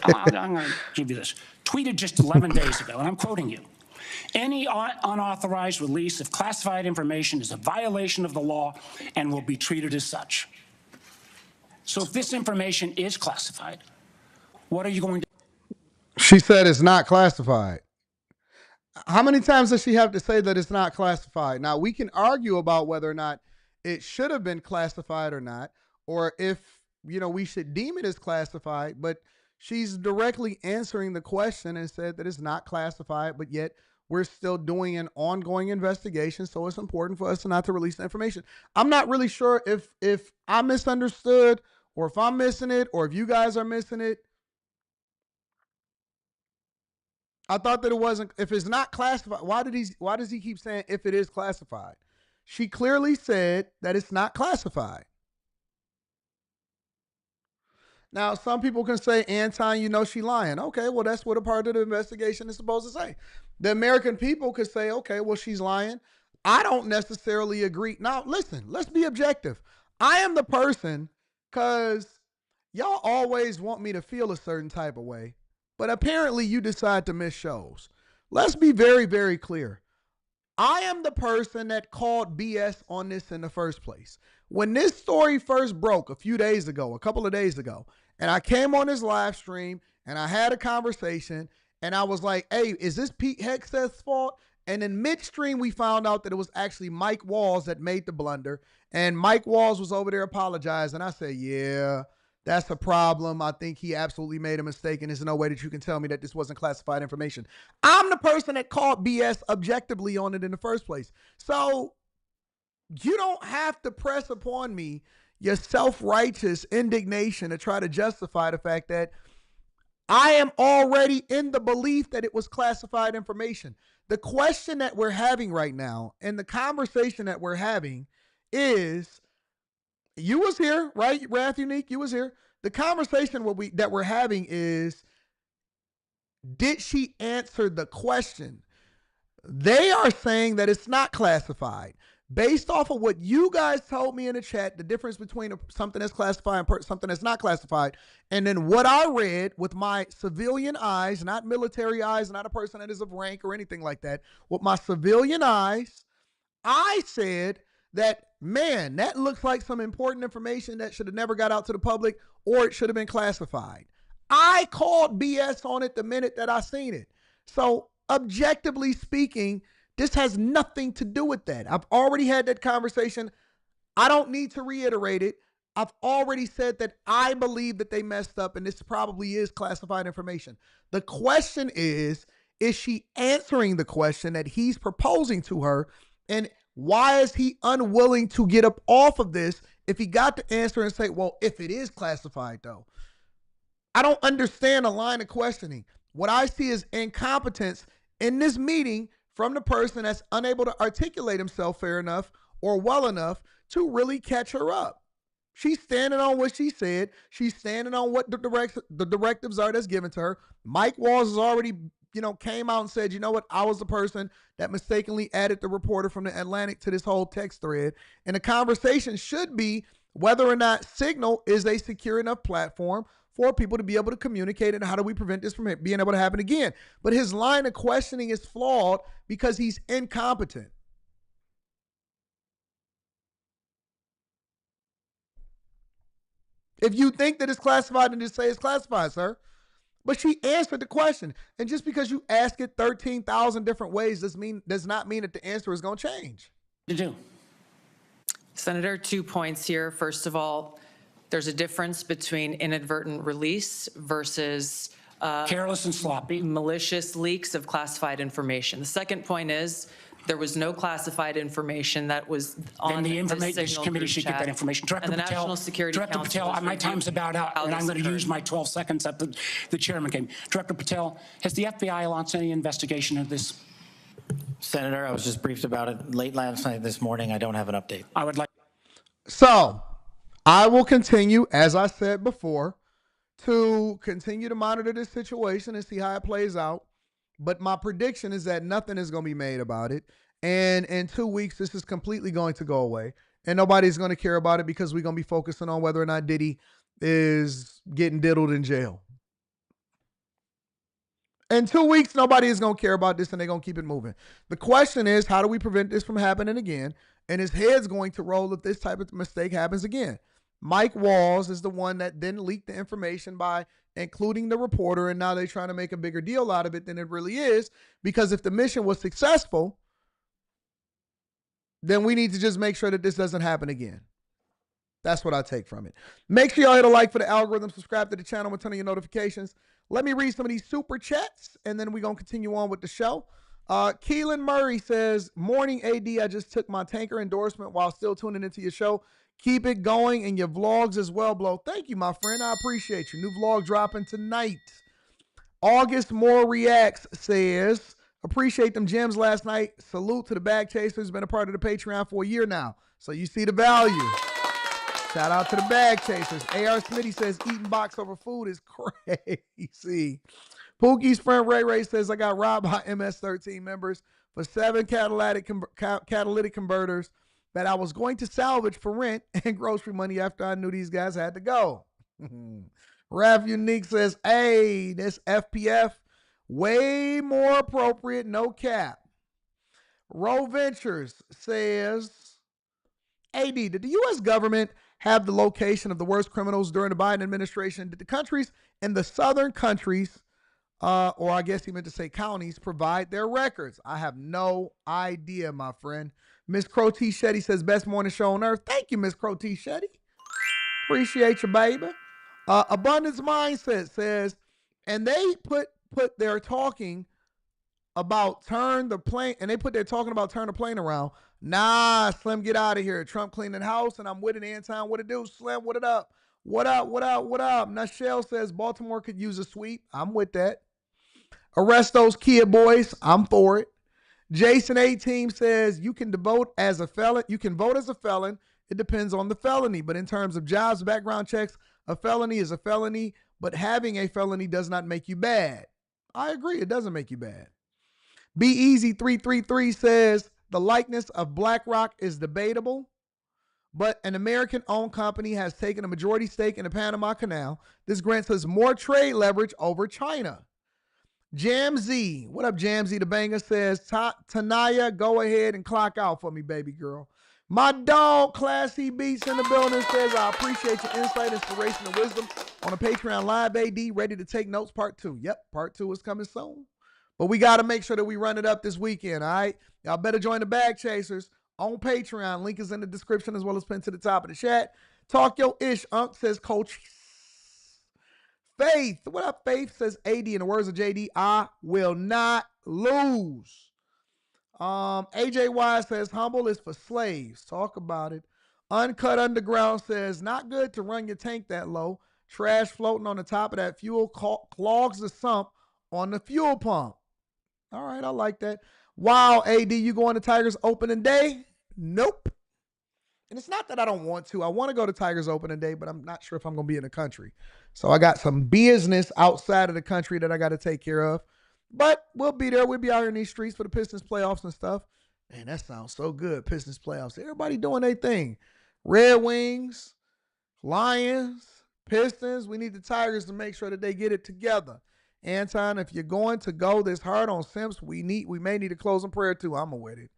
I'm going to give you this. Tweeted just 11 days ago, and I'm quoting you. Any unauthorized release of classified information is a violation of the law and will be treated as such. So if this information is classified, what are you going to? She said it's not classified. How many times does she have to say that it's not classified? Now, we can argue about whether or not it should have been classified or not, or if, we should deem it as classified, but she's directly answering the question and said that it's not classified, but yet we're still doing an ongoing investigation, so it's important for us not to release the information. I'm not really sure if I misunderstood or if I'm missing it or if you guys are missing it. I thought that it wasn't, if it's not classified, why does he keep saying if it is classified? She clearly said that it's not classified. Now, some people can say, Anton, she lying. Okay, well, that's what a part of the investigation is supposed to say. The American people could say, okay, well, she's lying. I don't necessarily agree. Now, listen, let's be objective. I am the person, because y'all always want me to feel a certain type of way, but apparently you decide to miss shows. Let's be very, very clear. I am the person that called BS on this in the first place. When this story first broke a couple of days ago, and I came on this live stream and I had a conversation and I was like, hey, is this Pete Hegseth's fault? And in midstream, we found out that it was actually Mike Walls that made the blunder. And Mike Walls was over there apologizing. And I said, yeah, that's a problem. I think he absolutely made a mistake, and there's no way that you can tell me that this wasn't classified information. I'm the person that called BS objectively on it in the first place. So you don't have to press upon me your self-righteous indignation to try to justify the fact that I am already in the belief that it was classified information. The question that we're having right now and the conversation that we're having is, you was here, right, Wrath Unique? You was here. The conversation that we're having is, did she answer the question? They are saying that it's not classified. Based off of what you guys told me in the chat, the difference between something that's classified and something that's not classified, and then what I read with my civilian eyes, not military eyes, not a person that is of rank or anything like that, with my civilian eyes, I said that, man, that looks like some important information that should have never got out to the public, or it should have been classified. I called BS on it the minute that I seen it. So objectively speaking, this has nothing to do with that. I've already had that conversation. I don't need to reiterate it. I've already said that I believe that they messed up and this probably is classified information. The question is she answering the question that he's proposing to her? And why is he unwilling to get up off of this if he got the answer and say, well, if it is classified though? I don't understand a line of questioning. What I see is incompetence in this meeting from the person that's unable to articulate himself fair enough or well enough to really catch her up. She's standing on what she said. She's standing on what the directives are that's given to her. Mike Walls has already, came out and said, you know what? I was the person that mistakenly added the reporter from the Atlantic to this whole text thread. And the conversation should be whether or not Signal is a secure enough platform for people to be able to communicate, and how do we prevent this from being able to happen again? But his line of questioning is flawed because he's incompetent. If you think that it's classified, then just say it's classified, sir. But she answered the question. And just because you ask it 13,000 different ways does not mean that the answer is going to change. You do. Senator, 2 points here. First of all, there's a difference between inadvertent release versus careless and sloppy, malicious leaks of classified information. The second point is there was no classified information that was on the the information Signal committee group should get chat. that information. Director And the Patel, National Security Director Council Patel, was my time's reviewing about out, how and I'm this going to use occurred. my 12 seconds that the chairman came. Director Patel, has the FBI launched any investigation of this? Senator, I was just briefed about it late last night, this morning. I don't have an update. I would like. So I will continue, as I said before, to continue to monitor this situation and see how it plays out. But my prediction is that nothing is going to be made about it. And in 2 weeks, this is completely going to go away. And nobody's going to care about it because we're going to be focusing on whether or not Diddy is getting diddled in jail. In 2 weeks, nobody is going to care about this and they're going to keep it moving. The question is, how do we prevent this from happening again? And his head's going to roll if this type of mistake happens again. Mike Walls is the one that then leaked the information by including the reporter, and now they're trying to make a bigger deal out of it than it really is, because if the mission was successful, then we need to just make sure that this doesn't happen again. That's what I take from it. Make sure y'all hit a like for the algorithm, subscribe to the channel and turn on your notifications. Let me read some of these super chats, and then we're going to continue on with the show. Keelan Murray says, morning AD, I just took my tanker endorsement while still tuning into your show. Keep it going, and your vlogs as well, Blow. Thank you, my friend. I appreciate you. New vlog dropping tonight. August Moore Reacts says, appreciate them gems last night. Salute to the Bag Chasers. Been a part of the Patreon for a year now, so you see the value. Shout out to the Bag Chasers. AR Smitty says, eating box over food is crazy. Pookie's friend Ray Ray says, I got robbed by MS-13 members for 7 catalytic converters that I was going to salvage for rent and grocery money after I knew these guys had to go. Raph Unique says, hey, this FPF, way more appropriate, no cap. Roe Ventures says, AD, did the U.S. government have the location of the worst criminals during the Biden administration? Did the countries in the southern countries, or I guess he meant to say counties, provide their records? I have no idea, my friend. Miss Crow T. Shetty says, best morning show on earth. Thank you, Miss Crow T. Shetty. Appreciate you, baby. Abundance Mindset says, and they put their talking about turn the plane, and they put their talking about turn the plane around. Nah, Slim, get out of here. Trump cleaning house, and I'm with it, Anton. What it do, Slim? What it up? What up, what up, what up? Nashelle says Baltimore could use a sweep. I'm with that. Arrest those kid boys. I'm for it. Jason A-Team says you can vote as a felon. You can vote as a felon. It depends on the felony. But in terms of jobs, background checks, a felony is a felony. But having a felony does not make you bad. I agree. It doesn't make you bad. Be Easy 333 says the likeness of BlackRock is debatable, but an American-owned company has taken a majority stake in the Panama Canal. This grants us more trade leverage over China. Jam Z, what up, Jam Z? The banger says, Tanaya, go ahead and clock out for me, baby girl. My dog, Classy Beats in the building, says, I appreciate your insight, inspiration, and wisdom on the Patreon Live, AD. Ready to take notes, part 2. Yep, part 2 is coming soon. But we got to make sure that we run it up this weekend, all right? Y'all better join the Bag Chasers on Patreon. Link is in the description as well as pinned to the top of the chat. Talk your ish, Unc, says Coach Faith. What up, Faith? Says AD. In the words of JD, I will not lose. AJY says humble is for slaves. Talk about it. Uncut Underground says not good to run your tank that low. Trash floating on the top of that fuel clogs the sump on the fuel pump. All right, I like that. Wow, AD, you going to Tigers opening day? Nope. And it's not that I don't want to. I want to go to Tigers opening day, but I'm not sure if I'm going to be in the country. So I got some business outside of the country that I got to take care of. But we'll be there. We'll be out here in these streets for the Pistons playoffs and stuff. Man, that sounds so good, Pistons playoffs. Everybody doing their thing. Red Wings, Lions, Pistons. We need the Tigers to make sure that they get it together. Anton, if you're going to go this hard on Simps, we may need a closing prayer too. I'm with it.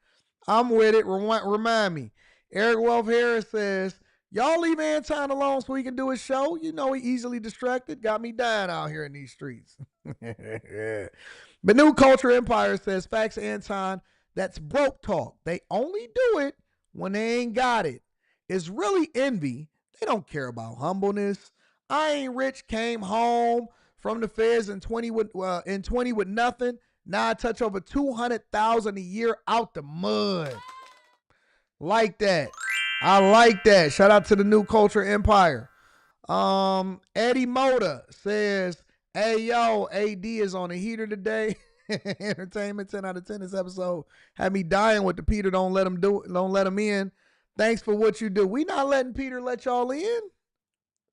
Remind me. Eric Wolf Harris says, y'all leave Anton alone so he can do his show. You know he easily distracted. Got me dying out here in these streets. But New Culture Empire says, facts, Anton, that's broke talk. They only do it when they ain't got it. It's really envy. They don't care about humbleness. I ain't rich, came home from the feds in 20 with nothing. Now I touch over 200,000 a year out the mud. Like that. I like that. Shout out to the New Culture Empire. Eddie Moda says, hey, yo, AD is on the heater today. Entertainment 10 out of 10 this episode. Had me dying with the Peter don't let him in. Thanks for what you do. We not letting Peter let y'all in.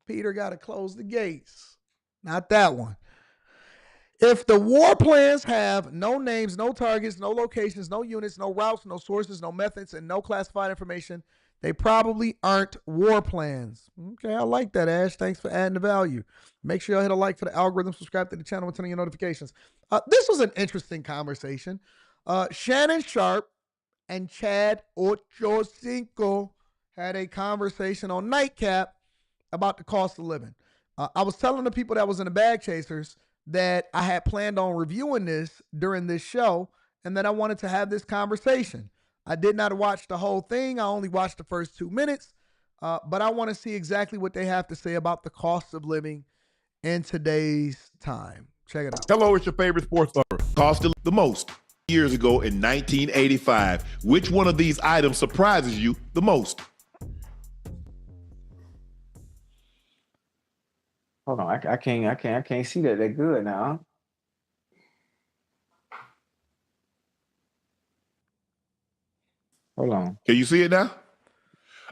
Peter got to close the gates. Not that one. If the war plans have no names, no targets, no locations, no units, no routes, no sources, no methods, and no classified information, they probably aren't war plans. Okay, I like that, Ash. Thanks for adding the value. Make sure y'all hit a like for the algorithm, subscribe to the channel, and turn on your notifications. This was an interesting conversation. Shannon Sharpe and Chad Ocho Cinco had a conversation on Nightcap about the cost of living. I was telling the people that was in the Bag Chasers that I had planned on reviewing this during this show and that I wanted to have this conversation. I did not watch the whole thing. I only watched the first 2 minutes, but I want to see exactly what they have to say about the cost of living in today's time. Check it out. Hello, it's your favorite sports lover. Cost the most. Years ago in 1985, which one of these items surprises you the most? Hold on, I can't see that good now. Hold on. Can you see it now?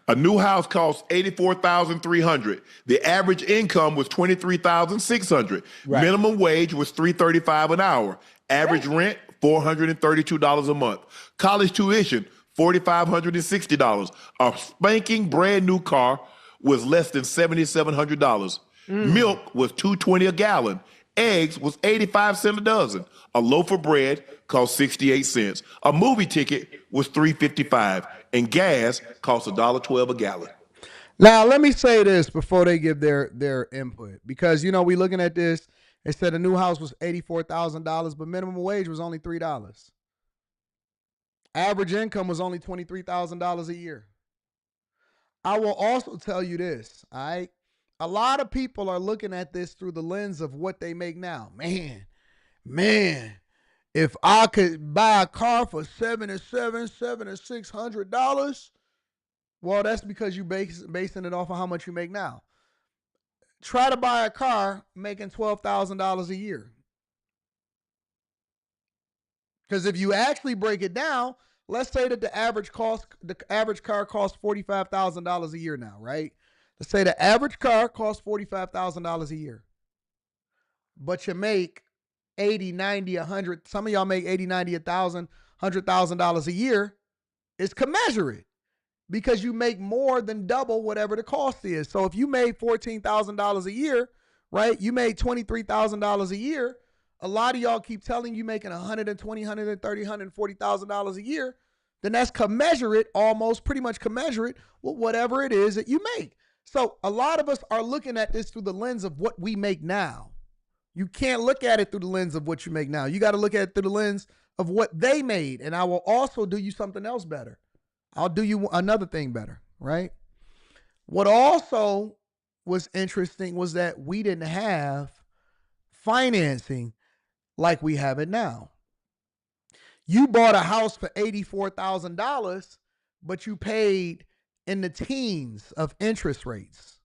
A new house costs $84,300. The average income was $23,600. Right. Minimum wage was $3.35 an hour. Average rent $432 a month. College tuition $4,560. A spanking brand new car was less than $7,700. Milk was $2.20 a gallon. Eggs was 85 cents a dozen. A loaf of bread cost 68 cents. A movie ticket was $3.55. And gas cost $1.12 a gallon. Now, let me say this before they give their input. Because, you know, we looking at this. They said a new house was $84,000, but minimum wage was only $3. Average income was only $23,000 a year. I will also tell you this, all right? A lot of people are looking at this through the lens of what they make now. Man, if I could buy a car for $600, well, that's because you basing it off of how much you make now. Try to buy a car making $12,000 a year. Because if you actually break it down, let's say that the average car costs $45,000 a year now, right? Let's say the average car costs $45,000 a year. But you make $80, $90, $100. Some of y'all make $80, $90, $1,000, $100,000 a year. is commensurate because you make more than double whatever the cost is. So if you made $14,000 a year, right, you made $23,000 a year. A lot of y'all keep telling you making $120,000, $130,000, $140,000 a year. Then that's commensurate, almost pretty much commensurate with whatever it is that you make. So a lot of us are looking at this through the lens of what we make now. You can't look at it through the lens of what you make now. You got to look at it through the lens of what they made. And I will also do you something else better. I'll do you another thing better, right? What also was interesting was that we didn't have financing like we have it now. You bought a house for $84,000, but you paid in the teens of interest rates.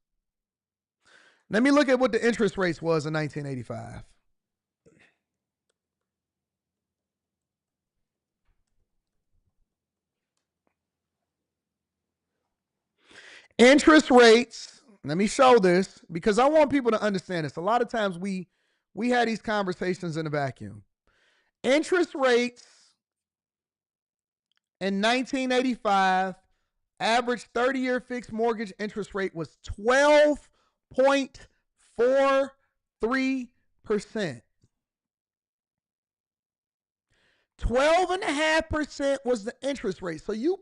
Let me look at what the interest rates was in 1985. Interest rates, let me show this because I want people to understand this. A lot of times we had these conversations in a vacuum. Interest rates in 1985, average 30-year fixed mortgage interest rate was 12.43%. 12.5% was the interest rate. So you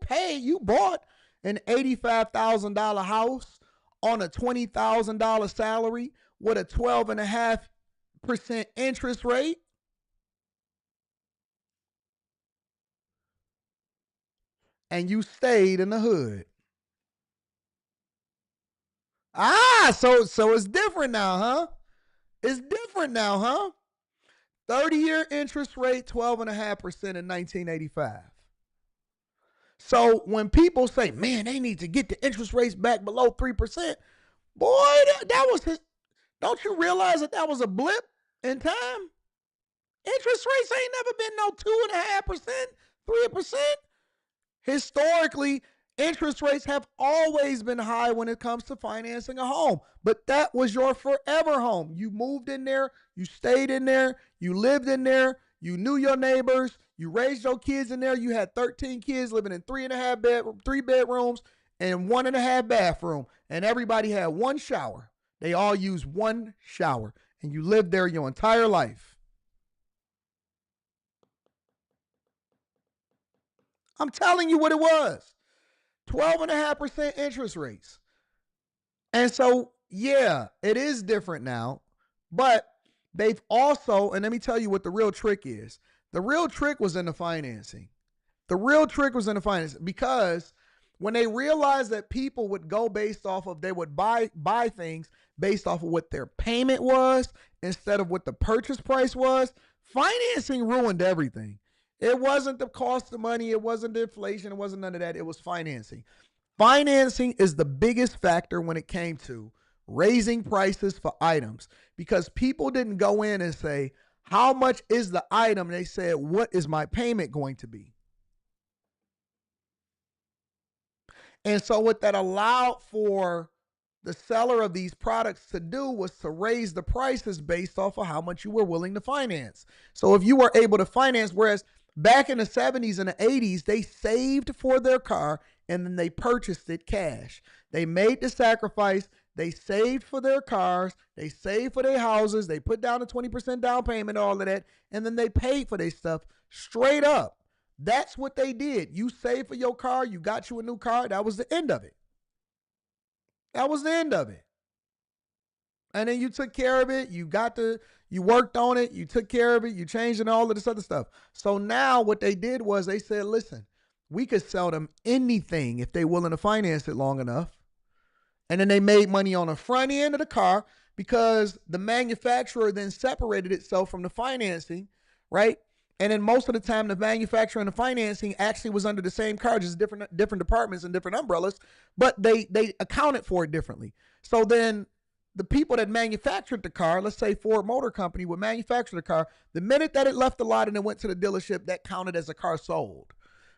bought an $85,000 house on a $20,000 salary with a 12.5% interest rate. And you stayed in the hood. So it's different now, huh? It's different now, huh? 30-year interest rate, 12.5% in 1985. So when people say, man, they need to get the interest rates back below 3%, boy, that was his. Don't you realize that was a blip in time? Interest rates ain't never been no 2.5%, 3%. Historically, interest rates have always been high when it comes to financing a home, but that was your forever home. You moved in there, you stayed in there, you lived in there, you knew your neighbors, you raised your kids in there. You had 13 kids living in 3 bedrooms and 1.5 bathroom, and everybody had one shower. They all used one shower, and you lived there your entire life. I'm telling you what it was. 12.5% interest rates. And so, yeah, it is different now, but they've also, and let me tell you what the real trick is. The real trick was in the financing. The real trick was in the financing because when they realized that people would go based off of, they would buy things based off of what their payment was instead of what the purchase price was, financing ruined everything. It wasn't the cost of money. It wasn't the inflation. It wasn't none of that. It was financing. Financing is the biggest factor when it came to raising prices for items because people didn't go in and say, how much is the item? They said, what is my payment going to be? And so what that allowed for the seller of these products to do was to raise the prices based off of how much you were willing to finance. So if you were able to finance, whereas back in the 70s and the 80s, they saved for their car and then they purchased it cash. They made the sacrifice. They saved for their cars. They saved for their houses. They put down a 20% down payment, all of that, and then they paid for their stuff straight up. That's what they did. You saved for your car. You got you a new car. That was the end of it. That was the end of it. And then you took care of it. You worked on it. You took care of it. You changed and all of this other stuff. So now what they did was they said, listen, we could sell them anything if they're willing to finance it long enough. And then they made money on the front end of the car because the manufacturer then separated itself from the financing, right? And then most of the time, the manufacturer and the financing actually was under the same car, just different departments and different umbrellas, but they accounted for it differently. So then the people that manufactured the car, let's say Ford Motor Company would manufacture the car, the minute that it left the lot and it went to the dealership, that counted as a car sold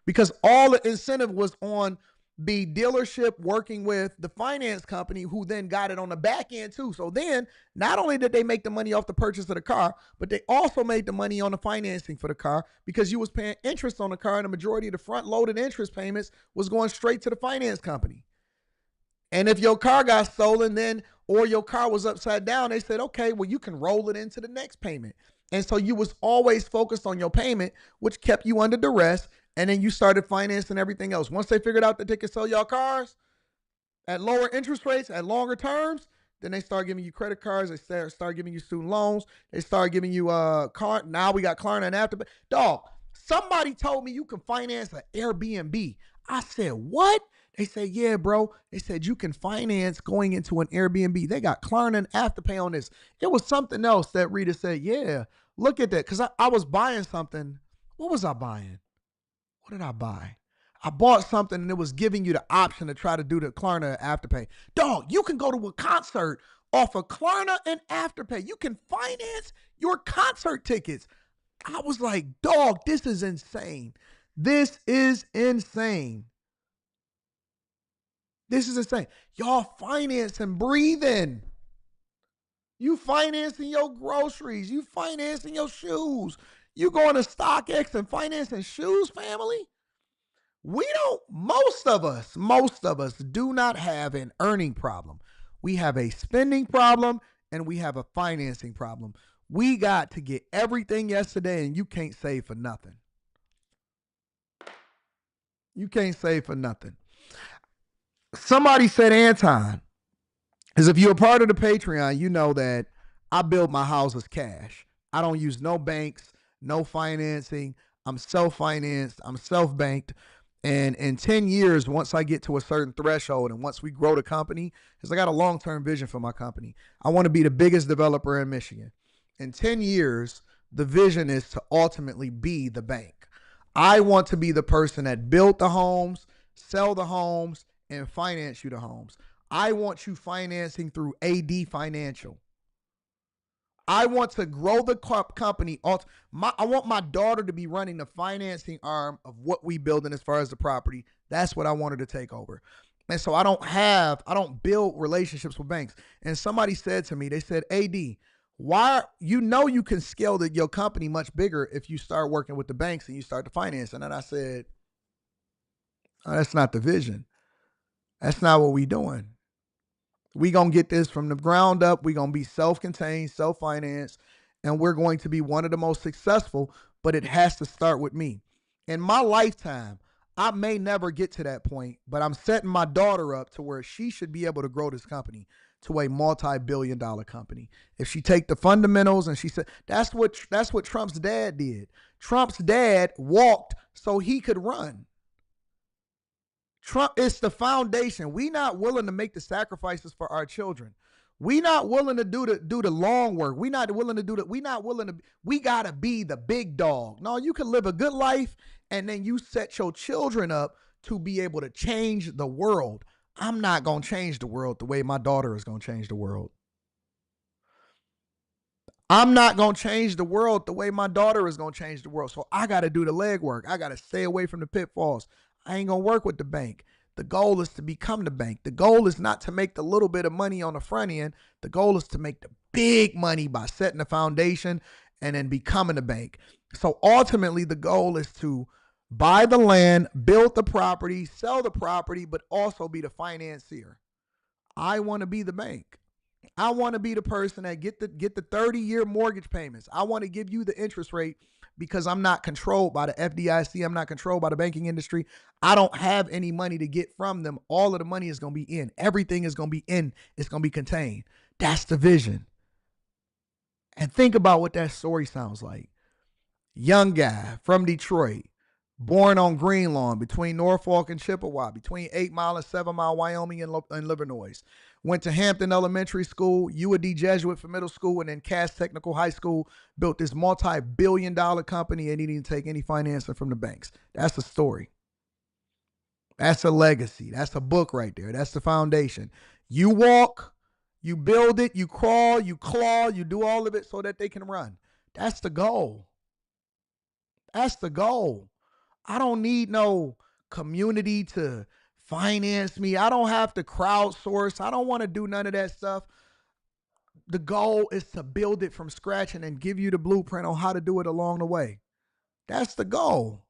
because all the incentive was on be dealership working with the finance company who then got it on the back end too. So then not only did they make the money off the purchase of the car, but they also made the money on the financing for the car because you was paying interest on the car and the majority of the front loaded interest payments was going straight to the finance company. And if your car got stolen then, or your car was upside down, they said, okay, well, you can roll it into the next payment. And so you was always focused on your payment, which kept you under duress. And then you started financing everything else. Once they figured out that they could sell y'all cars at lower interest rates, at longer terms, then they start giving you credit cards. They start giving you student loans. They start giving you car. Now we got Klarna and Afterpay. Dog, somebody told me you can finance an Airbnb. I said, what? They said, yeah, bro. They said you can finance going into an Airbnb. They got Klarna and Afterpay on this. It was something else that Rita said, yeah, look at that. Because I was buying something. What was I buying? What did I buy? I bought something and it was giving you the option to try to do the Klarna Afterpay. Dog, you can go to a concert off of Klarna and Afterpay. You can finance your concert tickets. I was like, dog, this is insane. This is insane. This is insane. Y'all financing breathing. You financing your groceries. You financing your shoes. You going to StockX and financing shoes, family? We don't, most of us do not have an earning problem. We have a spending problem and we have a financing problem. We got to get everything yesterday and you can't save for nothing. You can't save for nothing. Somebody said, Anton, as if you're a part of the Patreon, you know that I build my houses cash. I don't use no banks, no financing. I'm self-financed. I'm self-banked. And in 10 years, once I get to a certain threshold and once we grow the company, because I got a long-term vision for my company, I want to be the biggest developer in Michigan. In 10 years, the vision is to ultimately be the bank. I want to be the person that built the homes, sell the homes, and finance you the homes. I want you financing through AD Financial. I want to grow the company. I want my daughter to be running the financing arm of what we building as far as the property. That's what I want her to take over. And so I don't build relationships with banks. And somebody said to me, they said, AD, why, you can scale your company much bigger if you start working with the banks and you start to finance. And then I said, oh, that's not the vision. That's not what we doing. We going to get this from the ground up. We going to be self-contained, self-financed, and we're going to be one of the most successful, but it has to start with me. In my lifetime, I may never get to that point, but I'm setting my daughter up to where she should be able to grow this company to a multi-billion-dollar company. If she take the fundamentals and she said, that's what Trump's dad did. Trump's dad walked so he could run. Trump is the foundation. We not willing to make the sacrifices for our children. We not willing to do the long work. We not willing to do that. We gotta be the big dog. No, you can live a good life and then you set your children up to be able to change the world. I'm not gonna change the world the way my daughter is gonna change the world. I'm not gonna change the world the way my daughter is gonna change the world. So I gotta do the legwork. I gotta stay away from the pitfalls. I ain't going to work with the bank. The goal is to become the bank. The goal is not to make the little bit of money on the front end. The goal is to make the big money by setting the foundation and then becoming the bank. So ultimately, the goal is to buy the land, build the property, sell the property, but also be the financier. I want to be the bank. I want to be the person that get the 30-year mortgage payments. I want to give you the interest rate because I'm not controlled by the FDIC. I'm not controlled by the banking industry. I don't have any money to get from them. All of the money is going to be in. Everything is going to be in. It's going to be contained. That's the vision. And think about what that story sounds like. Young guy from Detroit, born on Green Lawn between Norfolk and Chippewa, between 8 Mile and 7 Mile, Wyoming and Livernois. Went to Hampton Elementary School, UAD Jesuit for middle school, and then Cass Technical High School. Built this multi-billion-dollar company and he didn't take any financing from the banks. That's the story. That's a legacy. That's a book right there. That's the foundation. You walk, you build it, you crawl, you claw, you do all of it so that they can run. That's the goal. That's the goal. I don't need no community to finance me. I don't have to crowdsource. I don't want to do none of that stuff. The goal is to build it from scratch and then give you the blueprint on how to do it along the way. That's the goal.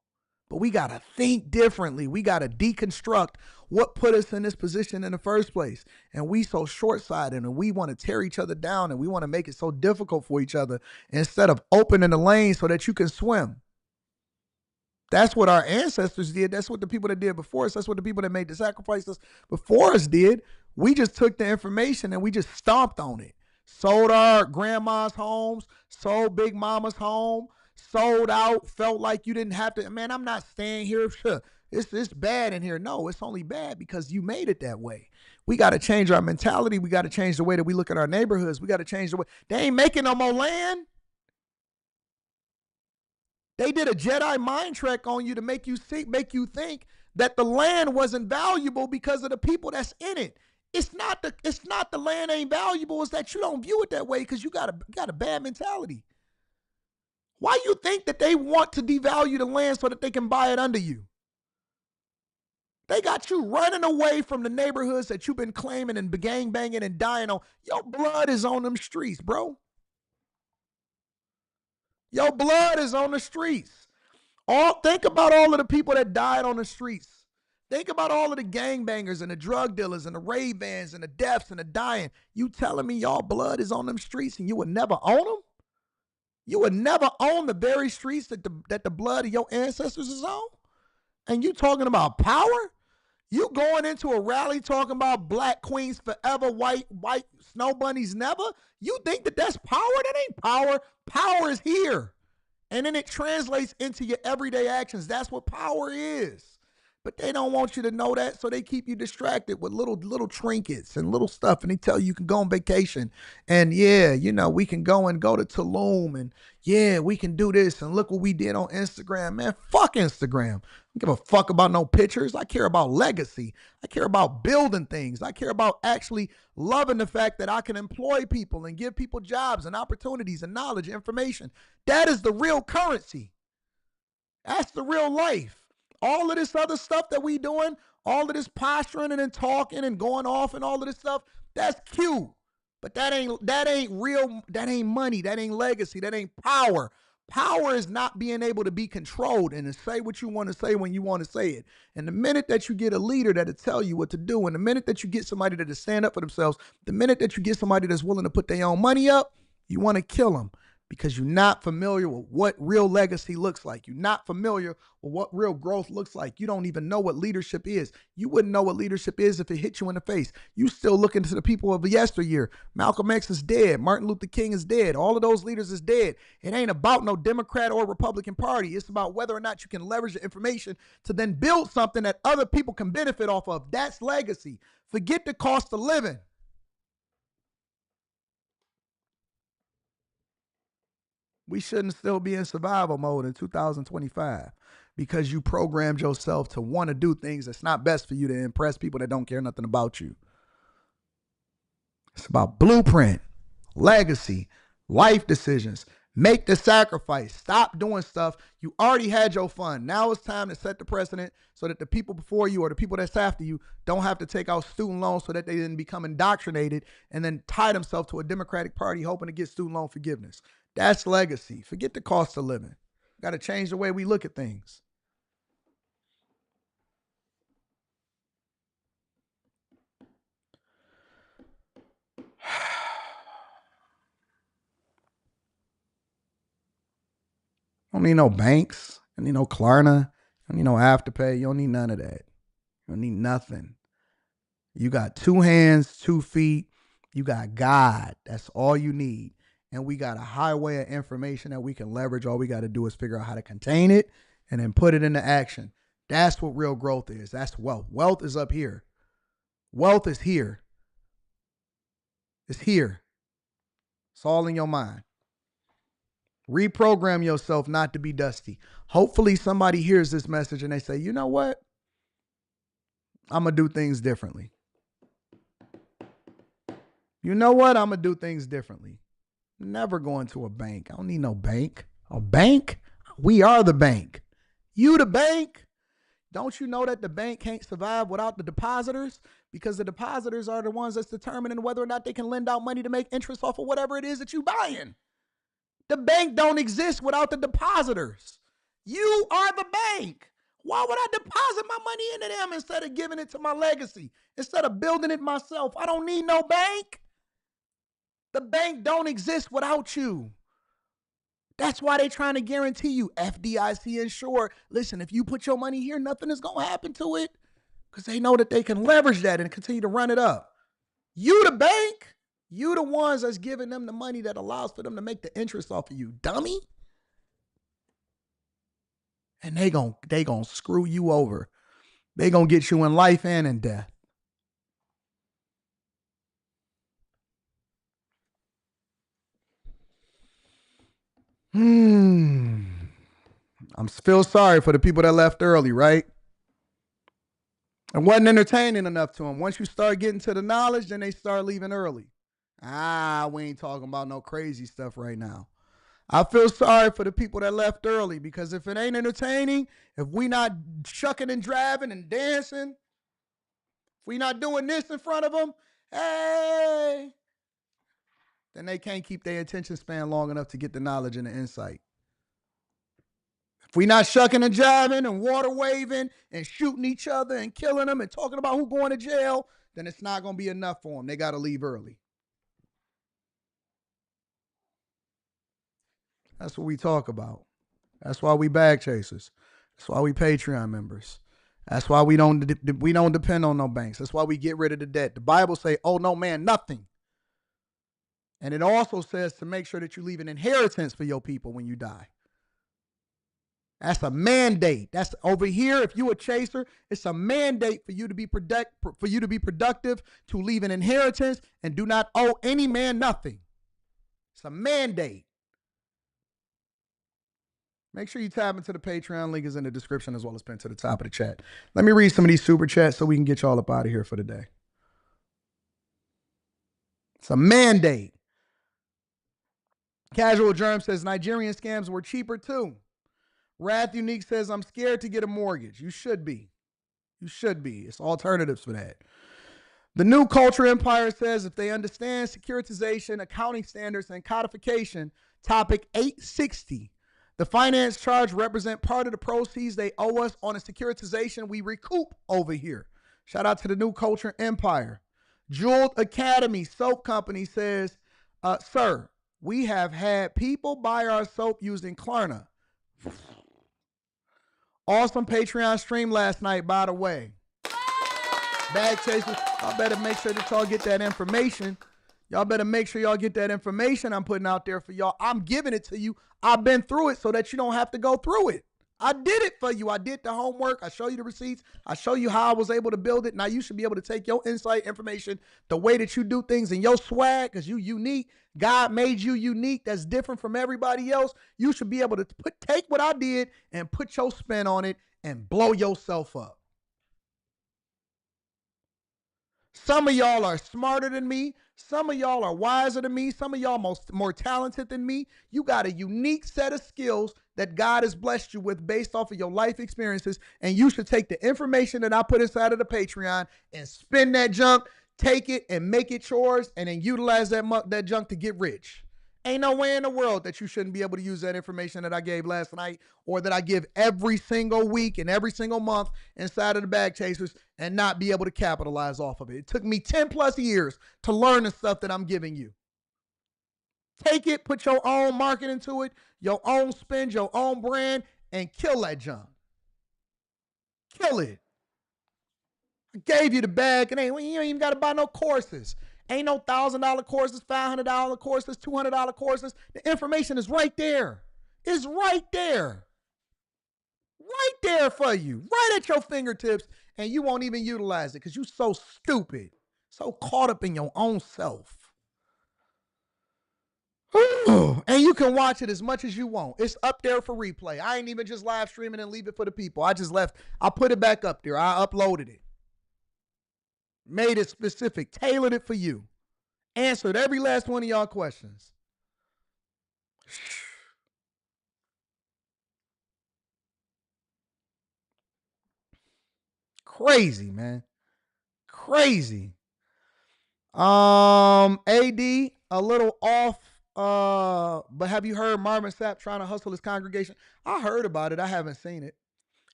But we got to think differently. We got to deconstruct what put us in this position in the first place. And we so short-sighted, and we want to tear each other down, and we want to make it so difficult for each other instead of opening the lane so that you can swim. That's what our ancestors did. That's what the people that did before us. That's what the people that made the sacrifices before us did. We just took the information and we just stomped on it. Sold our grandma's homes, sold Big Mama's home, sold out, felt like you didn't have to. Man, I'm not staying here. It's bad in here. No, it's only bad because you made it that way. We got to change our mentality. We got to change the way that we look at our neighborhoods. We got to change the way. They ain't making no more land. They did a Jedi mind trick on you to make you think that the land wasn't valuable because of the people that's in it. It's not the land ain't valuable. It's that you don't view it that way because you got a bad mentality. Why you think that they want to devalue the land so that they can buy it under you? They got you running away from the neighborhoods that you've been claiming and gang banging and dying on. Your blood is on them streets, bro. Your blood is on the streets. Think about all of the people that died on the streets. Think about all of the gangbangers and the drug dealers and the raid bands and the deaths and the dying. You telling me y'all blood is on them streets and you would never own them? You would never own the very streets that the blood of your ancestors is on? And you talking about power? You going into a rally talking about black queens forever, white snow bunnies never? You think that that's power? That ain't power. Power is here. And then it translates into your everyday actions. That's what power is. But they don't want you to know that, so they keep you distracted with little trinkets and little stuff, and they tell you can go on vacation. And yeah, we can go to Tulum, and yeah, we can do this, and look what we did on Instagram. Man, fuck Instagram. I don't give a fuck about no pictures. I care about legacy. I care about building things. I care about actually loving the fact that I can employ people and give people jobs and opportunities and knowledge and information. That is the real currency. That's the real life. All of this other stuff that we doing, all of this posturing and then talking and going off and all of this stuff, that's cute. But that ain't real, that ain't money, that ain't legacy, that ain't power. Power is not being able to be controlled and to say what you want to say when you want to say it. And the minute that you get a leader that'll tell you what to do, and the minute that you get somebody that'll stand up for themselves, the minute that you get somebody that's willing to put their own money up, you want to kill them. Because you're not familiar with what real legacy looks like. You're not familiar with what real growth looks like. You don't even know what leadership is. You wouldn't know what leadership is if it hit you in the face. You still looking to the people of yesteryear. Malcolm X is dead. Martin Luther King is dead. All of those leaders is dead. It ain't about no Democrat or Republican Party. It's about whether or not you can leverage the information to then build something that other people can benefit off of. That's legacy. Forget the cost of living. We shouldn't still be in survival mode in 2025 because you programmed yourself to want to do things that's not best for you to impress people that don't care nothing about you. It's about blueprint, legacy, life decisions. Make the sacrifice. Stop doing stuff. You already had your fun. Now it's time to set the precedent so that the people before you or the people that's after you don't have to take out student loans so that they didn't become indoctrinated and then tie themselves to a Democratic Party hoping to get student loan forgiveness. That's legacy. Forget the cost of living. Got to change the way we look at things. Don't need no banks. Don't need no Klarna. Don't need no Afterpay. You don't need none of that. You don't need nothing. You got 2 hands, 2 feet. You got God. That's all you need. And we got a highway of information that we can leverage. All we got to do is figure out how to contain it and then put it into action. That's what real growth is. That's wealth. Wealth is up here. Wealth is here. It's here. It's all in your mind. Reprogram yourself not to be dusty. Hopefully somebody hears this message and they say, you know what? I'm going to do things differently. You know what? I'm going to do things differently. Never going to a bank. I don't need no bank. A bank? We are the bank. You the bank? Don't you know that the bank can't survive without the depositors? Because the depositors are the ones that's determining whether or not they can lend out money to make interest off of whatever it is that you're buying. The bank don't exist without the depositors. You are the bank. Why would I deposit my money into them instead of giving it to my legacy? Instead of building it myself? I don't need no bank. The bank don't exist without you. That's why they're trying to guarantee you FDIC insured. Listen, if you put your money here, nothing is going to happen to it because they know that they can leverage that and continue to run it up. You the bank, you the ones that's giving them the money that allows for them to make the interest off of you, dummy. And they gonna screw you over. They gonna get you in life and in death. I feel sorry for the people that left early, right? It wasn't entertaining enough to them. Once you start getting to the knowledge, then they start leaving early. We ain't talking about no crazy stuff right now. I feel sorry for the people that left early because if it ain't entertaining, if we not shucking and driving and dancing, if we not doing this in front of them, hey, then they can't keep their attention span long enough to get the knowledge and the insight. If we not shucking and jiving and water waving and shooting each other and killing them and talking about who going to jail, then it's not going to be enough for them. They got to leave early. That's what we talk about. That's why we bag chasers. That's why we Patreon members. That's why we don't depend on no banks. That's why we get rid of the debt. The Bible say, "Oh no man, nothing." And it also says to make sure that you leave an inheritance for your people when you die. That's a mandate. That's over here. If you a chaser, it's a mandate for you to be productive, to leave an inheritance, and do not owe any man nothing. It's a mandate. Make sure you tap into the Patreon. Link is in the description as well as pinned to the top of the chat. Let me read some of these super chats so we can get y'all up out of here for the day. It's a mandate. Casual Germ says Nigerian scams were cheaper too. Wrath Unique says I'm scared to get a mortgage. You should be. You should be. It's alternatives for that. The New Culture Empire says if they understand securitization, accounting standards, and codification, topic 860. The finance charge represent part of the proceeds they owe us on a securitization we recoup over here. Shout out to the New Culture Empire. Jeweled Academy Soap Company says, sir, we have had people buy our soap using Klarna. Awesome Patreon stream last night, by the way. Bag chasers, y'all better make sure that y'all get that information. Y'all better make sure y'all get that information I'm putting out there for y'all. I'm giving it to you. I've been through it so that you don't have to go through it. I did it for you. I did the homework. I show you the receipts. I show you how I was able to build it. Now you should be able to take your insight information, the way that you do things and your swag, because you unique. God made you unique. That's different from everybody else. You should be able to take what I did and put your spin on it and blow yourself up. Some of y'all are smarter than me. Some of y'all are wiser than me. Some of y'all more talented than me. You got a unique set of skills that God has blessed you with based off of your life experiences, and you should take the information that I put inside of the Patreon and spin that junk, take it and make it yours, and then utilize that junk to get rich. Ain't no way in the world that you shouldn't be able to use that information that I gave last night or that I give every single week and every single month inside of the Bag Chasers and not be able to capitalize off of it. It took me 10 plus years to learn the stuff that I'm giving you. Take it, put your own marketing to it, your own spin, your own brand, and kill that junk. Kill it. I gave you the bag, and you ain't even got to buy no courses. Ain't no $1,000 courses, $500 courses, $200 courses. The information is right there. It's right there. Right there for you. Right at your fingertips, and you won't even utilize it because you're so stupid. So caught up in your own self. And you can watch it as much as you want. It's up there for replay. I ain't even just live streaming and leave it for the people. I put it back up there. I uploaded it. Made it specific, tailored it for you. Answered every last one of y'all questions. Crazy, man. Crazy. AD, a little off, but have you heard Marvin Sapp trying to hustle his congregation? I heard about it. I haven't seen it.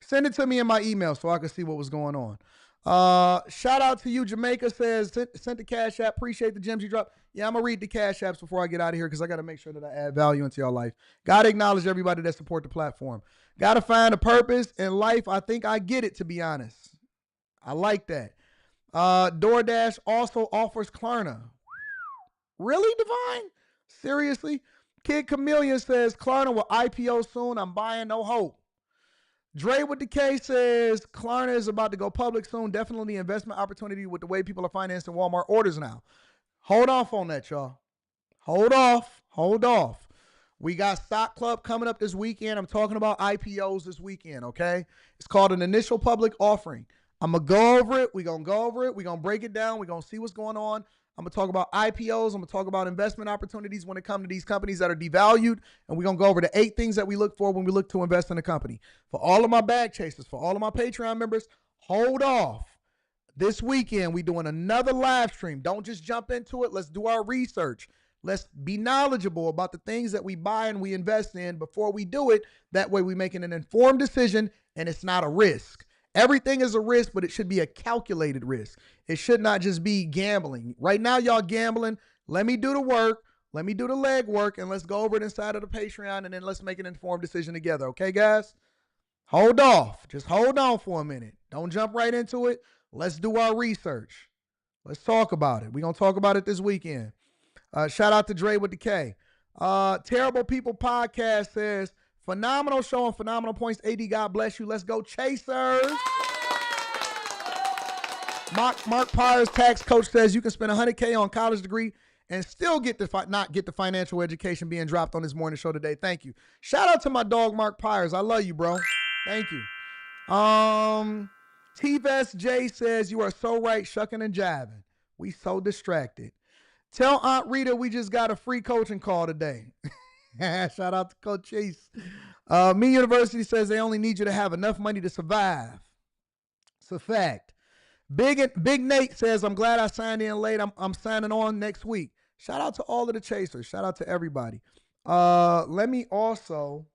Send it to me in my email so I can see what was going on. Shout out to you. Jamaica says, sent the Cash App. Appreciate the gems you dropped. Yeah, I'm going to read the Cash Apps before I get out of here because I got to make sure that I add value into your life. Got to acknowledge everybody that support the platform. Got to find a purpose in life. I think I get it, to be honest. I like that. DoorDash also offers Klarna. Really, Divine? Seriously? Kid Chameleon says, Klarna will IPO soon. I'm buying, no hope. Dre with the K says, Klarna is about to go public soon. Definitely investment opportunity with the way people are financing Walmart orders now. Hold off on that, y'all. Hold off. We got Stock Club coming up this weekend. I'm talking about IPOs this weekend, okay? It's called an initial public offering. I'm going to go over it. We're going to go over it. We're going to break it down. We're going to see what's going on. I'm going to talk about IPOs. I'm going to talk about investment opportunities when it comes to these companies that are devalued. And we're going to go over the 8 things that we look for when we look to invest in a company. For all of my bag chasers, for all of my Patreon members, hold off. This weekend, we're doing another live stream. Don't just jump into it. Let's do our research. Let's be knowledgeable about the things that we buy and we invest in before we do it. That way we're making an informed decision and it's not a risk. Everything is a risk, but it should be a calculated risk. It should not just be gambling. Right now, y'all gambling. Let me do the work. Let me do the leg work, and let's go over it inside of the Patreon, and then let's make an informed decision together. Okay, guys? Hold off. Just hold on for a minute. Don't jump right into it. Let's do our research. Let's talk about it. We're going to talk about it this weekend. Shout out to Dre with the K. Terrible People Podcast says, phenomenal show and phenomenal points. AD, God bless you. Let's go, Chasers. Mark Pyers, tax coach, says you can spend $100K on college degree and still not get the financial education being dropped on this morning show today. Thank you. Shout out to my dog, Mark Pyers. I love you, bro. Thank you. T-Vest J says, you are so right, shucking and jiving. We so distracted. Tell Aunt Rita we just got a free coaching call today. Shout out to Coach Chase. Me University says they only need you to have enough money to survive. It's a fact. Big Nate says, I'm glad I signed in late. I'm signing on next week. Shout out to all of the chasers. Shout out to everybody. Let me also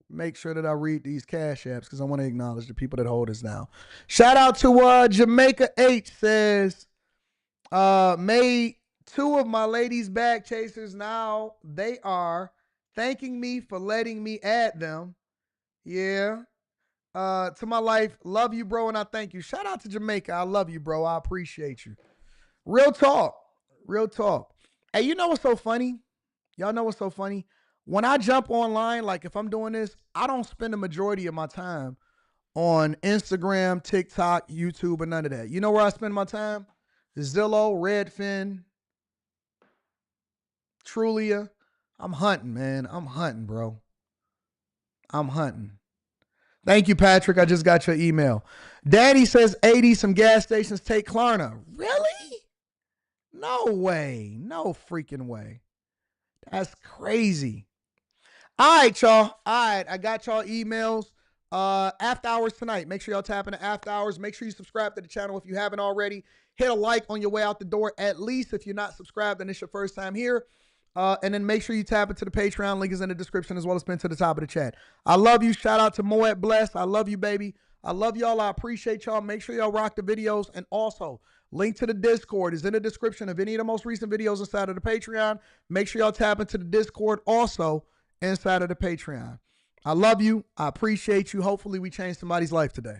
make sure that I read these Cash Apps because I want to acknowledge the people that hold us down. Shout out to Jamaica H says, made 2 of my ladies bag chasers. Now they are thanking me for letting me add them. Yeah. To my life, love you, bro, and I thank you. Shout out to Jamaica. I love you, bro. I appreciate you. Real talk. Hey, you know what's so funny? Y'all know what's so funny? When I jump online, like if I'm doing this, I don't spend the majority of my time on Instagram, TikTok, YouTube, or none of that. You know where I spend my time? Zillow, Redfin, Trulia. I'm hunting, man. I'm hunting, bro. I'm hunting. Thank you, Patrick. I just got your email. Danny says 80, some gas stations take Klarna. Really? No way. No freaking way. That's crazy. All right, y'all. All right, I got y'all emails. After hours tonight. Make sure y'all tap into after hours. Make sure you subscribe to the channel if you haven't already. Hit a like on your way out the door, at least if you're not subscribed and it's your first time here. And then make sure you tap into the Patreon. Link is in the description as well as pinned to the top of the chat. I love you. Shout out to Moet Bless. I love you, baby. I love y'all. I appreciate y'all. Make sure y'all rock the videos. And also, link to the Discord is in the description of any of the most recent videos inside of the Patreon. Make sure y'all tap into the Discord also inside of the Patreon. I love you. I appreciate you. Hopefully we change somebody's life today.